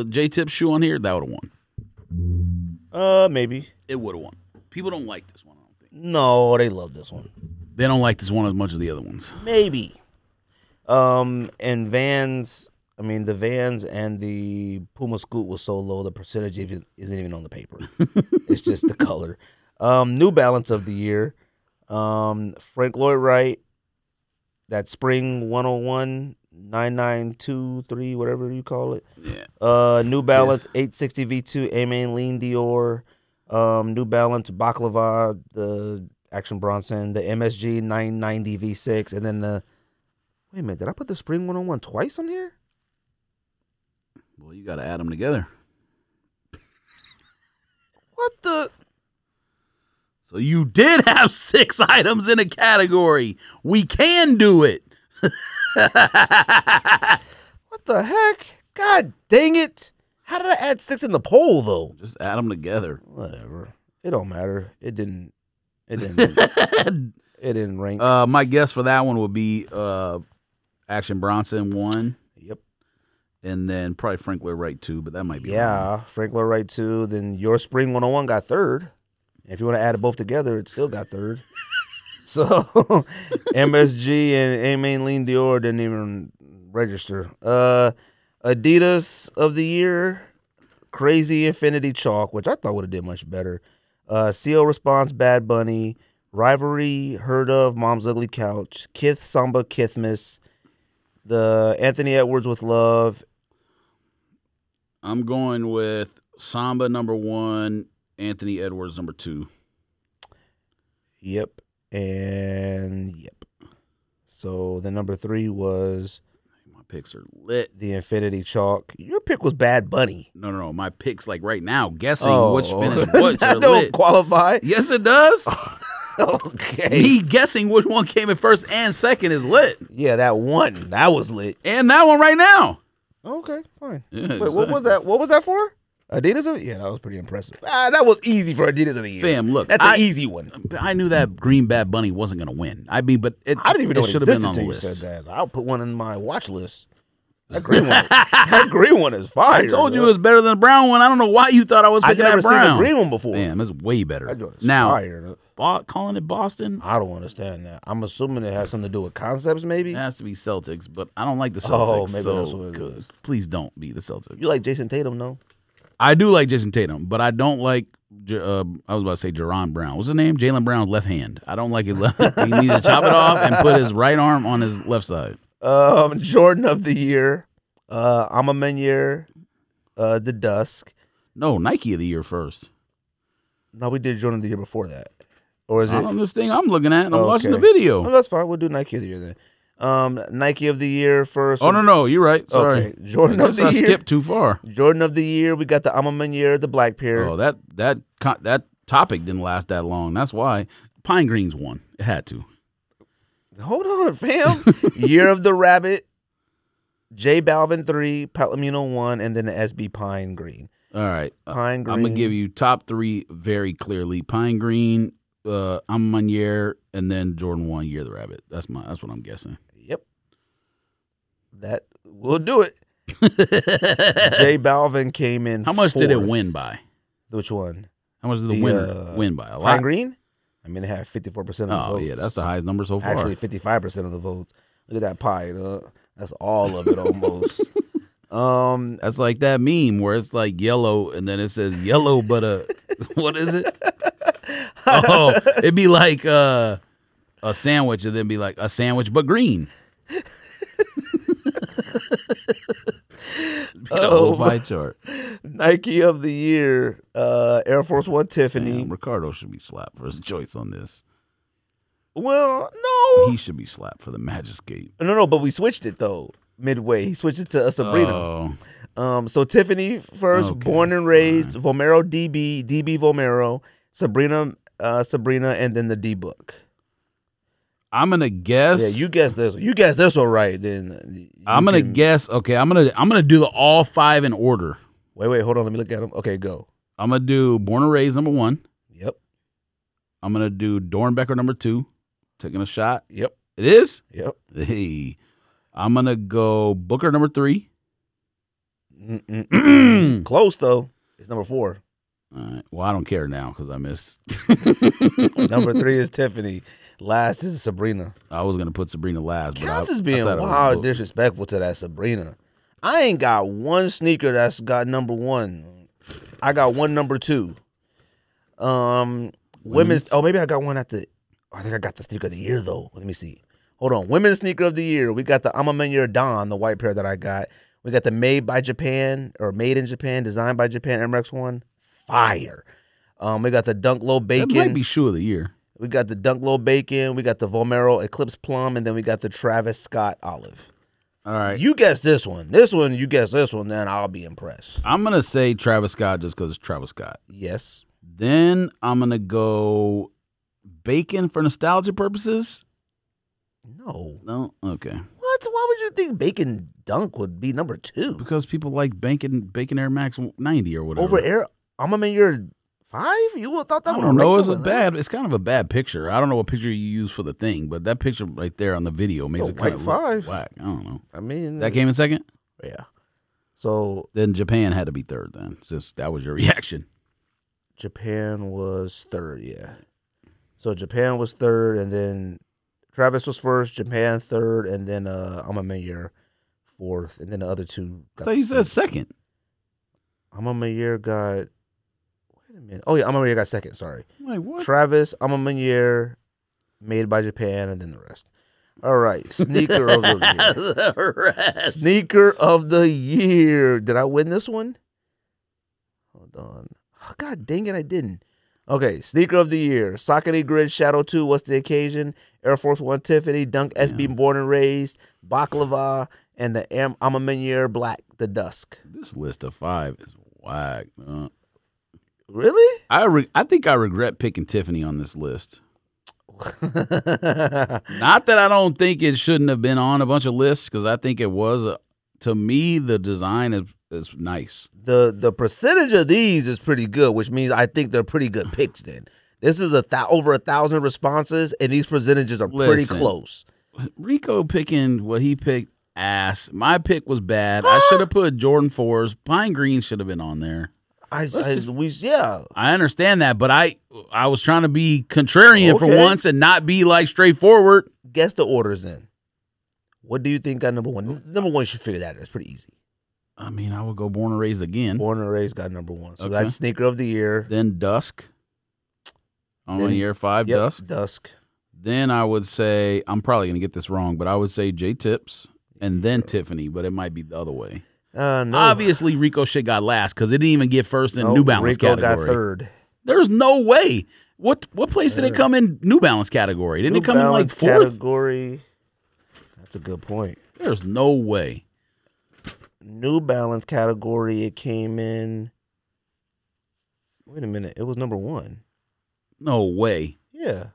J-Tip shoe on here, that would have won. Maybe. It would have won. People don't like this one, I don't think. No, they love this one. They don't like this one as much as the other ones. Maybe. And Vans, I mean, the Vans and the Puma Scoot was so low, the percentage isn't even on the paper. It's just the color. New Balance of the year. Frank Lloyd Wright, that Spring 101, 9923, whatever you call it. Yeah. New Balance 860 V2, Aimane Lean Dior. New Balance Baklava, the Action Bronson, the MSG 990 V6, and then the... Wait a minute, did I put the Spring 101 twice on here? Well, you got to add them together. What the... So you did have 6 items in a category. We can do it. What the heck? God dang it. How did I add 6 in the poll, though? Just add them together. Whatever. It don't matter. It didn't it didn't rank. My guess for that one would be Action Bronson 1. Yep. And then probably Frank Lloyd Wright 2, but that might be wrong. Yeah, Frank Lloyd Wright 2. Then your Spring 101 got 3rd. If you want to add it both together, it still got 3rd. So MSG and Aimane Lean Dior didn't even register. Adidas of the year, Crazy Infinity Chalk, which I thought would have did much better. CO Response Bad Bunny, Rivalry Heard of Mom's Ugly Couch, Kith Samba Kithmas, the Anthony Edwards with Love. I'm going with Samba number 1, Anthony Edwards number 2. Yep. And yep. So the number 3 was My picks are lit. the Infinity Chalk. Your pick was Bad Bunny. No. My picks like right now, guessing Oh. which finished what. That You're don't lit. qualify. Yes, it does. Okay. Me guessing which one came in first and second is lit. Yeah, that one. That was lit. And that one right now. Okay, fine. Yeah, Wait, what was that? What was that for? Adidas? Yeah, that was pretty impressive. That was easy for Adidas of the year. Fam, look. That's an easy one. I knew that Green Bad Bunny wasn't going to win. I mean, but I didn't even know it should have been existed on the until you list. said that. I'll put one in my watch list. That green one. That green one is fire. I told you it bro. was better than the brown one. I don't know why you thought I was I've picking never that seen brown. the green one before. Damn, it's way better. That joint is Now, fire. calling it Boston, I don't understand that. I'm assuming it has something to do with concepts, maybe. it has to be Celtics, but I don't like the Oh, Celtics. maybe so that's what it is. please don't be the Celtics. You like Jason Tatum, no? I do like Jason Tatum, but I don't like I was about to say Jerron Brown. What's his name? Jaylen Brown's left hand. I don't like his left. He needs to chop it off and put his right arm on his left side. Jordan of the year. I'm a Maniere, the Dusk. No, Nike of the year first. No, we did Jordan of the year before that. Or is it on this thing I'm looking at and I'm watching the video? Oh, that's fine. We'll do Nike of the year then. Nike of the year first. Oh no, you're right. Sorry. Okay. Jordan of the year. I skipped too far. Jordan of the year. We got the I'm a Maniere, the black pair. Oh, that topic didn't last that long. That's why Pine Green's won. It had to. Hold on, fam. Year of the Rabbit. J Balvin 3, Palomino 1, and then the SB Pine Green. All right. Pine Green. I'm going to give you top 3 very clearly. Pine Green, I'm Maniere, and then Jordan 1, Year of the Rabbit. That's what I'm guessing. Yep. That will do it. J Balvin came in. How much fourth. did it win by? Which one? How much did the winner win by? A lot? Pine Green? I mean, it had 54% of the votes. Oh, yeah, that's the highest number so far. Actually, 55% of the votes. Look at that pie. That's all of it almost. That's like that meme where it's like yellow and then it says yellow, but what is it? Oh, it'd be like a sandwich and then be like a sandwich but green. Whole pie chart. Nike of the year, Air Force One Tiffany. Damn, Ricardo should be slapped for his choice on this. Well, no. He should be slapped for the Majescape. No, but we switched it though. Midway, he switched it to a Sabrina. So Tiffany first, Okay. Born and Raised, Vomero DB Vomero, Sabrina, and then the D book. I'm gonna guess. Yeah, you guess this. You guess this one right. Then I'm gonna guess. Okay, I'm gonna do the all 5 in order. Wait, hold on. Let me look at them. Okay, go. I'm gonna do Born and Raised number 1. Yep. I'm gonna do Dornbecker number 2. Taking a shot. Yep. It is. Yep. Hey, I'm gonna go Booker number 3. Close though. It's number 4. All right. Well, I don't care now because I missed. Number 3 is Tiffany. Last is Sabrina. I was gonna put Sabrina last, but Counts I as being thought it was wild Booker. disrespectful to that Sabrina. I ain't got one sneaker that's got number 1. I got one number 2. Women's. Oh, maybe I got one at the. I think I got the sneaker of the year though. Let me see. Hold on. Women's sneaker of the year. We got the I'm a Maniere Dawn, the white pair that I got. We got the Made by Japan or Made in Japan, Designed by Japan Air Max 1. Fire. We got the Dunk Low Bacon. That might be shoe of the year. We got the Dunk Low Bacon. We got the Vomero Eclipse Plum, and then we got the Travis Scott Olive. All right. You guess this one. This one, you guess this one, then I'll be impressed. I'm gonna say Travis Scott just because it's Travis Scott. Yes. Then I'm gonna go Bacon for nostalgia purposes. No. No. Okay. What? Why would you think Bacon Dunk would be number 2? Because people like Bacon Air Max 90 or whatever. Over Air, I'm a Maniere 5? You would have thought that I would don't know. It's over that. It's kind of a bad picture. I don't know what picture you use for the thing, but that picture right there on the video makes a it kind of white 5. whack. I don't know. I mean, That came in second. yeah. So Then Japan had to be third. Then it's just that was your reaction. Japan was 3rd, yeah. So Japan was 3rd, and then Travis was 1st, Japan 3rd, and then I'm a Maniere 4th, and then the other 2 I got thought you said second. I'm a Maniere got. Wait a minute. Oh yeah, I'm a Maniere got 2nd. Sorry. Wait, what? Travis, I'm a Maniere, Made by Japan, and then the rest. All right, sneaker of the year. The rest. Sneaker of the year. Did I win this one? Hold on. Oh, God dang it, I didn't. Okay, sneaker of the year. Saucony Grid Shadow 2, What's the Occasion? Air Force One Tiffany, Dunk SB Born and Raised, Baklava, and the I'm a Maniere Black, the Dusk. This list of 5 is whack. Really? I think I regret picking Tiffany on this list. Not that I don't think it shouldn't have been on a bunch of lists, because I think it was. To me, the design is nice. The percentage of these is pretty good, which means I think they're pretty good picks then. This is over 1,000 responses, and these percentages are pretty Listen. close. Rico picking what he picked, ass. My pick was bad. I should have put Jordan 4s. Pine Green should have been on there. Yeah. I understand that, but I was trying to be contrarian for Okay. once and not be like straightforward. Guess the orders then. What do you think got number 1? Number 1, you should figure that out. It's pretty easy. I mean, I would go Born and Raised again. Born and Raised got number 1. So Okay. that's sneaker of the year. Then Dusk. On year 5, Yep, Dusk. Dusk. Then I would say, I'm probably going to get this wrong, but I would say J Tips and then Tiffany, but it might be the other way. No. Obviously, Rico shit got last because it didn't even get first in No, New Balance Rico category. got third. There's no way. What place did it come in New Balance category? Didn't New it come in like Balance 4th? category. That's a good point. There's no way. New Balance category, it came in. Wait a minute. It was number 1. No way. Yeah.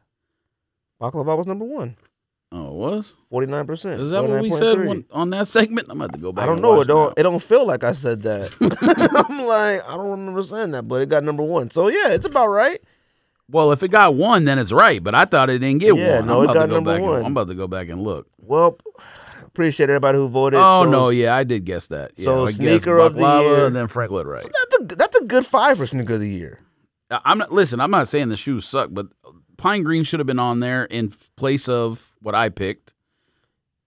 Baklava was number 1. Oh, it was? 49%. Is that what we said on that segment? I'm about to go back. I don't and know. watch It don't feel like I said that. I'm like, I don't remember saying that, but it got number 1. So yeah, it's about right. Well, if it got 1, then it's right. But I thought it didn't get 1. No, it got number 1. I'm about to go back and look. Well, appreciate everybody who voted. Oh so no, yeah, I did guess that. Yeah, so I sneaker guessed of the Baklava year, and then Frank Lloyd Wright. That's a good 5 for sneaker of the year. I'm not saying the shoes suck, but Pine Green should have been on there in place of what I picked.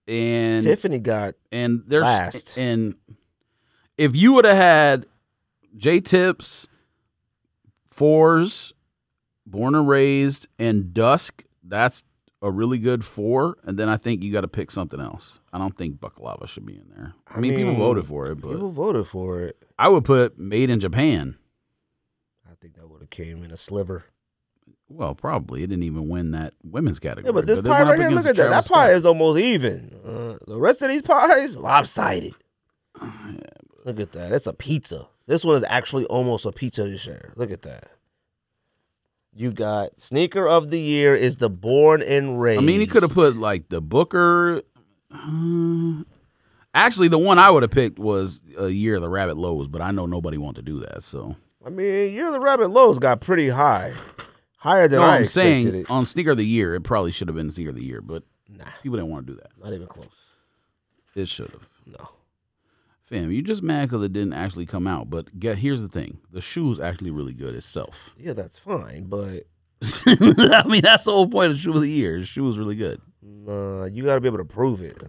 And Tiffany got there's last. And if you would have had J Tips, 4s, Born and Raised, and Dusk, that's a really good 4. And then I think you got to pick something else. I don't think Baklava should be in there. I mean, people voted for it, but people voted for it. I would put Made in Japan. I think that would have came in a sliver. Well, probably. It didn't even win that women's category. Yeah, but this it pie went up right here, look against at that. Travis That pie Scott. is almost even. The rest of these pies, lopsided. Look at that. It's a pizza. This one is actually almost a pizza to share. Look at that. You got sneaker of the year is the Born and Raised. I mean, he could have put like the Booker. Actually, the one I would have picked was a Year of the Rabbit Lows, but I know nobody wanted to do that. So I mean, Year of the Rabbit Lows got pretty high. Higher than I I'm expected saying it. on Sneaker of the Year, it probably should have been Sneaker of the Year, but people didn't want to do that. Not even close. It should have. No. Fam, you just mad because it didn't actually come out. But here's the thing: the shoe's actually really good itself. Yeah, that's fine, but I mean, that's the whole point of Shoe of the Year. The shoe was really good. you got to be able to prove it.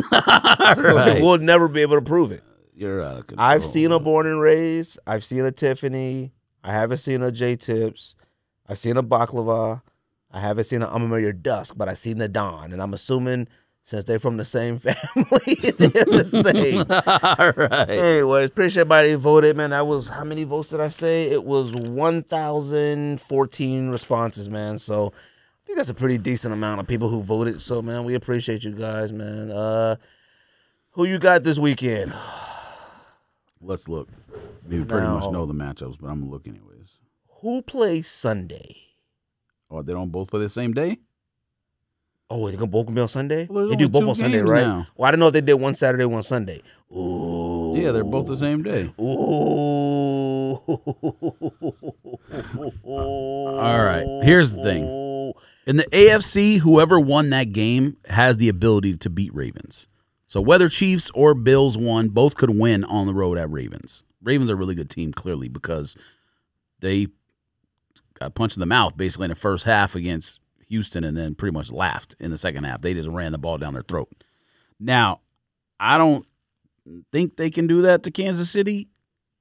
Right. We'll never be able to prove it. You're out of control. I've seen a Born and Raised. I've seen a Tiffany. I haven't seen a J Tips. I've seen a Baklava. I haven't seen a I'm Gonna Your Dusk, but I've seen the Don. And I'm assuming since they're from the same family, they're the same. All right. Anyways, appreciate everybody who voted, man. That was, how many votes did I say? It was 1,014 responses, man. So I think that's a pretty decent amount of people who voted. So, man, we appreciate you guys, man. Who you got this weekend? Let's look. We pretty much know the matchups, but I'm going to look anyways. Who plays Sunday? Oh, they don't both play the same day? Oh, they can both be on Sunday? Well, they do both on Sunday, right? Now. Well, I didn't know if they did one Saturday, one Sunday. Ooh. Yeah, they're both the same day. Ooh. All right. Here's the thing. In the AFC, whoever won that game has the ability to beat Ravens. So whether Chiefs or Bills won, both could win on the road at Ravens. Ravens are a really good team, clearly, because they got punched in the mouth basically in the first half against Houston and then pretty much laughed in the second half. They just ran the ball down their throat. Now, I don't think they can do that to Kansas City.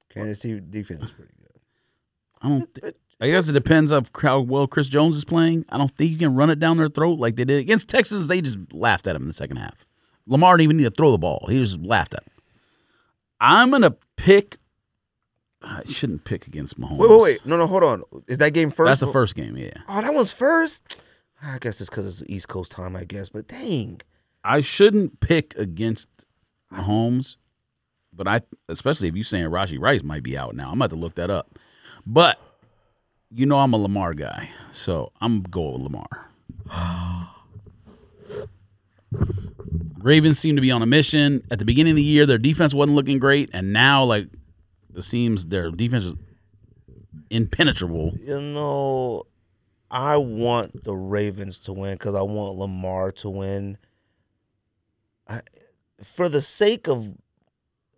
Kansas City defense is pretty good. I guess it depends on how well Chris Jones is playing. I don't think you can run it down their throat like they did against Texas. They just laughed at him in the second half. Lamar didn't even need to throw the ball. He just laughed at him. I'm going to pick. I shouldn't pick against Mahomes. Wait. No, hold on. Is that game first? That's the first game, yeah. Oh, that one's first? I guess it's because it's East Coast time, I guess. But dang. I shouldn't pick against Mahomes, but especially if you're saying Rashee Rice might be out now. I'm about to look that up. But you know I'm a Lamar guy, so I'm going with Lamar. Ravens seem to be on a mission. At the beginning of the year, their defense wasn't looking great, and now, like, it seems their defense is impenetrable. You know, I want the Ravens to win because I want Lamar to win. For the sake of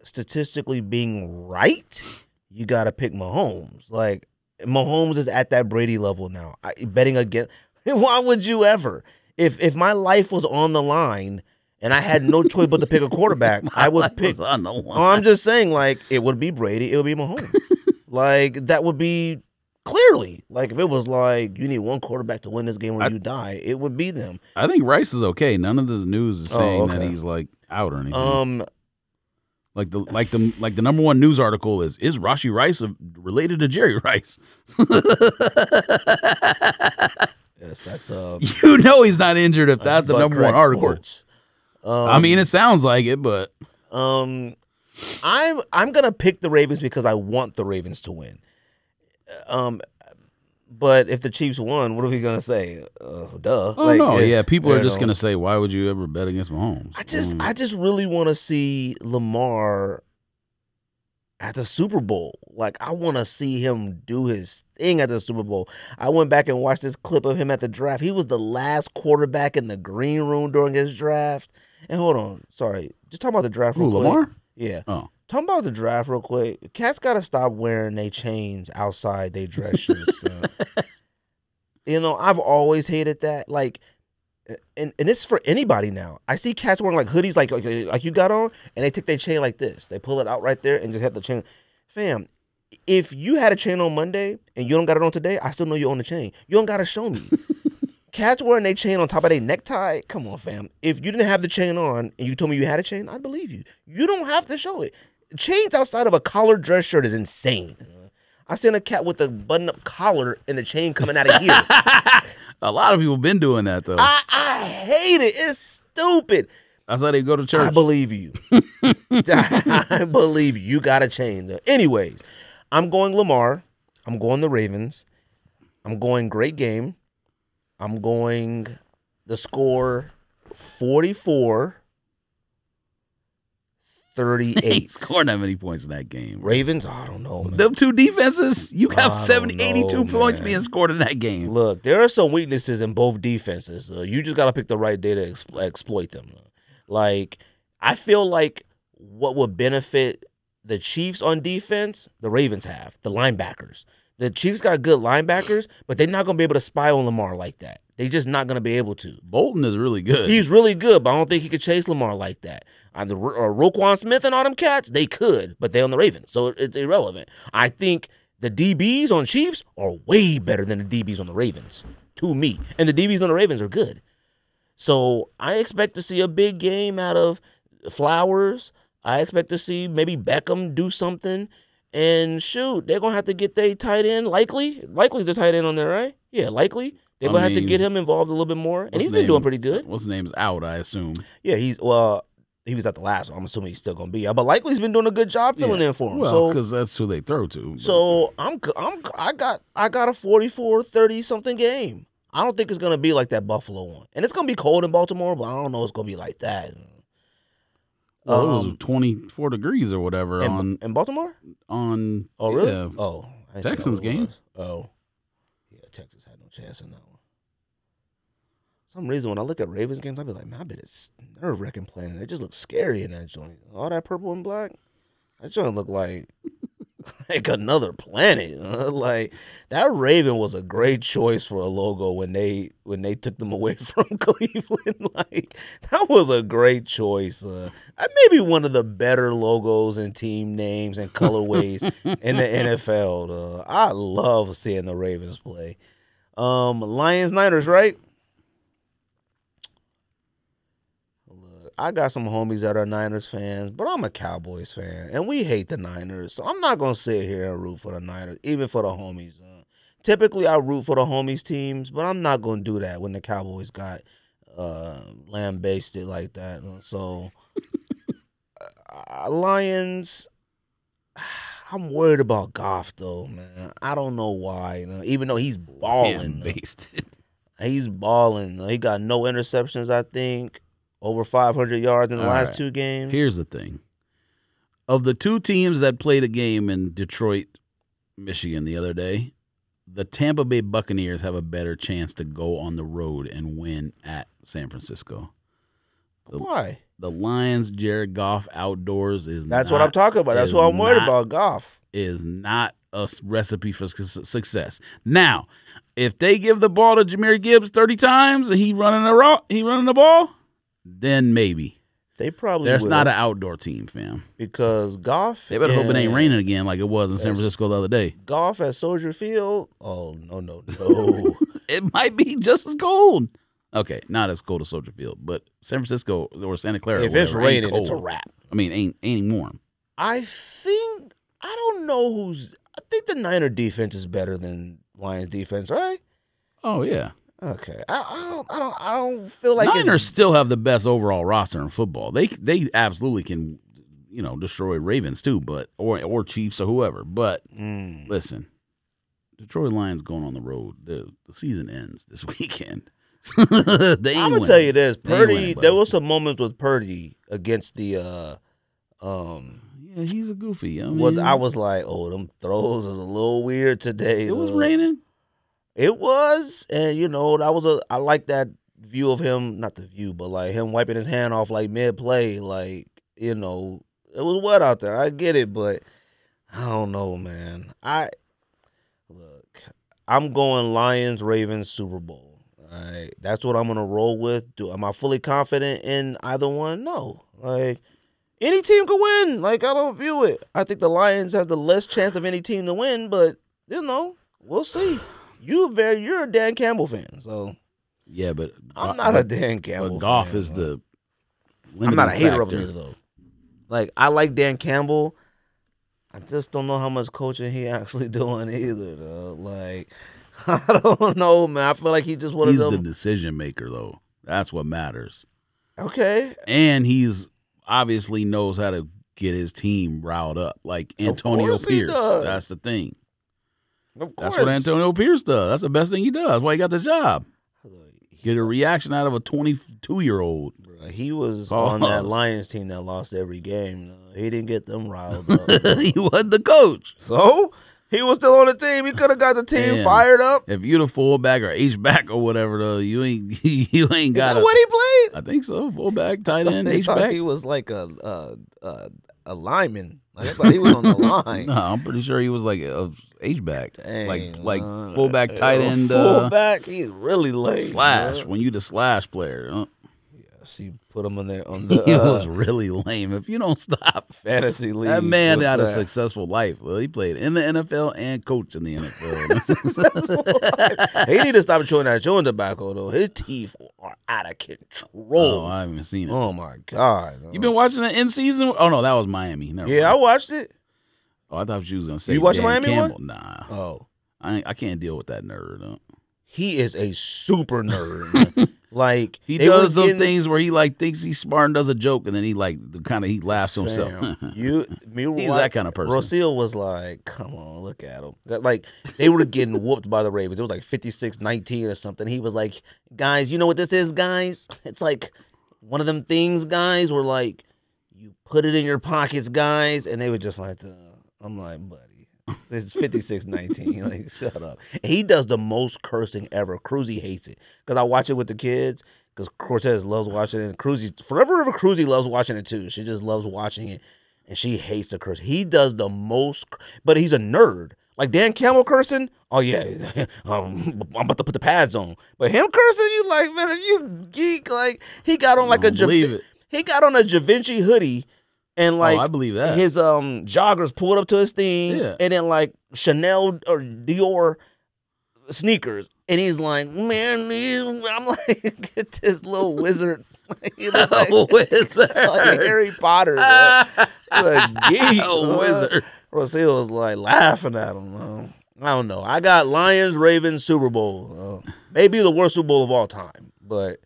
statistically being right, you got to pick Mahomes. Like, Mahomes is at that Brady level now. Betting against, why would you ever? If my life was on the line and I had no choice but to pick a quarterback, I would pick. On the line. Oh, I'm just saying, like, it would be Brady, it would be Mahomes. Like, that would be clearly, like, if it was like you need one quarterback to win this game or you die, it would be them. I think Rice is okay. None of the news is saying that okay. he's like out or anything. Like the number one news article is Rashee Rice related to Jerry Rice? Yes, that's you know he's not injured if that's the number one article. Sports. I mean, it sounds like it, but I'm gonna pick the Ravens because I want the Ravens to win. But if the Chiefs won, what are we gonna say? Duh. Oh, like, no, yeah, people are just know. gonna say, "Why would you ever bet against Mahomes?" I just really want to see Lamar at the Super Bowl. Like, I want to see him do his thing at the Super Bowl. I went back and watched this clip of him at the draft. He was the last quarterback in the green room during his draft. And hold on, sorry, just talk about the draft real quick. Lamar? Yeah. Oh. Talking about the draft real quick. Cats got to stop wearing their chains outside their dress shirts. You know, I've always hated that. Like, and this is for anybody now. I see cats wearing like hoodies like you got on, and they take their chain like this. They pull it out right there and just have the chain. Fam, if you had a chain on Monday and you don't got it on today, I still know you own the chain. You don't got to show me. Cats wearing their chain on top of their necktie. Come on, fam. If you didn't have the chain on and you told me you had a chain, I'd believe you. You don't have to show it. Chains outside of a collared dress shirt is insane. I seen a cat with a button-up collar and the chain coming out of here. A lot of people been doing that though. I hate it. It's stupid. That's how they go to church. I believe you. I believe you. You got a chain. Anyways, I'm going Lamar. I'm going the Ravens. I'm going great game. I'm going the score 44-38. He scored that many points in that game. Ravens? Oh, I don't know, man. Them two defenses, you have 82 points man. being scored in that game. Look, there are some weaknesses in both defenses. You just got to pick the right day to exploit them. Like, I feel like what would benefit the Chiefs on defense, the Ravens have, the linebackers. The Chiefs got good linebackers, but they're not going to be able to spy on Lamar like that. They're just not going to be able to. Bolton is really good. He's really good, but I don't think he could chase Lamar like that. Either Roquan Smith and all them cats, they could, but they're on the Ravens, so it's irrelevant. I think the DBs on Chiefs are way better than the DBs on the Ravens, to me. And the DBs on the Ravens are good. So I expect to see a big game out of Flowers. I expect to see maybe Beckham do something. And shoot, they're going to have to get their tight end, Likely. Likely's the tight end on there, right? Yeah, Likely. They're going to have to get him involved a little bit more. And he's been doing pretty good. What's his name's out, I assume. Yeah, he was at the last one. I'm assuming he's still going to be. But Likely's been doing a good job filling in for him. Well, because that's who they throw to. But. So I got a 44-30 something game. I don't think it's going to be like that Buffalo one. And it's going to be cold in Baltimore, but I don't know it's going to be like that. Well, it was 24 degrees or whatever in Baltimore? Oh, really? Yeah, oh. Texans game. Oh. Yeah, Texas had no chance in that one. Some reason when I look at Ravens games, I'll be like, man, I bet it's nerve-wracking playing. It just looks scary in that joint. All that purple and black, that joint look like another planet. Like, that Raven was a great choice for a logo when they took them away from Cleveland. Like, that was a great choice. Maybe one of the better logos and team names and colorways in the NFL. I love seeing the Ravens play. Lions Niners, right? I got some homies that are Niners fans, but I'm a Cowboys fan, and we hate the Niners. So I'm not going to sit here and root for the Niners, even for the homies. Typically, I root for the homies teams, but I'm not going to do that when the Cowboys got lambasted like that. So, Lions, I'm worried about Goff, though, man. I don't know why. Even though he's balling. He's balling. He got no interceptions, I think. Over 500 yards in the last two games. Here's the thing. Of the two teams that played a game in Detroit, Michigan the other day, the Tampa Bay Buccaneers have a better chance to go on the road and win at San Francisco. Why? The Lions, Jared Goff outdoors is That's what I'm talking about. That's what I'm worried about, Goff. Is not a recipe for success. Now, if they give the ball to Jahmyr Gibbs 30 times and he running the ball, then maybe. They probably There's will, not an outdoor team, fam. because Goff. They better hope it ain't and- raining again like it was in San Francisco the other day. Golf at Soldier Field. Oh no. It might be just as cold. Okay, not as cold as Soldier Field, but San Francisco or Santa Clara. If or it's whatever, ain't raining, it's a cold. wrap. I mean, ain't warm. I don't know who's. I think the Niner defense is better than Lions defense, right? Oh yeah. Okay. I don't feel like Niners it's. still have the best overall roster in football. They absolutely can, destroy Ravens too, but or Chiefs or whoever. But listen, Detroit Lions going on the road. The season ends this weekend. I'm gonna tell you this, They ain't Purdy. winning, There buddy. was some moments with Purdy against the. Yeah, he's a goofy. I mean, What I was like, oh, them throws was a little weird today. it was raining. It was, and that was I like that view of him, not the view, but like him wiping his hand off like mid play, like it was wet out there. I get it, but I don't know, man. I'm going Lions, Ravens, Super Bowl. All right, that's what I'm gonna roll with. Am I fully confident in either one? No, like. Any team could win. Like, I don't view it. I think the Lions have the less chance of any team to win, but we'll see. You're a Dan Campbell fan, so Yeah, but I'm not a Dan Campbell But golf fan. is the. I'm not a hater of factor. him either, though. Like, I like Dan Campbell. I just don't know how much coaching he actually doing either, though. Like, I don't know, man. I feel like he just one He's of the them. decision maker, though. That's what matters. Okay. And he's obviously knows how to get his team riled up, like Antonio course he Pierce. does. That's the thing. Of That's course. what Antonio Pierce does. That's the best thing he does. That's why he got the job. Get a reaction out of a 22-year-old. He was Pause. on that Lions team that lost every game. He didn't get them riled up. He wasn't the coach. So he was still on the team. He could have got the team Damn. fired up. If you're the fullback or H-back or whatever, though, you ain't Is got that what he played? I think so. Fullback, tight end, They thought H-back. he was like a lineman. Like, I thought he was on the line. No, I'm pretty sure he was like a H-back. Dang, like fullback, tight end, fullback. He's really late. slash. man. When you the slash player. She put him on the He was really lame. If you don't stop, fantasy league. that man was had a that. successful life. Well, he played in the NFL and coached in the NFL. He need to stop chewing that chewing tobacco though. His teeth are out of control. Oh, I haven't seen it. Oh my god! You been watching the in season? Oh no, that was Miami. Never Yeah, I mind. watched it. Oh, I thought you was gonna say You watching Dan Miami one? Campbell. Nah, Oh, I can't deal with that nerd. he is a super nerd. Like He they were does those getting- things where he like thinks he's smart and does a joke, and then he like he laughs to himself. Fam, He's that kind of person. Rocio was like, come on, look at him. Like, they were getting whooped by the Ravens. It was like 56-19 or something. He was like, guys, you know what this is, guys? It's like one of them things, guys, where like, you put it in your pockets, guys. And they were just like, I'm like, buddy, this is 56-19. Like, shut up. And he does the most cursing ever. Cruzy hates it. Because I watch it with the kids. Because Cortez loves watching it. And Forever River Cruzy loves watching it too. She just loves watching it. And she hates the curse. He does the most, but he's a nerd. Like Dan Campbell cursing, oh yeah, I'm about to put the pads on. But him cursing, you like, man, if you geek, like he got on like I don't believe it. he got on a Da Vinci hoodie, and like I believe that. his joggers pulled up to his thing, Yeah. and then like Chanel or Dior sneakers, and he's like, man, I'm like, get this little wizard. You know, like, Wizard. like Harry Potter. Man. He's a geek. A wizard. Rocio was like laughing at him. I don't know. I got Lions, Ravens, Super Bowl. Maybe the worst Super Bowl of all time. But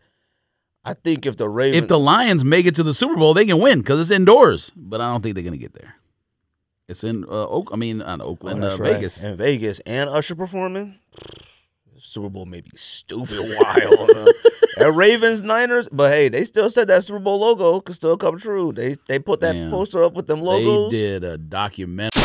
I think if the Ravens... If the Lions make it to the Super Bowl, they can win because it's indoors. But I don't think they're going to get there. It's in not Oakland, that's right. Vegas. In Vegas. And Usher performing. Super Bowl may be stupid wild. That Ravens, Niners, but hey, they still said that Super Bowl logo could still come true. They put that Damn. poster up with them logos. They did a documentary.